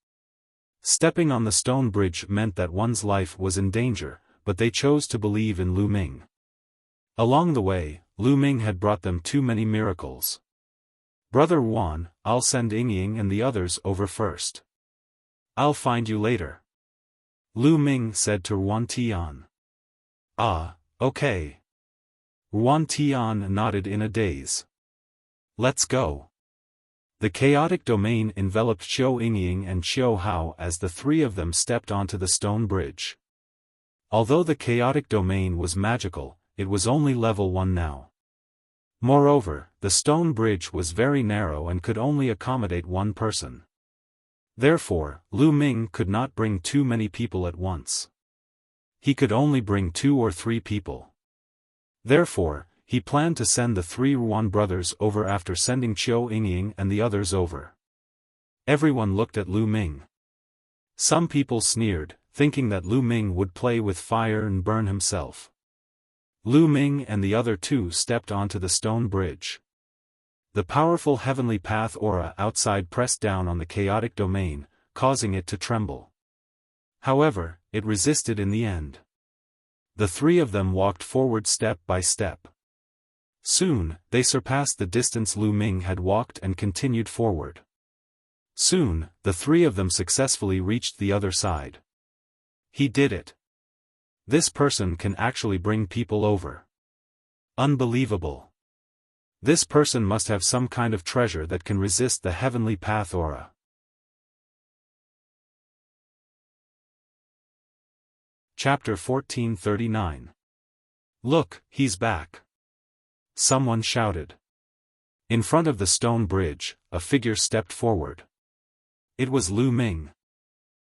Stepping on the stone bridge meant that one's life was in danger, but they chose to believe in Lu Ming. Along the way, Lu Ming had brought them too many miracles. Brother Wan, I'll send Ying and the others over first. I'll find you later. Lu Ming said to Wan Tian. Ah, okay. Wan Tian nodded in a daze. Let's go. The chaotic domain enveloped Xiao Ying and Xiao Hao as the three of them stepped onto the stone bridge. Although the chaotic domain was magical, it was only level 1 now. Moreover, the stone bridge was very narrow and could only accommodate one person. Therefore, Lu Ming could not bring too many people at once. He could only bring 2 or 3 people. Therefore, he planned to send the 3 Ruan brothers over after sending Xiao Ying and the others over. Everyone looked at Lu Ming. Some people sneered, thinking that Lu Ming would play with fire and burn himself. Lu Ming and the other 2 stepped onto the stone bridge. The powerful heavenly path aura outside pressed down on the chaotic domain, causing it to tremble. However, it resisted in the end. The 3 of them walked forward step by step. Soon, they surpassed the distance Lu Ming had walked and continued forward. Soon, the 3 of them successfully reached the other side. He did it. This person can actually bring people over. Unbelievable. This person must have some kind of treasure that can resist the heavenly path aura. Chapter 1439. Look, he's back. Someone shouted. In front of the stone bridge, a figure stepped forward. It was Lu Ming.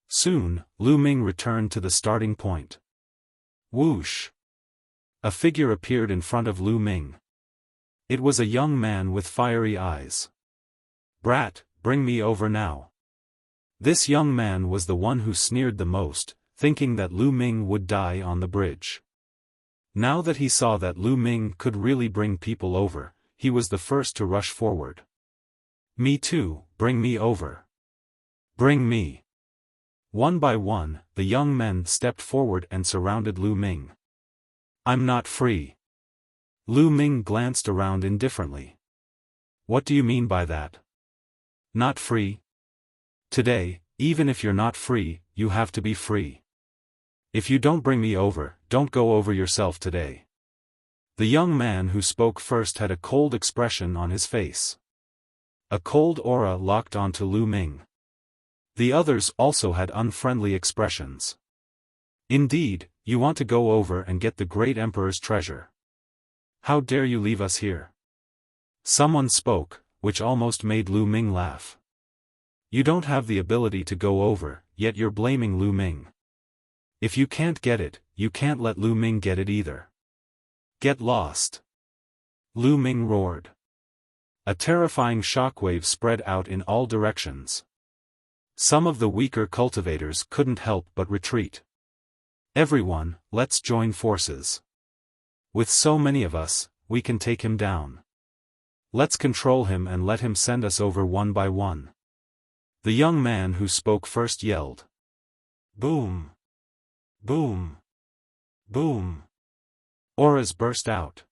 Soon, Lu Ming returned to the starting point. Whoosh! A figure appeared in front of Lu Ming. It was a young man with fiery eyes. Brat, bring me over now. This young man was the one who sneered the most, thinking that Lu Ming would die on the bridge. Now that he saw that Lu Ming could really bring people over, he was the first to rush forward. Me too, bring me over. Bring me. One by one, the young men stepped forward and surrounded Lu Ming. I'm not free. Lu Ming glanced around indifferently. What do you mean by that? Not free? Today, even if you're not free, you have to be free. If you don't bring me over, don't go over yourself today. The young man who spoke first had a cold expression on his face. A cold aura locked onto Lu Ming. The others also had unfriendly expressions. Indeed, you want to go over and get the great emperor's treasure. How dare you leave us here? Someone spoke, which almost made Lu Ming laugh. You don't have the ability to go over, yet you're blaming Lu Ming. If you can't get it, you can't let Lu Ming get it either. Get lost. Lu Ming roared. A terrifying shockwave spread out in all directions. Some of the weaker cultivators couldn't help but retreat. Everyone, let's join forces. With so many of us, we can take him down. Let's control him and let him send us over one by one. The young man who spoke first yelled. Boom! Boom! Boom! Auras burst out.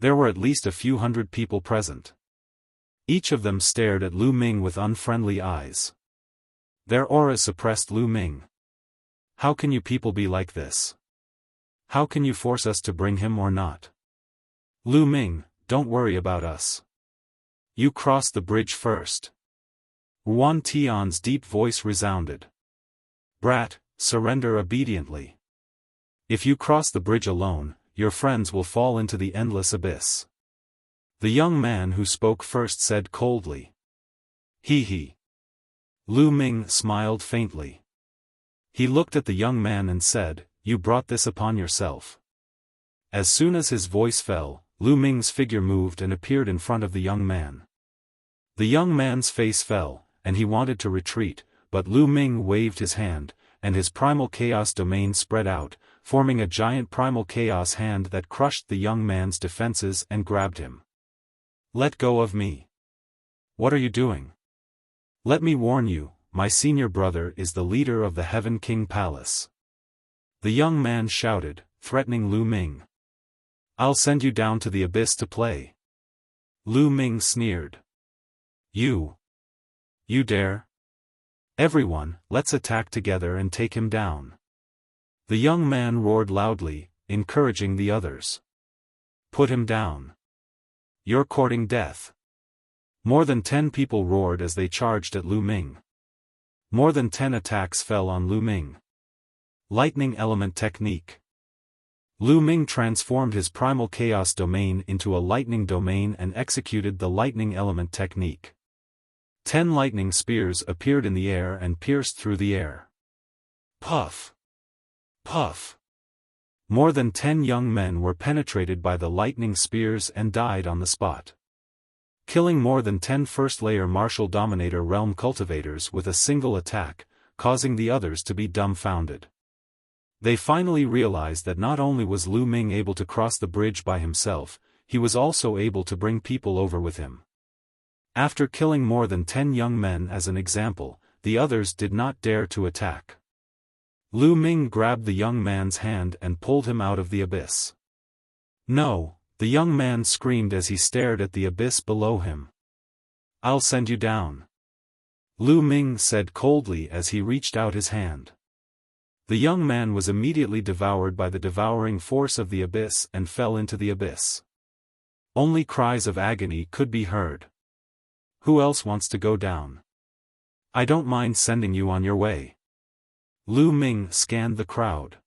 There were at least a few hundred people present. Each of them stared at Lu Ming with unfriendly eyes. Their auras suppressed Lu Ming. How can you people be like this? How can you force us to bring him or not? Lu Ming, don't worry about us. You cross the bridge first. Wan Tian's deep voice resounded. Brat, surrender obediently. If you cross the bridge alone, your friends will fall into the endless abyss. The young man who spoke first said coldly. Hee hee. Lu Ming smiled faintly. He looked at the young man and said, You brought this upon yourself. As soon as his voice fell, Lu Ming's figure moved and appeared in front of the young man. The young man's face fell, and he wanted to retreat, but Lu Ming waved his hand, and his primal chaos domain spread out, forming a giant primal chaos hand that crushed the young man's defenses and grabbed him. Let go of me. What are you doing? Let me warn you, my senior brother is the leader of the Heaven King Palace. The young man shouted, threatening Lu Ming. I'll send you down to the abyss to play. Lu Ming sneered. You dare? Everyone, let's attack together and take him down. The young man roared loudly, encouraging the others. Put him down. You're courting death. More than 10 people roared as they charged at Lu Ming. More than 10 attacks fell on Lu Ming. Lightning Element Technique. Lu Ming transformed his primal chaos domain into a lightning domain and executed the lightning element technique. 10 lightning spears appeared in the air and pierced through the air. Puff! Puff! More than 10 young men were penetrated by the lightning spears and died on the spot. Killing more than 10 first-layer Martial Dominator Realm cultivators with a single attack, causing the others to be dumbfounded. They finally realized that not only was Lu Ming able to cross the bridge by himself, he was also able to bring people over with him. After killing more than 10 young men as an example, the others did not dare to attack. Lu Ming grabbed the young man's hand and pulled him out of the abyss. No, the young man screamed as he stared at the abyss below him. I'll send you down. Lu Ming said coldly as he reached out his hand. The young man was immediately devoured by the devouring force of the abyss and fell into the abyss. Only cries of agony could be heard. Who else wants to go down? I don't mind sending you on your way. Lu Ming scanned the crowd.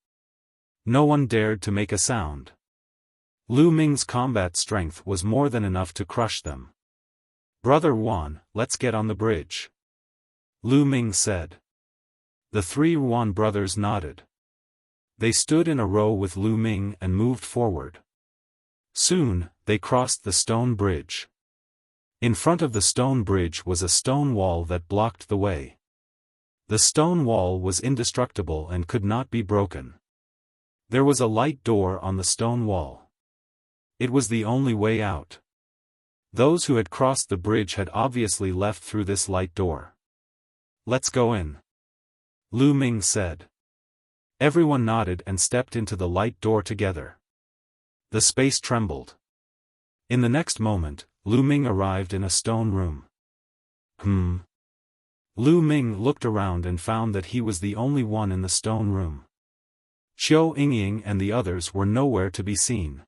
No one dared to make a sound. Lu Ming's combat strength was more than enough to crush them. Brother Wan, let's get on the bridge. Lu Ming said. The 3 Wan brothers nodded. They stood in a row with Lu Ming and moved forward. Soon, they crossed the stone bridge. In front of the stone bridge was a stone wall that blocked the way. The stone wall was indestructible and could not be broken. There was a light door on the stone wall. It was the only way out. Those who had crossed the bridge had obviously left through this light door. Let's go in. Lu Ming said. Everyone nodded and stepped into the light door together. The space trembled. In the next moment, Lu Ming arrived in a stone room. Lu Ming looked around and found that he was the only one in the stone room. Qiu Yingying and the others were nowhere to be seen.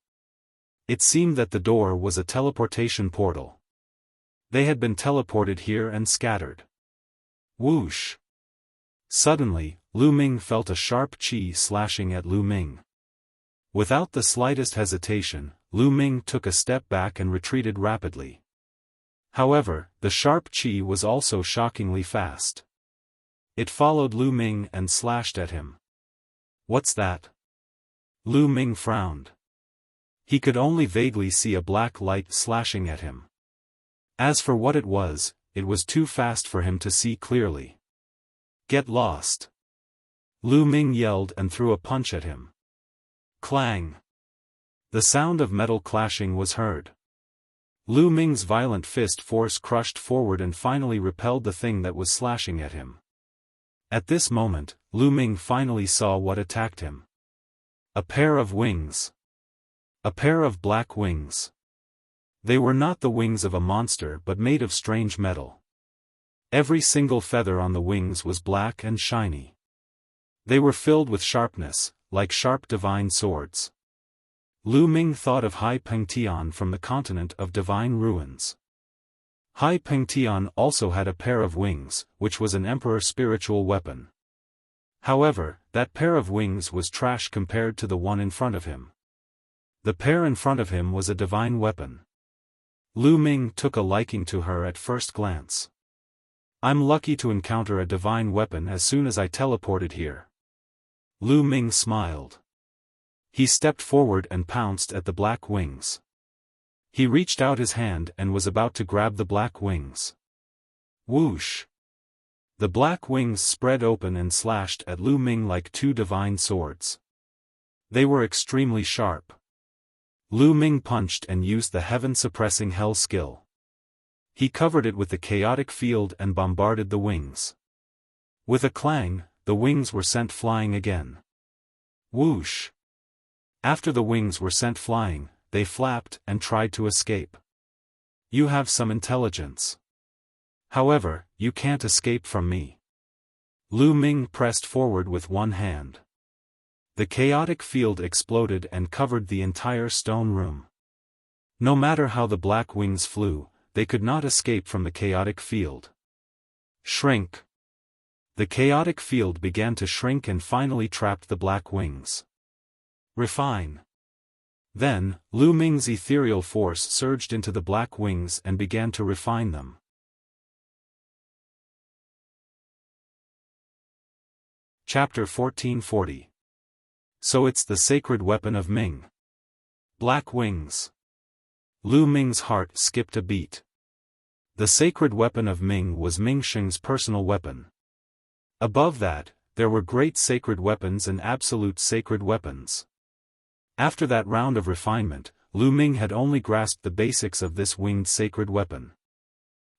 It seemed that the door was a teleportation portal. They had been teleported here and scattered. Whoosh! Suddenly, Lu Ming felt a sharp qi slashing at Lu Ming. Without the slightest hesitation, Lu Ming took a step back and retreated rapidly. However, the sharp qi was also shockingly fast. It followed Lu Ming and slashed at him. What's that? Lu Ming frowned. He could only vaguely see a black light slashing at him. As for what it was too fast for him to see clearly. Get lost! Lu Ming yelled and threw a punch at him. Clang! The sound of metal clashing was heard. Lu Ming's violent fist force crushed forward and finally repelled the thing that was slashing at him. At this moment, Lu Ming finally saw what attacked him. A pair of wings. A pair of black wings. They were not the wings of a monster but made of strange metal. Every single feather on the wings was black and shiny. They were filled with sharpness, like sharp divine swords. Lu Ming thought of Hai Pengtian from the continent of divine ruins. Hai Pengtian also had a pair of wings, which was an emperor's spiritual weapon. However, that pair of wings was trash compared to the one in front of him. The pair in front of him was a divine weapon. Lu Ming took a liking to her at first glance. I'm lucky to encounter a divine weapon as soon as I teleported here. Lu Ming smiled. He stepped forward and pounced at the black wings. He reached out his hand and was about to grab the black wings. Whoosh! The black wings spread open and slashed at Lu Ming like 2 divine swords. They were extremely sharp. Lu Ming punched and used the heaven-suppressing hell skill. He covered it with the chaotic field and bombarded the wings. With a clang, the wings were sent flying again. Whoosh! After the wings were sent flying, they flapped and tried to escape. You have some intelligence. However, you can't escape from me. Lu Ming pressed forward with one hand. The chaotic field exploded and covered the entire stone room. No matter how the black wings flew, they could not escape from the chaotic field. Shrink. The chaotic field began to shrink and finally trapped the black wings. Refine. Then, Lu Ming's ethereal force surged into the black wings and began to refine them. Chapter 1440. So it's the sacred weapon of Ming. Black wings. Lu Ming's heart skipped a beat. The sacred weapon of Ming was Ming Sheng's personal weapon. Above that, there were great sacred weapons and absolute sacred weapons. After that round of refinement, Lu Ming had only grasped the basics of this winged sacred weapon.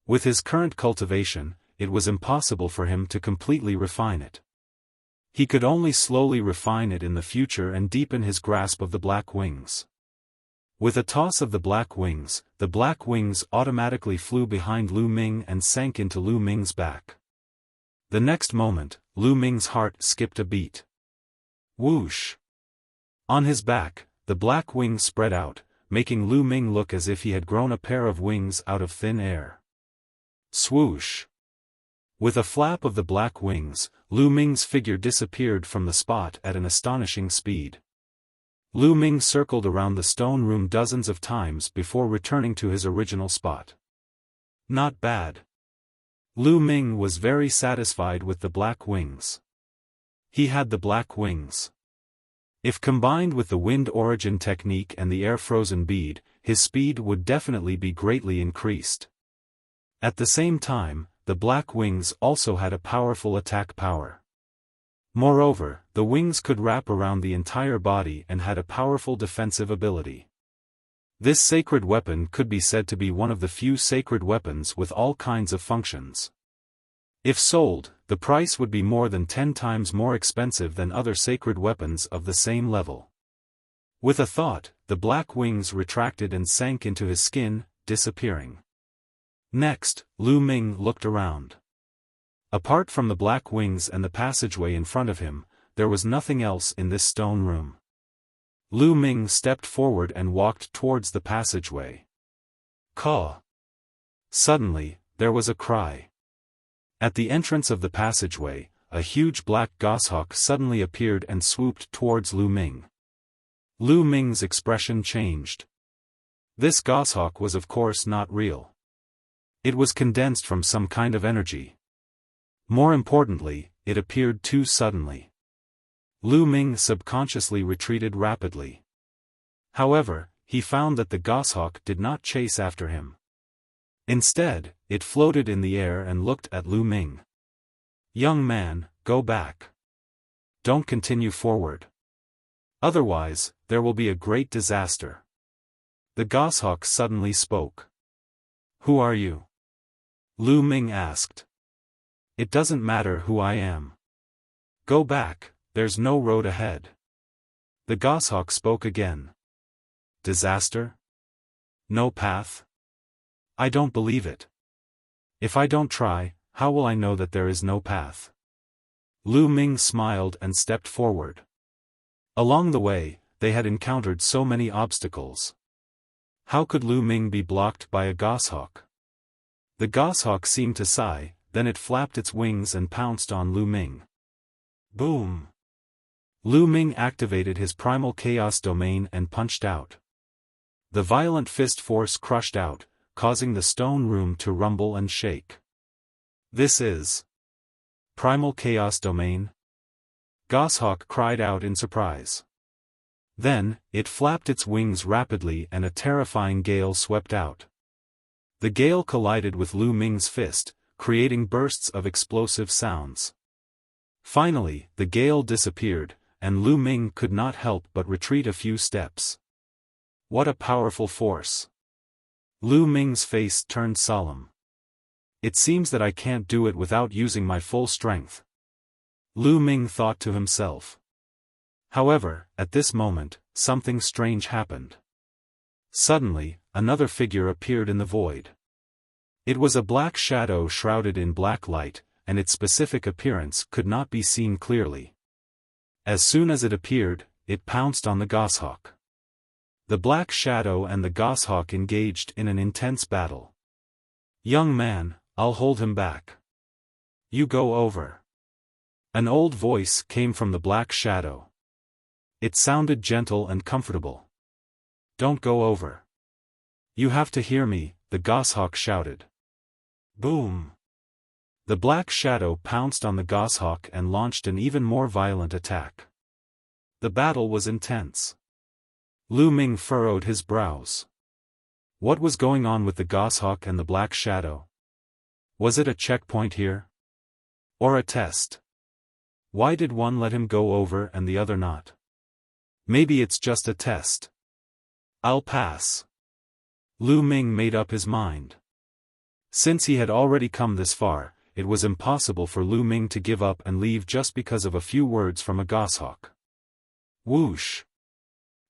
With his current cultivation, it was impossible for him to completely refine it. He could only slowly refine it in the future and deepen his grasp of the black wings. With a toss of the black wings automatically flew behind Lu Ming and sank into Lu Ming's back. The next moment, Lu Ming's heart skipped a beat. Whoosh! On his back, the black wings spread out, making Lu Ming look as if he had grown a pair of wings out of thin air. Swoosh! With a flap of the black wings, Lu Ming's figure disappeared from the spot at an astonishing speed. Lu Ming circled around the stone room dozens of times before returning to his original spot. Not bad. Lu Ming was very satisfied with the black wings. He had the black wings. If combined with the wind origin technique and the air frozen bead, his speed would definitely be greatly increased. At the same time, the black wings also had a powerful attack power. Moreover, the wings could wrap around the entire body and had a powerful defensive ability. This sacred weapon could be said to be one of the few sacred weapons with all kinds of functions. If sold, the price would be more than 10 times more expensive than other sacred weapons of the same level. With a thought, the black wings retracted and sank into his skin, disappearing. Next, Lu Ming looked around. Apart from the black wings and the passageway in front of him, there was nothing else in this stone room. Lu Ming stepped forward and walked towards the passageway. Caw! Suddenly, there was a cry. At the entrance of the passageway, a huge black goshawk suddenly appeared and swooped towards Lu Ming. Lu Ming's expression changed. This goshawk was of course not real. It was condensed from some kind of energy. More importantly, it appeared too suddenly. Lu Ming subconsciously retreated rapidly. However, he found that the goshawk did not chase after him. Instead, it floated in the air and looked at Lu Ming. Young man, go back. Don't continue forward. Otherwise, there will be a great disaster. The goshawk suddenly spoke. Who are you? Lu Ming asked. It doesn't matter who I am. Go back, there's no road ahead. The goshawk spoke again. Disaster? No path? I don't believe it. If I don't try, how will I know that there is no path? Lu Ming smiled and stepped forward. Along the way, they had encountered so many obstacles. How could Lu Ming be blocked by a goshawk? The goshawk seemed to sigh, then it flapped its wings and pounced on Lu Ming. Boom! Lu Ming activated his primal chaos domain and punched out. The violent fist force crushed out, causing the stone room to rumble and shake. This is primal chaos domain? Goshawk cried out in surprise. Then, it flapped its wings rapidly and a terrifying gale swept out. The gale collided with Lu Ming's fist, creating bursts of explosive sounds. Finally, the gale disappeared, and Lu Ming could not help but retreat a few steps. What a powerful force! Lu Ming's face turned solemn. It seems that I can't do it without using my full strength. Lu Ming thought to himself. However, at this moment, something strange happened. Suddenly, another figure appeared in the void. It was a black shadow shrouded in black light, and its specific appearance could not be seen clearly. As soon as it appeared, it pounced on the goshawk. The black shadow and the goshawk engaged in an intense battle. "Young man, I'll hold him back. You go over." An old voice came from the black shadow. It sounded gentle and comfortable. "Don't go over. You have to hear me," the goshawk shouted. Boom! The black shadow pounced on the goshawk and launched an even more violent attack. The battle was intense. Lu Ming furrowed his brows. What was going on with the goshawk and the black shadow? Was it a checkpoint here? Or a test? Why did one let him go over and the other not? Maybe it's just a test. I'll pass. Lu Ming made up his mind. Since he had already come this far, it was impossible for Lu Ming to give up and leave just because of a few words from a goshawk. Whoosh!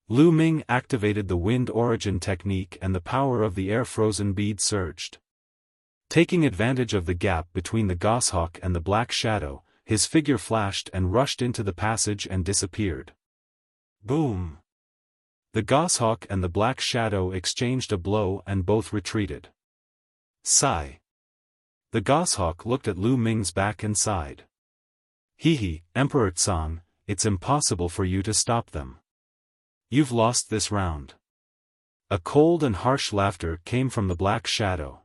Lu Ming activated the wind origin technique and the power of the air-frozen bead surged. Taking advantage of the gap between the goshawk and the black shadow, his figure flashed and rushed into the passage and disappeared. Boom! The goshawk and the black shadow exchanged a blow and both retreated. Sigh. The goshawk looked at Lu Ming's back and sighed. Hehe, Emperor Tsang, it's impossible for you to stop them. You've lost this round. A cold and harsh laughter came from the black shadow.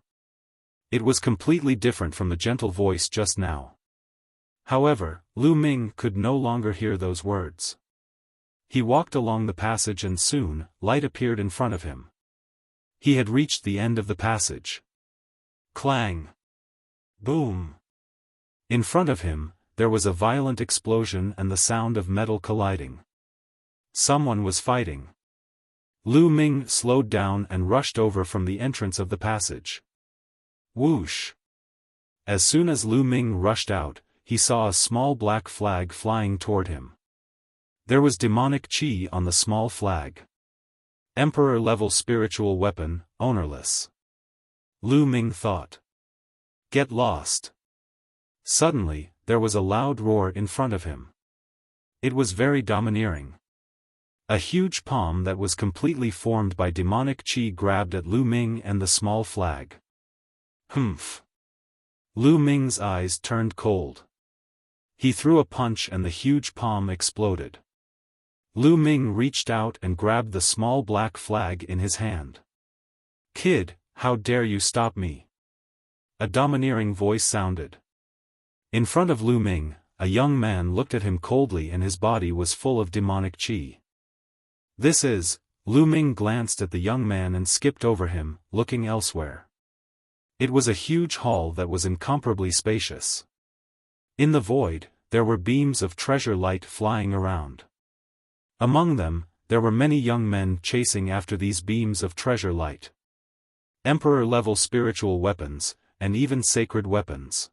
It was completely different from the gentle voice just now. However, Lu Ming could no longer hear those words. He walked along the passage and soon, light appeared in front of him. He had reached the end of the passage. Clang! Boom! In front of him, there was a violent explosion and the sound of metal colliding. Someone was fighting. Lu Ming slowed down and rushed over from the entrance of the passage. Whoosh! As soon as Lu Ming rushed out, he saw a small black flag flying toward him. There was demonic chi on the small flag. Emperor-level spiritual weapon, ownerless. Lu Ming thought. Get lost. Suddenly, there was a loud roar in front of him. It was very domineering. A huge palm that was completely formed by demonic chi grabbed at Lu Ming and the small flag. Humph! Lu Ming's eyes turned cold. He threw a punch and the huge palm exploded. Lu Ming reached out and grabbed the small black flag in his hand. Kid, how dare you stop me? A domineering voice sounded. In front of Lu Ming, a young man looked at him coldly and his body was full of demonic chi. This is, Lu Ming glanced at the young man and skipped over him, looking elsewhere. It was a huge hall that was incomparably spacious. In the void, there were beams of treasure light flying around. Among them, there were many young men chasing after these beams of treasure light. Emperor-level spiritual weapons, and even sacred weapons.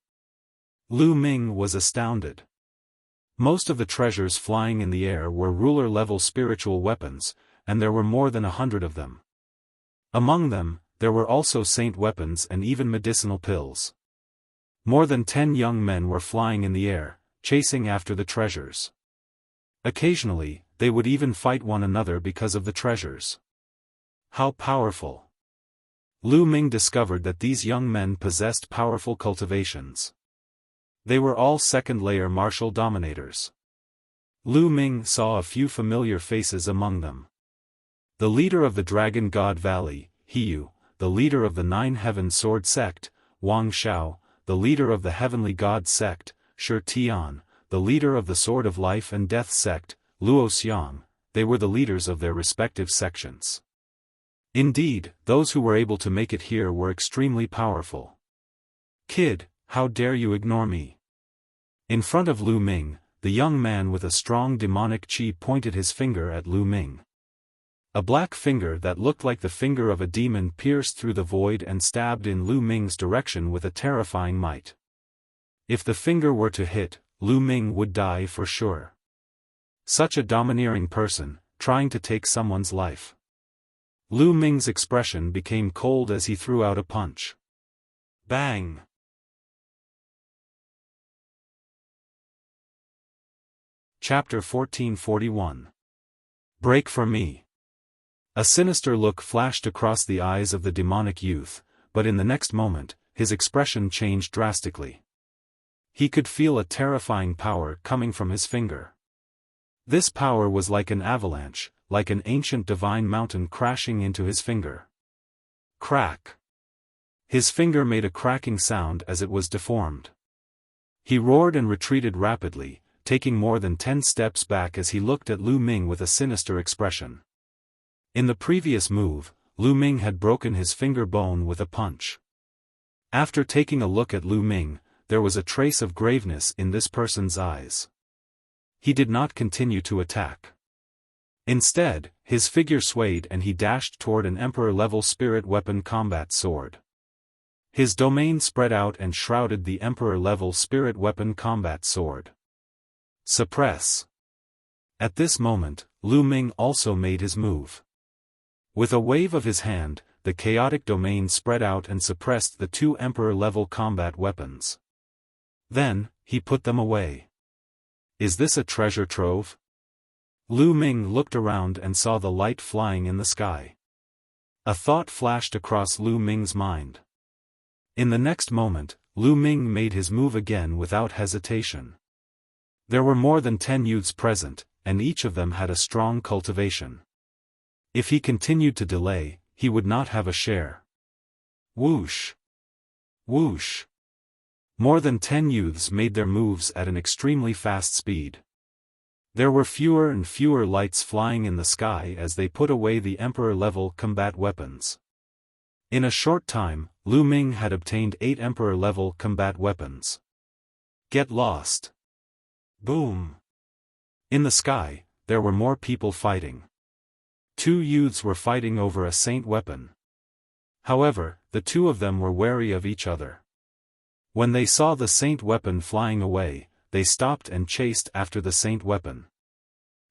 Lu Ming was astounded. Most of the treasures flying in the air were ruler-level spiritual weapons, and there were more than 100 of them. Among them, there were also saint weapons and even medicinal pills. More than 10 young men were flying in the air, chasing after the treasures. Occasionally, they would even fight one another because of the treasures. How powerful! Lu Ming discovered that these young men possessed powerful cultivations. They were all second-layer martial dominators. Lu Ming saw a few familiar faces among them. The leader of the Dragon God Valley, Hiyu, the leader of the Nine Heaven Sword Sect, Wang Xiao, the leader of the Heavenly God Sect, Shi Tian, the leader of the Sword of Life and Death Sect, Luo Xiang. They were the leaders of their respective sections. Indeed, those who were able to make it here were extremely powerful. Kid, how dare you ignore me? In front of Lu Ming, the young man with a strong demonic chi pointed his finger at Lu Ming. A black finger that looked like the finger of a demon pierced through the void and stabbed in Lu Ming's direction with a terrifying might. If the finger were to hit, Lu Ming would die for sure. Such a domineering person, trying to take someone's life. Lu Ming's expression became cold as he threw out a punch. Bang! Chapter 1441. Break for me. A sinister look flashed across the eyes of the demonic youth, but in the next moment, his expression changed drastically. He could feel a terrifying power coming from his finger. This power was like an avalanche, like an ancient divine mountain crashing into his finger. Crack! His finger made a cracking sound as it was deformed. He roared and retreated rapidly, taking more than 10 steps back as he looked at Lu Ming with a sinister expression. In the previous move, Lu Ming had broken his finger bone with a punch. After taking a look at Lu Ming, there was a trace of graveness in this person's eyes. He did not continue to attack. Instead, his figure swayed and he dashed toward an Emperor-level spirit weapon combat sword. His domain spread out and shrouded the Emperor-level spirit weapon combat sword. Suppress. At this moment, Lu Ming also made his move. With a wave of his hand, the chaotic domain spread out and suppressed the 2 Emperor-level combat weapons. Then, he put them away. Is this a treasure trove? Lu Ming looked around and saw the light flying in the sky. A thought flashed across Lu Ming's mind. In the next moment, Lu Ming made his move again without hesitation. There were more than 10 youths present, and each of them had a strong cultivation. If he continued to delay, he would not have a share. Whoosh! Whoosh! More than 10 youths made their moves at an extremely fast speed. There were fewer and fewer lights flying in the sky as they put away the Emperor-level combat weapons. In a short time, Lu Ming had obtained 8 Emperor-level combat weapons. Get lost! Boom! In the sky, there were more people fighting. 2 youths were fighting over a saint weapon. However, the 2 of them were wary of each other. When they saw the saint weapon flying away, they stopped and chased after the saint weapon.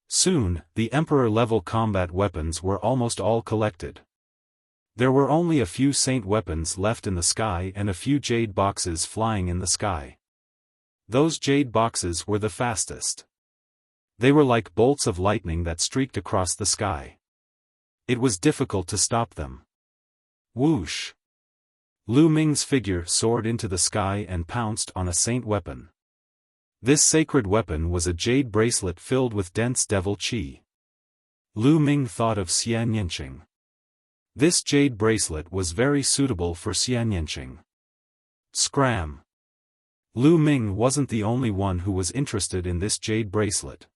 Soon, the Emperor-level combat weapons were almost all collected. There were only a few saint weapons left in the sky and a few jade boxes flying in the sky. Those jade boxes were the fastest. They were like bolts of lightning that streaked across the sky. It was difficult to stop them. Whoosh! Lu Ming's figure soared into the sky and pounced on a saint weapon. This sacred weapon was a jade bracelet filled with dense devil qi. Lu Ming thought of Xian Yanqing. This jade bracelet was very suitable for Xian Yanqing. Scram! Lu Ming wasn't the only one who was interested in this jade bracelet.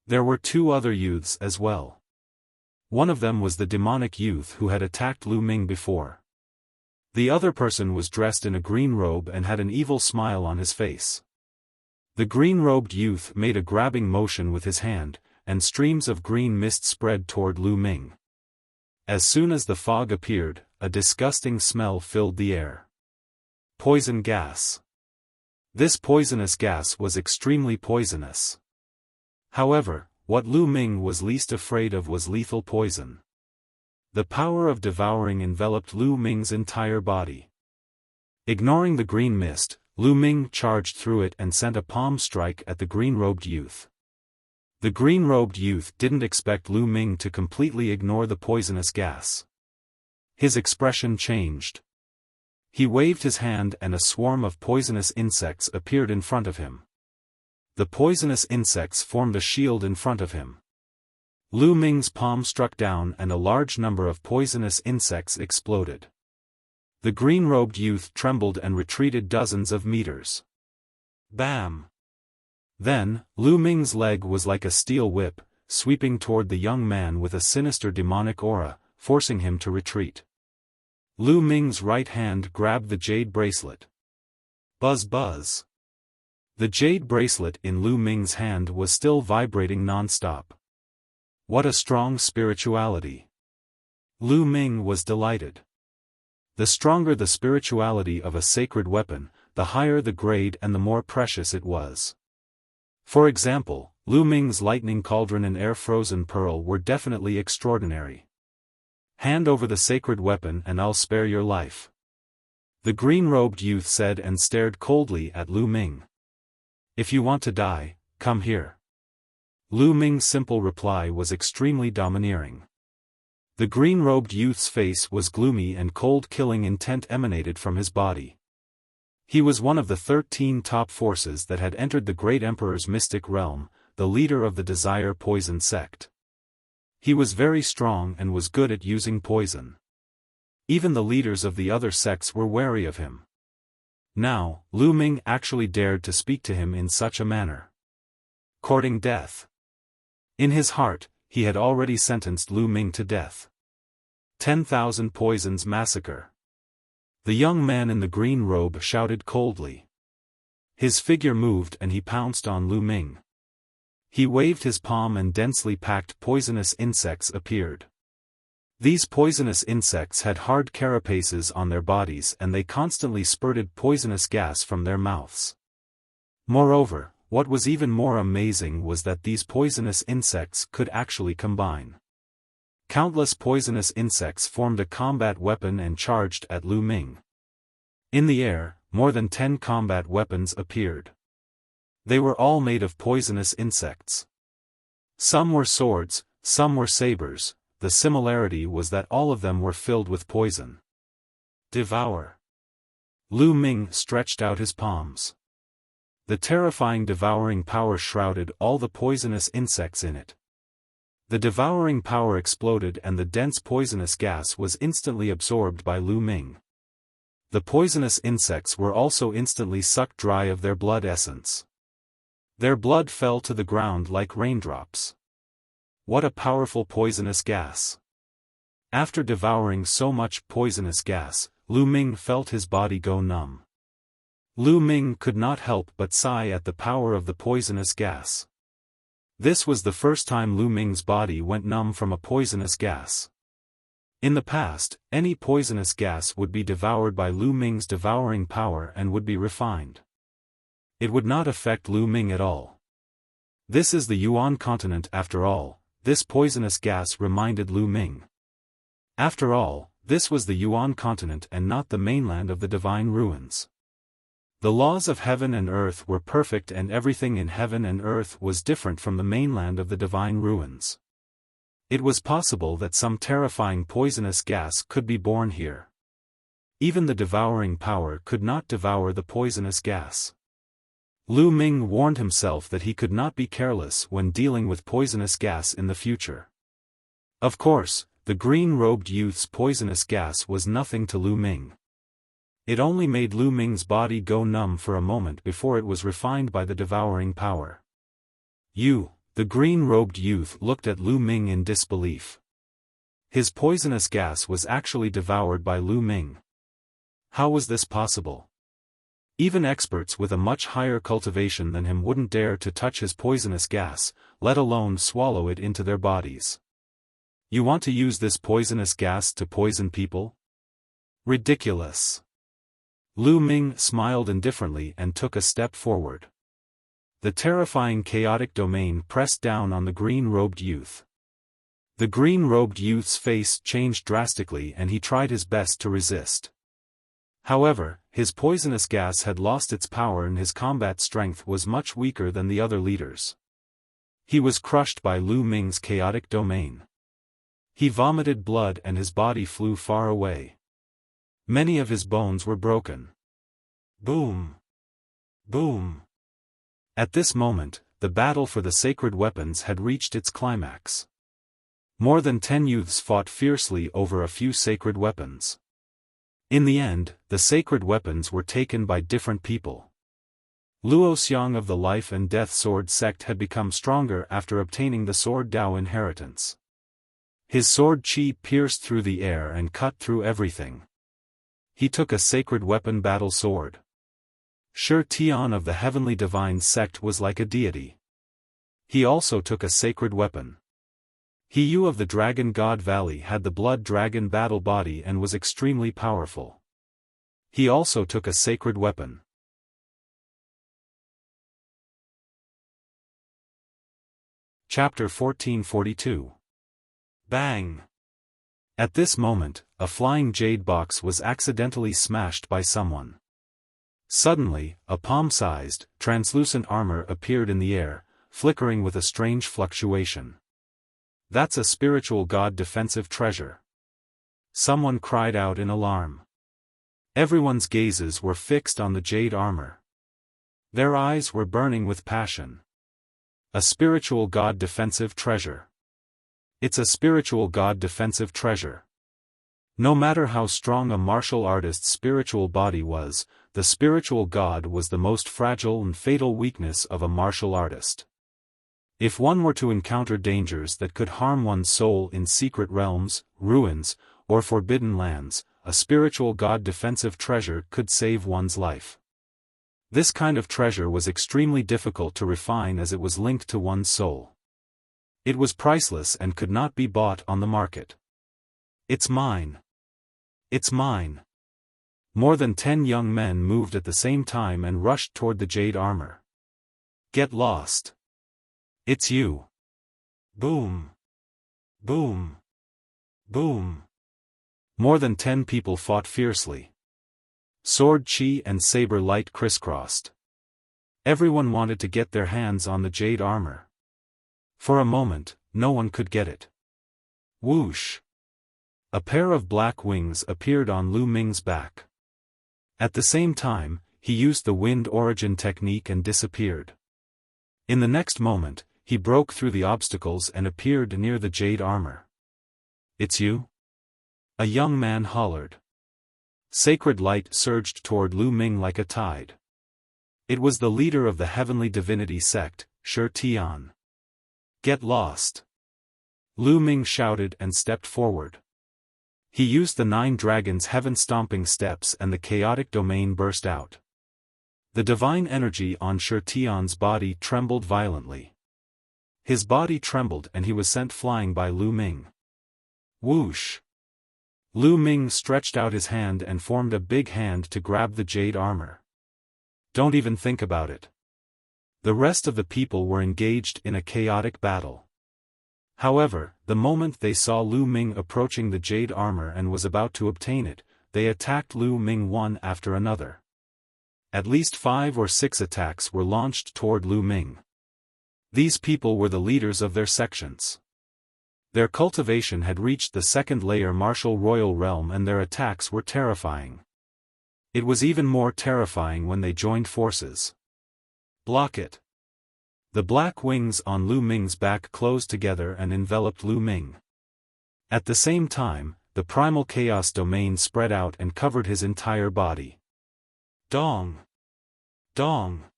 There were 2 other youths as well. One of them was the demonic youth who had attacked Lu Ming before. The other person was dressed in a green robe and had an evil smile on his face. The green-robed youth made a grabbing motion with his hand, and streams of green mist spread toward Lu Ming. As soon as the fog appeared, a disgusting smell filled the air. Poison gas. This poisonous gas was extremely poisonous. However, what Lu Ming was least afraid of was lethal poison. The power of devouring enveloped Lu Ming's entire body. Ignoring the green mist, Lu Ming charged through it and sent a palm strike at the green-robed youth. The green-robed youth didn't expect Lu Ming to completely ignore the poisonous gas. His expression changed. He waved his hand and a swarm of poisonous insects appeared in front of him. The poisonous insects formed a shield in front of him. Lu Ming's palm struck down and a large number of poisonous insects exploded. The green-robed youth trembled and retreated dozens of meters. Bam! Then, Lu Ming's leg was like a steel whip, sweeping toward the young man with a sinister demonic aura, forcing him to retreat. Lu Ming's right hand grabbed the jade bracelet. Buzz buzz. The jade bracelet in Lu Ming's hand was still vibrating non-stop. What a strong spirituality! Lu Ming was delighted. The stronger the spirituality of a sacred weapon, the higher the grade and the more precious it was. For example, Lu Ming's lightning cauldron and air-frozen pearl were definitely extraordinary. Hand over the sacred weapon and I'll spare your life. The green-robed youth said and stared coldly at Lu Ming. If you want to die, come here. Lu Ming's simple reply was extremely domineering. The green-robed youth's face was gloomy and cold-killing intent emanated from his body. He was one of the 13 top forces that had entered the great emperor's mystic realm, the leader of the Desire Poison sect. He was very strong and was good at using poison. Even the leaders of the other sects were wary of him. Now, Lu Ming actually dared to speak to him in such a manner. Courting death. In his heart, he had already sentenced Lu Ming to death. 10,000 poisons massacre. The young man in the green robe shouted coldly. His figure moved and he pounced on Lu Ming. He waved his palm and densely packed poisonous insects appeared. These poisonous insects had hard carapaces on their bodies and they constantly spurted poisonous gas from their mouths. Moreover, what was even more amazing was that these poisonous insects could actually combine. Countless poisonous insects formed a combat weapon and charged at Lu Ming. In the air, more than 10 combat weapons appeared. They were all made of poisonous insects. Some were swords, some were sabers, the similarity was that all of them were filled with poison. Devour. Lu Ming stretched out his palms. The terrifying devouring power shrouded all the poisonous insects in it. The devouring power exploded and the dense poisonous gas was instantly absorbed by Lu Ming. The poisonous insects were also instantly sucked dry of their blood essence. Their blood fell to the ground like raindrops. What a powerful poisonous gas! After devouring so much poisonous gas, Lu Ming felt his body go numb. Lu Ming could not help but sigh at the power of the poisonous gas. This was the first time Lu Ming's body went numb from a poisonous gas. In the past, any poisonous gas would be devoured by Lu Ming's devouring power and would be refined. It would not affect Lu Ming at all. This is the Yuan continent after all, this poisonous gas reminded Lu Ming. After all, this was the Yuan continent and not the mainland of the divine ruins. The laws of heaven and earth were perfect and everything in heaven and earth was different from the mainland of the divine ruins. It was possible that some terrifying poisonous gas could be born here. Even the devouring power could not devour the poisonous gas. Lu Ming warned himself that he could not be careless when dealing with poisonous gas in the future. Of course, the green-robed youth's poisonous gas was nothing to Lu Ming. It only made Lu Ming's body go numb for a moment before it was refined by the devouring power. The green-robed youth looked at Lu Ming in disbelief. His poisonous gas was actually devoured by Lu Ming. How was this possible? Even experts with a much higher cultivation than him wouldn't dare to touch his poisonous gas, let alone swallow it into their bodies. You want to use this poisonous gas to poison people? Ridiculous. Lu Ming smiled indifferently and took a step forward. The terrifying chaotic domain pressed down on the green-robed youth. The green-robed youth's face changed drastically and he tried his best to resist. However, his poisonous gas had lost its power and his combat strength was much weaker than the other leaders. He was crushed by Lu Ming's chaotic domain. He vomited blood and his body flew far away. Many of his bones were broken. Boom! Boom! At this moment, the battle for the sacred weapons had reached its climax. More than 10 youths fought fiercely over a few sacred weapons. In the end, the sacred weapons were taken by different people. Luo Xiang of the Life and Death Sword sect had become stronger after obtaining the Sword Dao inheritance. His sword chi pierced through the air and cut through everything. He took a sacred weapon battle sword. Shi Tian of the Heavenly Divine sect was like a deity. He also took a sacred weapon. He Yu of the Dragon God Valley had the Blood Dragon battle body and was extremely powerful. He also took a sacred weapon. Chapter 1442. Bang! At this moment, a flying jade box was accidentally smashed by someone. Suddenly, a palm-sized, translucent armor appeared in the air, flickering with a strange fluctuation. "That's a spiritual god defensive treasure," someone cried out in alarm. Everyone's gazes were fixed on the jade armor. Their eyes were burning with passion. A spiritual god defensive treasure. It's a spiritual god defensive treasure. No matter how strong a martial artist's spiritual body was, the spiritual god was the most fragile and fatal weakness of a martial artist. If one were to encounter dangers that could harm one's soul in secret realms, ruins, or forbidden lands, a spiritual god defensive treasure could save one's life. This kind of treasure was extremely difficult to refine as it was linked to one's soul. It was priceless and could not be bought on the market. "It's mine! It's mine!" More than 10 young men moved at the same time and rushed toward the jade armor. "Get lost! It's you!" Boom! Boom! Boom! More than 10 people fought fiercely. Sword chi and saber light crisscrossed. Everyone wanted to get their hands on the jade armor. For a moment, no one could get it. Whoosh! A pair of black wings appeared on Lu Ming's back. At the same time, he used the wind origin technique and disappeared. In the next moment, he broke through the obstacles and appeared near the jade armor. "It's you?" a young man hollered. Sacred light surged toward Lu Ming like a tide. It was the leader of the heavenly divinity sect, Shi Tian. "Get lost!" Lu Ming shouted and stepped forward. He used the 9 dragons' heaven-stomping steps and the chaotic domain burst out. The divine energy on Shi Tian's body trembled violently. His body trembled and he was sent flying by Lu Ming. Whoosh! Lu Ming stretched out his hand and formed a big hand to grab the jade armor. "Don't even think about it." The rest of the people were engaged in a chaotic battle. However, the moment they saw Lu Ming approaching the jade armor and was about to obtain it, they attacked Lu Ming one after another. At least 5 or 6 attacks were launched toward Lu Ming. These people were the leaders of their sections. Their cultivation had reached the 2nd layer martial royal realm and their attacks were terrifying. It was even more terrifying when they joined forces. "Block it!" The black wings on Lu Ming's back closed together and enveloped Lu Ming. At the same time, the primal chaos domain spread out and covered his entire body. Dong! Dong!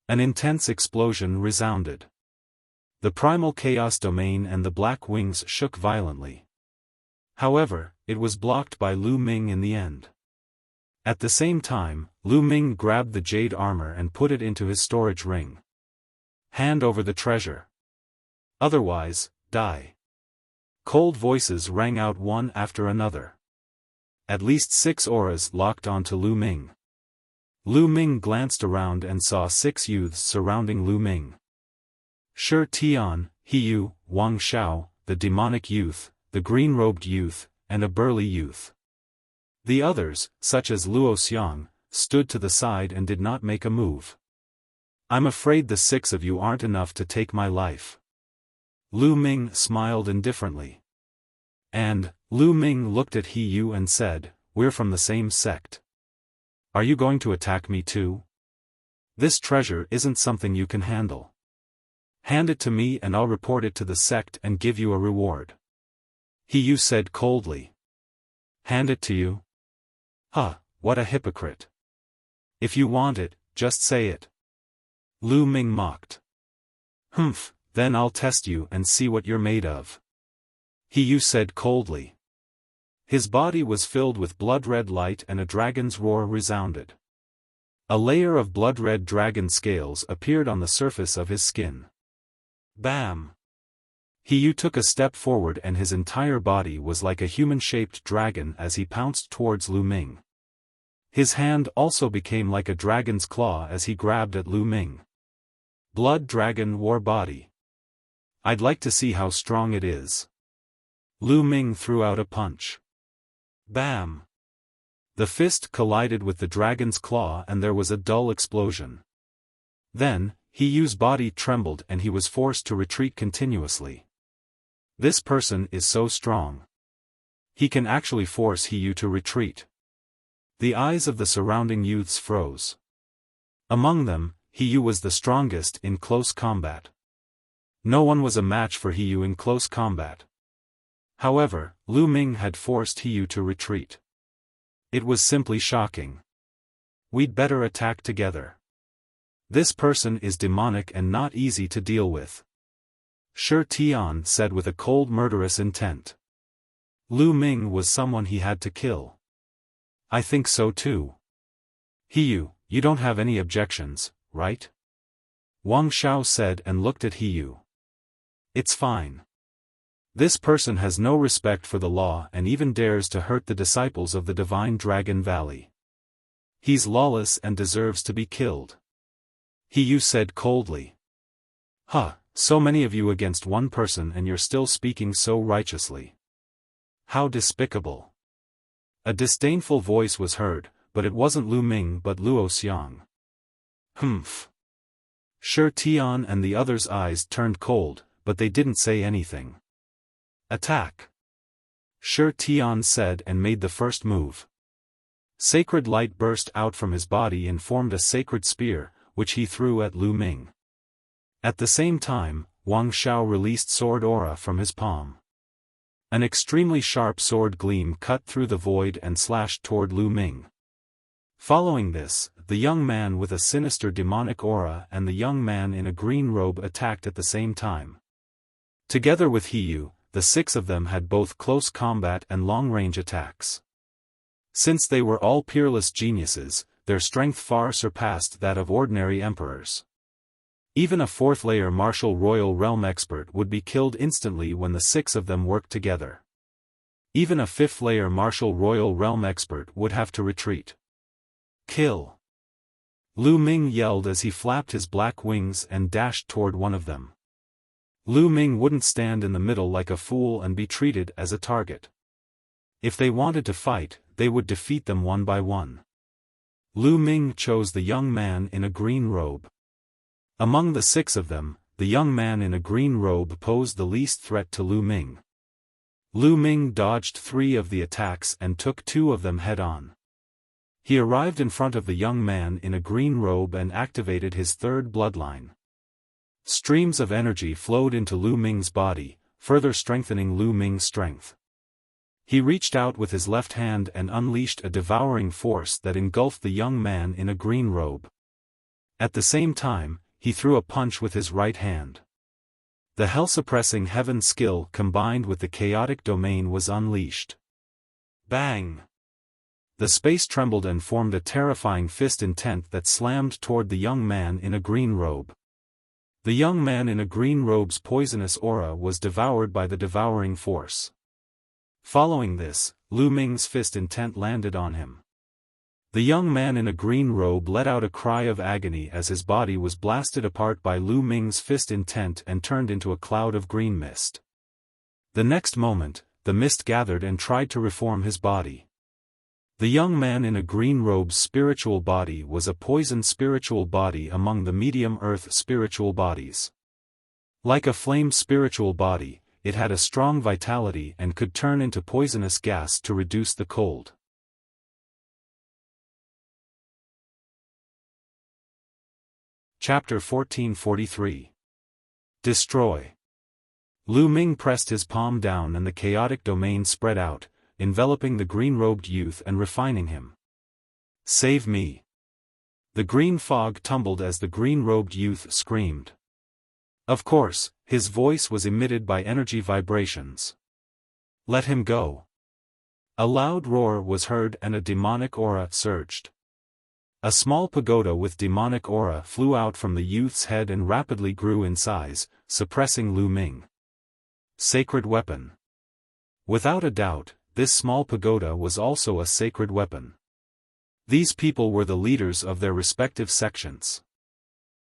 An intense explosion resounded. The primal chaos domain and the black wings shook violently. However, it was blocked by Lu Ming in the end. At the same time, Lu Ming grabbed the jade armor and put it into his storage ring. "Hand over the treasure. Otherwise, die." Cold voices rang out one after another. At least 6 auras locked onto Lu Ming. Lu Ming glanced around and saw 6 youths surrounding Lu Ming. Shi Tian, Hiyu, Wang Xiao, the demonic youth, the green-robed youth, and a burly youth. The others, such as Luo Xiang, stood to the side and did not make a move. "I'm afraid the 6 of you aren't enough to take my life." Lu Ming smiled indifferently. And, Lu Ming looked at Hiyu and said, "We're from the same sect. Are you going to attack me too? This treasure isn't something you can handle. Hand it to me and I'll report it to the sect and give you a reward." Hiyu said coldly. "Hand it to you? Huh, what a hypocrite. If you want it, just say it." Lu Ming mocked. "Humph, then I'll test you and see what you're made of." Hiyu said coldly. His body was filled with blood-red light and a dragon's roar resounded. A layer of blood-red dragon scales appeared on the surface of his skin. Bam! Hiyu took a step forward and his entire body was like a human-shaped dragon as he pounced towards Lu Ming. His hand also became like a dragon's claw as he grabbed at Lu Ming. Blood Dragon War Body. I'd like to see how strong it is. Lu Ming threw out a punch. Bam! The fist collided with the dragon's claw and there was a dull explosion. Then, Hiyu's body trembled and he was forced to retreat continuously. This person is so strong. He can actually force Hiyu to retreat. The eyes of the surrounding youths froze. Among them, Hiyu was the strongest in close combat. No one was a match for Hiyu in close combat. However, Lu Ming had forced Hiyu to retreat. It was simply shocking. We'd better attack together. This person is demonic and not easy to deal with. Shi Tian said with a cold murderous intent. Lu Ming was someone he had to kill. I think so too. Hiyu, you don't have any objections, right? Wang Xiao said and looked at Hiyu. It's fine. This person has no respect for the law and even dares to hurt the disciples of the Divine Dragon Valley. He's lawless and deserves to be killed. Hiyu said coldly. Huh, so many of you against one person and you're still speaking so righteously. How despicable. A disdainful voice was heard, but it wasn't Lu Ming but Luo Xiang. Humph. Shi Tian and the others' eyes turned cold, but they didn't say anything. Attack! Shi Tian said and made the first move. Sacred light burst out from his body and formed a sacred spear, which he threw at Lu Ming. At the same time, Wang Xiao released sword aura from his palm. An extremely sharp sword gleam cut through the void and slashed toward Lu Ming. Following this, the young man with a sinister demonic aura and the young man in a green robe attacked at the same time. Together with Hiyu, the six of them had both close combat and long-range attacks. Since they were all peerless geniuses, their strength far surpassed that of ordinary emperors. Even a fourth-layer martial royal realm expert would be killed instantly when the six of them worked together. Even a fifth-layer martial royal realm expert would have to retreat. Kill! Lu Ming yelled as he flapped his black wings and dashed toward one of them. Lu Ming wouldn't stand in the middle like a fool and be treated as a target. If they wanted to fight, they would defeat them one by one. Lu Ming chose the young man in a green robe. Among the six of them, the young man in a green robe posed the least threat to Lu Ming. Lu Ming dodged 3 of the attacks and took 2 of them head-on. He arrived in front of the young man in a green robe and activated his third bloodline. Streams of energy flowed into Lu Ming's body, further strengthening Lu Ming's strength. He reached out with his left hand and unleashed a devouring force that engulfed the young man in a green robe. At the same time, he threw a punch with his right hand. The hell-suppressing heaven skill combined with the chaotic domain was unleashed. Bang! The space trembled and formed a terrifying fist intent that slammed toward the young man in a green robe. The young man in a green robe's poisonous aura was devoured by the devouring force. Following this, Lu Ming's fist intent landed on him. The young man in a green robe let out a cry of agony as his body was blasted apart by Lu Ming's fist intent and turned into a cloud of green mist. The next moment, the mist gathered and tried to reform his body. The young man in a green robe's spiritual body was a poisoned spiritual body among the medium earth spiritual bodies. Like a flame spiritual body, it had a strong vitality and could turn into poisonous gas to reduce the cold. Chapter 1443. Destroy. Lu Ming pressed his palm down and the chaotic domain spread out, enveloping the green-robed youth and refining him. Save me! The green fog tumbled as the green-robed youth screamed. Of course, his voice was emitted by energy vibrations. Let him go! A loud roar was heard and a demonic aura surged. A small pagoda with demonic aura flew out from the youth's head and rapidly grew in size, suppressing Lu Ming. Sacred weapon. Without a doubt, this small pagoda was also a sacred weapon. These people were the leaders of their respective sections.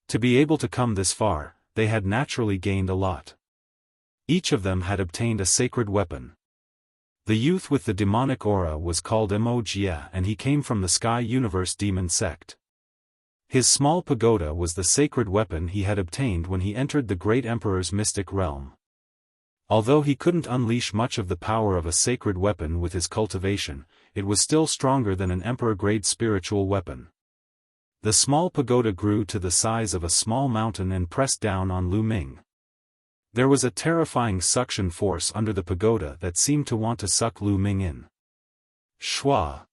To be able to come this far, they had naturally gained a lot. Each of them had obtained a sacred weapon. The youth with the demonic aura was called Wuxia, and he came from the Sky Universe Demon Sect. His small pagoda was the sacred weapon he had obtained when he entered the Great Emperor's mystic realm. Although he couldn't unleash much of the power of a sacred weapon with his cultivation, it was still stronger than an emperor-grade spiritual weapon. The small pagoda grew to the size of a small mountain and pressed down on Lu Ming. There was a terrifying suction force under the pagoda that seemed to want to suck Lu Ming in. Shwa!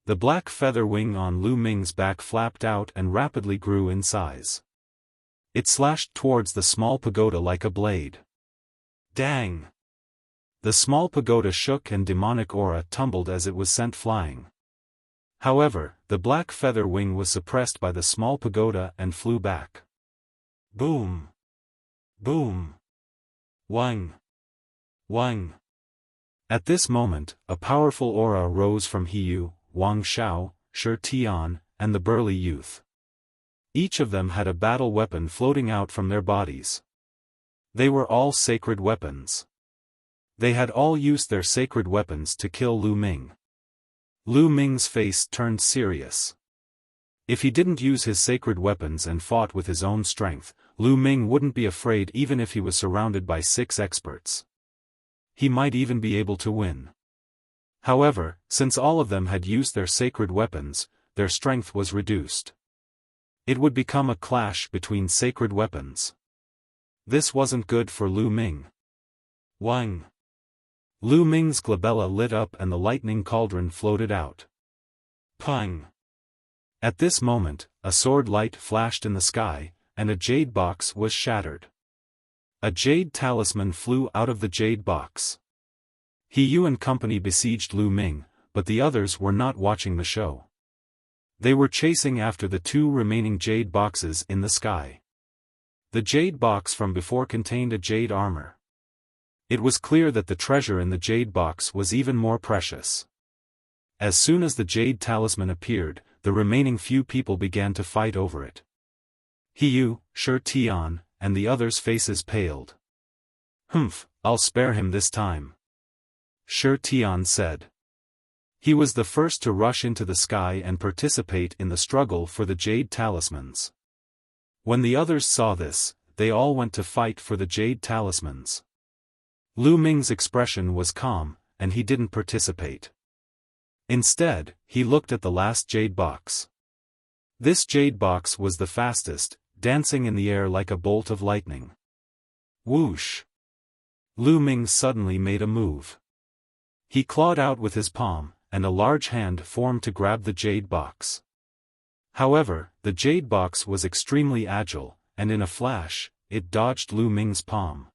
The black feather wing on Lu Ming's back flapped out and rapidly grew in size. It slashed towards the small pagoda like a blade. Dang! The small pagoda shook and demonic aura tumbled as it was sent flying. However, the black feather wing was suppressed by the small pagoda and flew back. Boom! Boom! Wang! Wang! At this moment, a powerful aura rose from Hiyu, Wang Xiao, Shi Tian, and the burly youth. Each of them had a battle weapon floating out from their bodies. They were all sacred weapons. They had all used their sacred weapons to kill Lu Ming. Lu Ming's face turned serious. If he didn't use his sacred weapons and fought with his own strength, Lu Ming wouldn't be afraid even if he was surrounded by 6 experts. He might even be able to win. However, since all of them had used their sacred weapons, their strength was reduced. It would become a clash between sacred weapons. This wasn't good for Lu Ming. Wang! Lu Ming's glabella lit up and the lightning cauldron floated out. Pang! At this moment, a sword light flashed in the sky, and a jade box was shattered. A jade talisman flew out of the jade box. Hiyu and company besieged Lu Ming, but the others were not watching the show. They were chasing after the 2 remaining jade boxes in the sky. The jade box from before contained a jade armor. It was clear that the treasure in the jade box was even more precious. As soon as the jade talisman appeared, the remaining few people began to fight over it. Hiyu, Shi Tian, and the others' faces paled. Humph, I'll spare him this time. Shi Tian said. He was the first to rush into the sky and participate in the struggle for the jade talismans. When the others saw this, they all went to fight for the jade talismans. Lu Ming's expression was calm, and he didn't participate. Instead, he looked at the last jade box. This jade box was the fastest, dancing in the air like a bolt of lightning. Whoosh! Lu Ming suddenly made a move. He clawed out with his palm, and a large hand formed to grab the jade box. However, the jade box was extremely agile, and in a flash, it dodged Lu Ming's palm.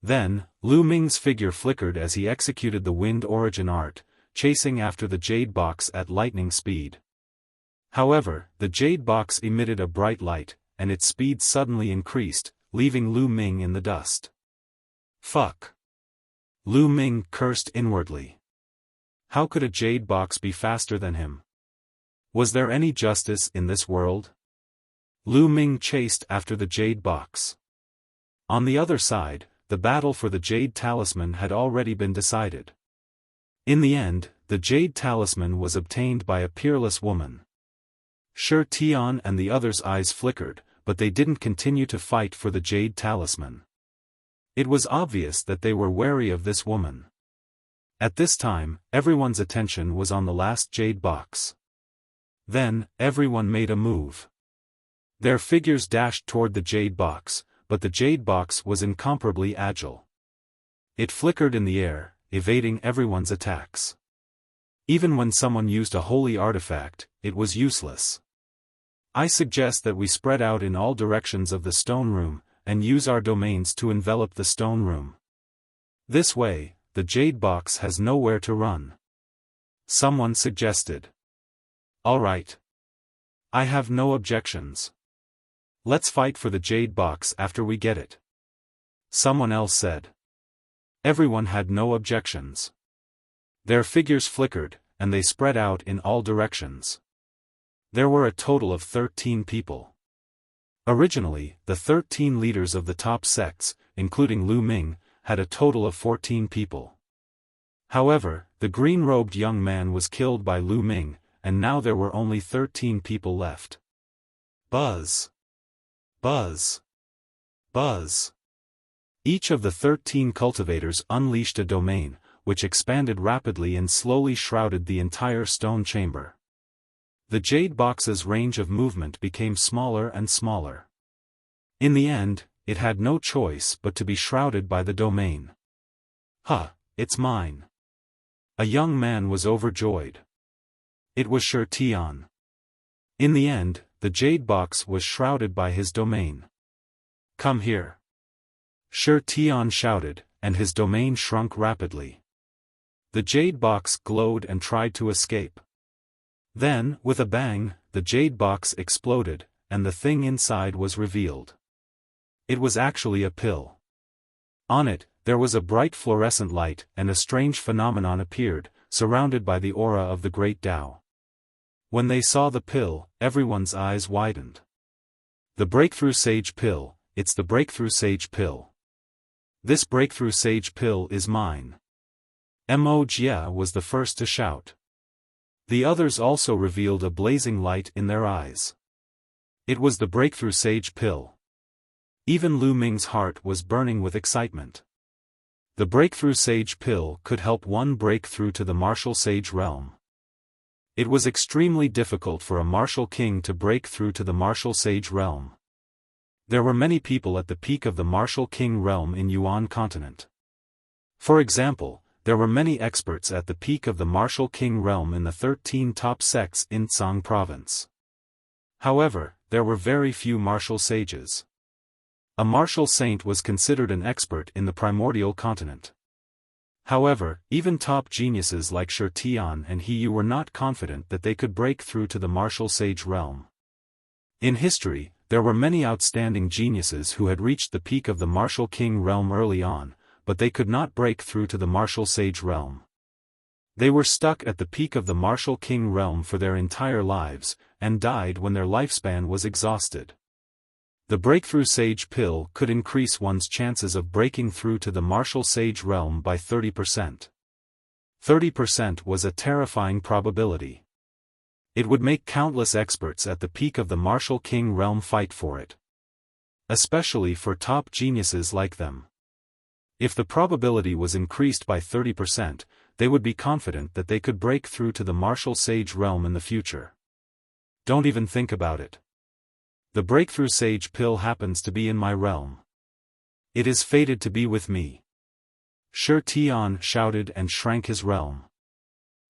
Then, Lu Ming's figure flickered as he executed the wind origin art, chasing after the jade box at lightning speed. However, the jade box emitted a bright light, and its speed suddenly increased, leaving Lu Ming in the dust. Fuck! Lu Ming cursed inwardly. How could a jade box be faster than him? Was there any justice in this world? Lu Ming chased after the jade box. On the other side, the battle for the jade talisman had already been decided. In the end, the jade talisman was obtained by a peerless woman. Shi Tian and the others' eyes flickered, but they didn't continue to fight for the jade talisman. It was obvious that they were wary of this woman. At this time, everyone's attention was on the last jade box. Then, everyone made a move. Their figures dashed toward the jade box, but the jade box was incomparably agile. It flickered in the air, evading everyone's attacks. Even when someone used a holy artifact, it was useless. I suggest that we spread out in all directions of the stone room, and use our domains to envelop the stone room. This way, the jade box has nowhere to run. Someone suggested. All right. I have no objections. Let's fight for the jade box after we get it. Someone else said. Everyone had no objections. Their figures flickered, and they spread out in all directions. There were a total of 13 people. Originally, the 13 leaders of the top sects, including Lu Ming, had a total of 14 people. However, the green-robed young man was killed by Lu Ming, and now there were only 13 people left. Buzz! Buzz! Buzz! Each of the 13 cultivators unleashed a domain, which expanded rapidly and slowly shrouded the entire stone chamber. The jade box's range of movement became smaller and smaller. In the end, it had no choice but to be shrouded by the domain. Huh, it's mine. A young man was overjoyed. It was Shi Tian. In the end, the jade box was shrouded by his domain. Come here. Shi Tian shouted, and his domain shrunk rapidly. The jade box glowed and tried to escape. Then, with a bang, the jade box exploded, and the thing inside was revealed. It was actually a pill. On it, there was a bright fluorescent light, and a strange phenomenon appeared, surrounded by the aura of the Great Tao. When they saw the pill, everyone's eyes widened. The Breakthrough Sage Pill, it's the Breakthrough Sage Pill. This Breakthrough Sage Pill is mine. Mo Jia was the first to shout. The others also revealed a blazing light in their eyes. It was the Breakthrough Sage Pill. Even Lu Ming's heart was burning with excitement. The Breakthrough Sage Pill could help one break through to the martial sage realm. It was extremely difficult for a martial king to break through to the martial sage realm. There were many people at the peak of the martial king realm in Yuan continent. For example, there were many experts at the peak of the martial king realm in the 13 top sects in Tsang province. However, there were very few martial sages. A martial saint was considered an expert in the primordial continent. However, even top geniuses like Shi Tian and He Yu were not confident that they could break through to the martial sage realm. In history, there were many outstanding geniuses who had reached the peak of the martial king realm early on, but they could not break through to the martial sage realm. They were stuck at the peak of the martial king realm for their entire lives, and died when their lifespan was exhausted. The Breakthrough Sage Pill could increase one's chances of breaking through to the martial sage realm by 30%. 30% was a terrifying probability. It would make countless experts at the peak of the martial king realm fight for it. Especially for top geniuses like them. If the probability was increased by 30%, they would be confident that they could break through to the martial sage realm in the future. Don't even think about it. The Breakthrough Sage Pill happens to be in my realm. It is fated to be with me. Shi Tian shouted and shrank his realm.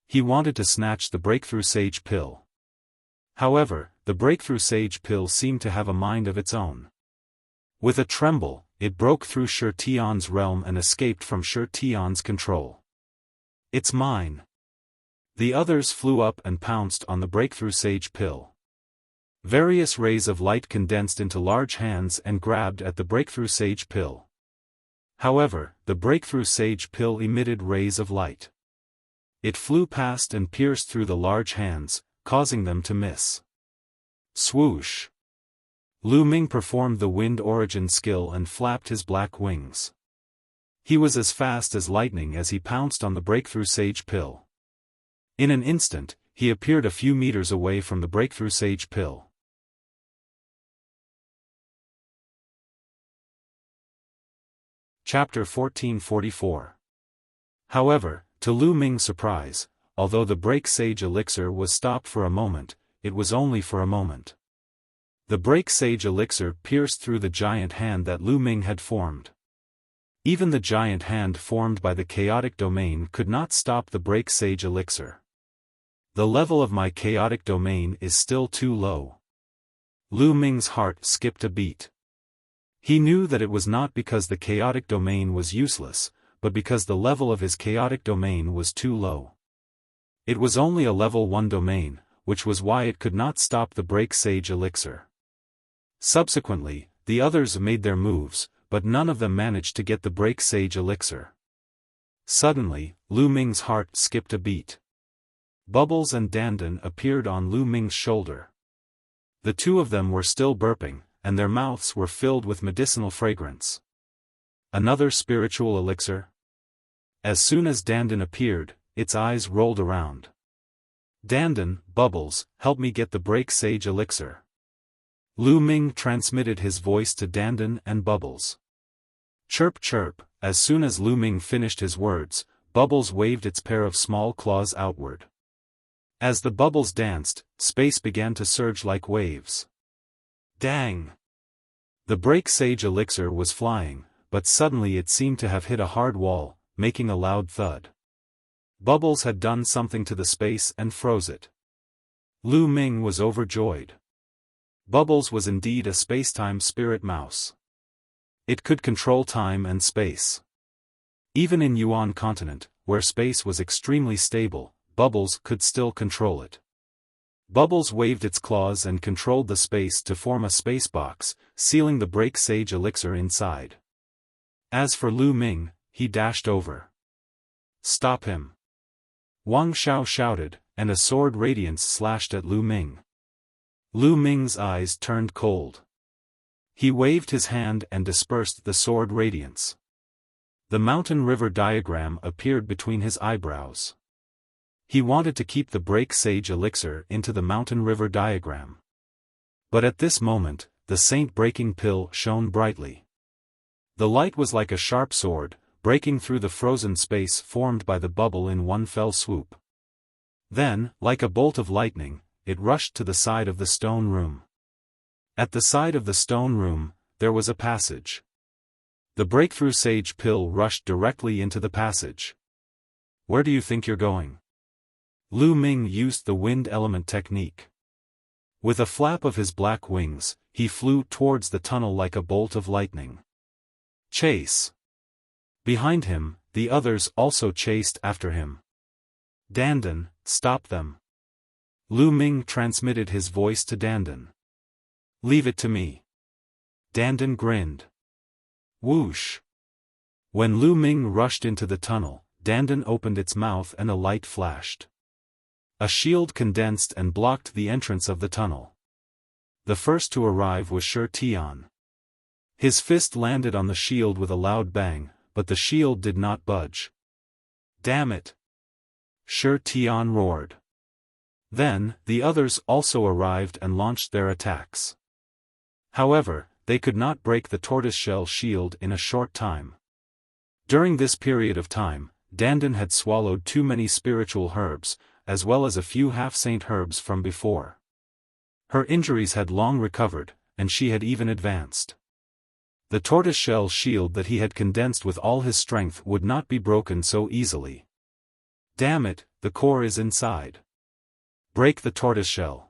He wanted to snatch the Breakthrough Sage Pill. However, the Breakthrough Sage Pill seemed to have a mind of its own. With a tremble, it broke through Shi Tian's realm and escaped from Shi Tian's control. It's mine. The others flew up and pounced on the Breakthrough Sage Pill. Various rays of light condensed into large hands and grabbed at the Breakthrough Sage Pill. However, the Breakthrough Sage Pill emitted rays of light. It flew past and pierced through the large hands, causing them to miss. Swoosh! Lu Ming performed the wind origin skill and flapped his black wings. He was as fast as lightning as he pounced on the Breakthrough Sage Pill. In an instant, he appeared a few meters away from the Breakthrough Sage Pill. Chapter 1444. However, to Lu Ming's surprise, although the Break Sage Elixir was stopped for a moment, it was only for a moment. The Break Sage Elixir pierced through the giant hand that Lu Ming had formed. Even the giant hand formed by the chaotic domain could not stop the Break Sage Elixir. The level of my chaotic domain is still too low. Lu Ming's heart skipped a beat. He knew that it was not because the chaotic domain was useless, but because the level of his chaotic domain was too low. It was only a level 1 domain, which was why it could not stop the Break Sage Elixir. Subsequently, the others made their moves, but none of them managed to get the Break Sage Elixir. Suddenly, Lu Ming's heart skipped a beat. Bubbles and Dandan appeared on Lu Ming's shoulder. The two of them were still burping, and their mouths were filled with medicinal fragrance. Another spiritual elixir? As soon as Dandan appeared, its eyes rolled around. Dandan, Bubbles, help me get the Break Sage elixir. Lu Ming transmitted his voice to Dandan and Bubbles. Chirp chirp, as soon as Lu Ming finished his words, Bubbles waved its pair of small claws outward. As the bubbles danced, space began to surge like waves. Dang! The Break Sage elixir was flying, but suddenly it seemed to have hit a hard wall, making a loud thud. Bubbles had done something to the space and froze it. Lu Ming was overjoyed. Bubbles was indeed a spacetime spirit mouse. It could control time and space. Even in Yuan continent, where space was extremely stable, Bubbles could still control it. Bubbles waved its claws and controlled the space to form a space box, sealing the Break Sage elixir inside. As for Lu Ming, he dashed over. Stop him! Wang Xiao shouted, and a sword radiance slashed at Lu Ming. Lu Ming's eyes turned cold. He waved his hand and dispersed the sword radiance. The mountain river diagram appeared between his eyebrows. He wanted to keep the Break Sage elixir into the mountain river diagram. But at this moment, the saint breaking pill shone brightly. The light was like a sharp sword, breaking through the frozen space formed by the bubble in one fell swoop. Then, like a bolt of lightning, it rushed to the side of the stone room. At the side of the stone room, there was a passage. The breakthrough sage pill rushed directly into the passage. Where do you think you're going? Lu Ming used the wind element technique. With a flap of his black wings, he flew towards the tunnel like a bolt of lightning. Chase! Behind him, the others also chased after him. Dandan, stop them! Lu Ming transmitted his voice to Dandan. Leave it to me. Dandan grinned. Whoosh! When Lu Ming rushed into the tunnel, Dandan opened its mouth and a light flashed. A shield condensed and blocked the entrance of the tunnel. The first to arrive was Shi Tian. His fist landed on the shield with a loud bang, but the shield did not budge. Damn it! Shi Tian roared. Then, the others also arrived and launched their attacks. However, they could not break the tortoiseshell shield in a short time. During this period of time, Dandan had swallowed too many spiritual herbs, as well as a few half-saint herbs from before. Her injuries had long recovered, and she had even advanced. The tortoiseshell shield that he had condensed with all his strength would not be broken so easily. Damn it, the core is inside. Break the tortoiseshell.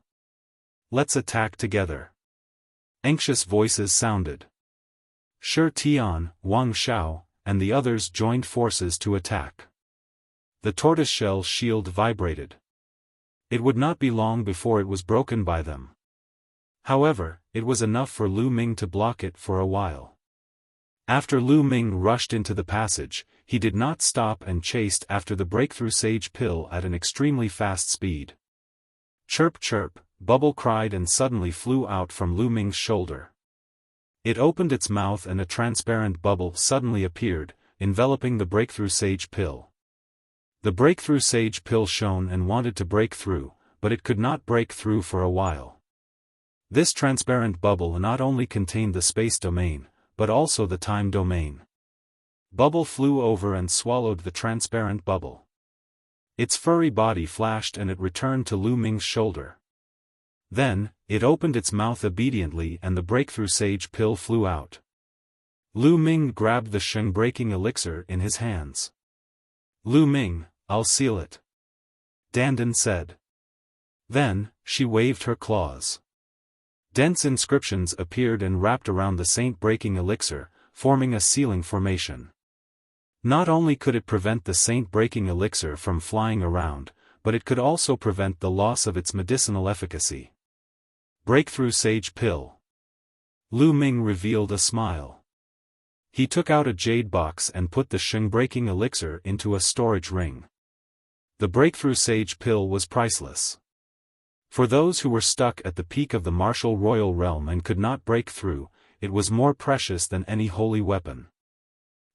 Let's attack together. Anxious voices sounded. Shi Tian, Wang Xiao, and the others joined forces to attack. The tortoiseshell shield vibrated. It would not be long before it was broken by them. However, it was enough for Lu Ming to block it for a while. After Lu Ming rushed into the passage, he did not stop and chased after the breakthrough sage pill at an extremely fast speed. Chirp chirp, Bubble cried and suddenly flew out from Lu Ming's shoulder. It opened its mouth and a transparent bubble suddenly appeared, enveloping the breakthrough sage pill. The breakthrough sage pill shone and wanted to break through, but it could not break through for a while. This transparent bubble not only contained the space domain, but also the time domain. Bubble flew over and swallowed the transparent bubble. Its furry body flashed and it returned to Lu Ming's shoulder. Then, it opened its mouth obediently and the breakthrough sage pill flew out. Lu Ming grabbed the sheng-breaking elixir in his hands. Lu Ming, I'll seal it. Dandan said. Then, she waved her claws. Dense inscriptions appeared and wrapped around the saint-breaking elixir, forming a sealing formation. Not only could it prevent the saint-breaking elixir from flying around, but it could also prevent the loss of its medicinal efficacy. Breakthrough sage pill. Lu Ming revealed a smile. He took out a jade box and put the sheng-breaking elixir into a storage ring. The breakthrough sage pill was priceless. For those who were stuck at the peak of the martial royal realm and could not break through, it was more precious than any holy weapon.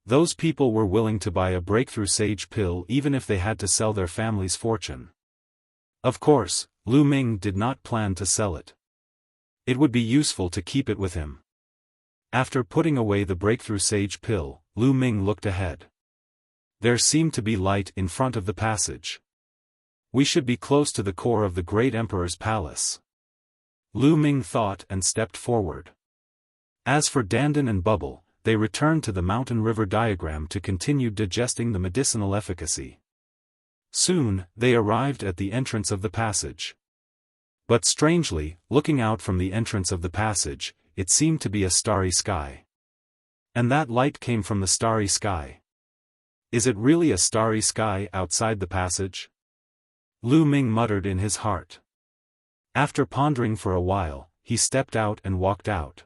Those people were willing to buy a breakthrough sage pill even if they had to sell their family's fortune. Of course, Lu Ming did not plan to sell it. It would be useful to keep it with him. After putting away the breakthrough sage pill, Lu Ming looked ahead. There seemed to be light in front of the passage. We should be close to the core of the great emperor's palace. Lu Ming thought and stepped forward. As for Dandan and Bubble, they returned to the mountain river diagram to continue digesting the medicinal efficacy. Soon, they arrived at the entrance of the passage. But strangely, looking out from the entrance of the passage, it seemed to be a starry sky. And that light came from the starry sky. Is it really a starry sky outside the passage? Lu Ming muttered in his heart. After pondering for a while, he stepped out and walked out.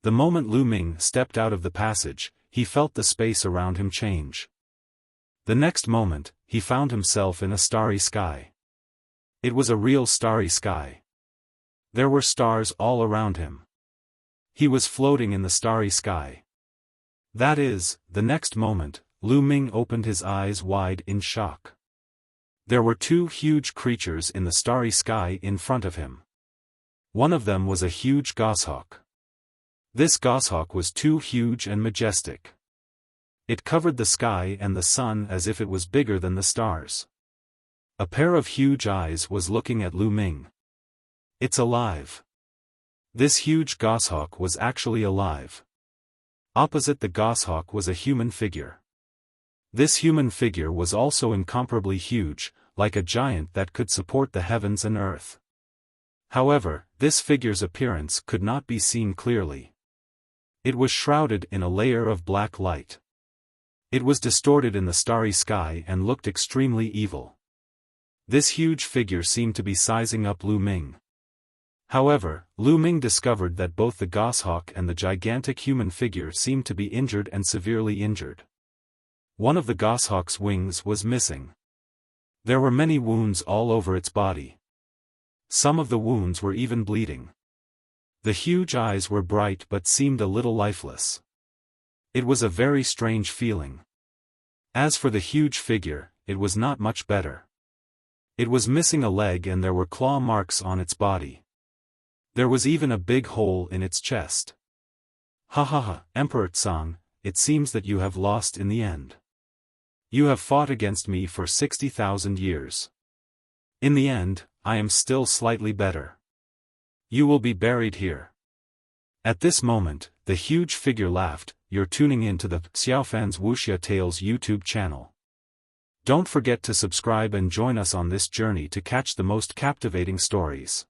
The moment Lu Ming stepped out of the passage, he felt the space around him change. The next moment, he found himself in a starry sky. It was a real starry sky. There were stars all around him. He was floating in the starry sky. That is, the next moment, Lu Ming opened his eyes wide in shock. There were two huge creatures in the starry sky in front of him. One of them was a huge goshawk. This goshawk was too huge and majestic. It covered the sky and the sun as if it was bigger than the stars. A pair of huge eyes was looking at Lu Ming. It's alive. This huge goshawk was actually alive. Opposite the goshawk was a human figure. This human figure was also incomparably huge, like a giant that could support the heavens and earth. However, this figure's appearance could not be seen clearly. It was shrouded in a layer of black light. It was distorted in the starry sky and looked extremely evil. This huge figure seemed to be sizing up Lu Ming. However, Lu Ming discovered that both the goshawk and the gigantic human figure seemed to be injured and severely injured. One of the goshawk's wings was missing. There were many wounds all over its body. Some of the wounds were even bleeding. The huge eyes were bright but seemed a little lifeless. It was a very strange feeling. As for the huge figure, it was not much better. It was missing a leg and there were claw marks on its body. There was even a big hole in its chest. Ha ha ha, Emperor Tsang, it seems that you have lost in the end. You have fought against me for 60,000 years. In the end, I am still slightly better. You will be buried here. At this moment, the huge figure laughed. You're tuning in to the Xiaofan's Wuxia Tales YouTube channel. Don't forget to subscribe and join us on this journey to catch the most captivating stories.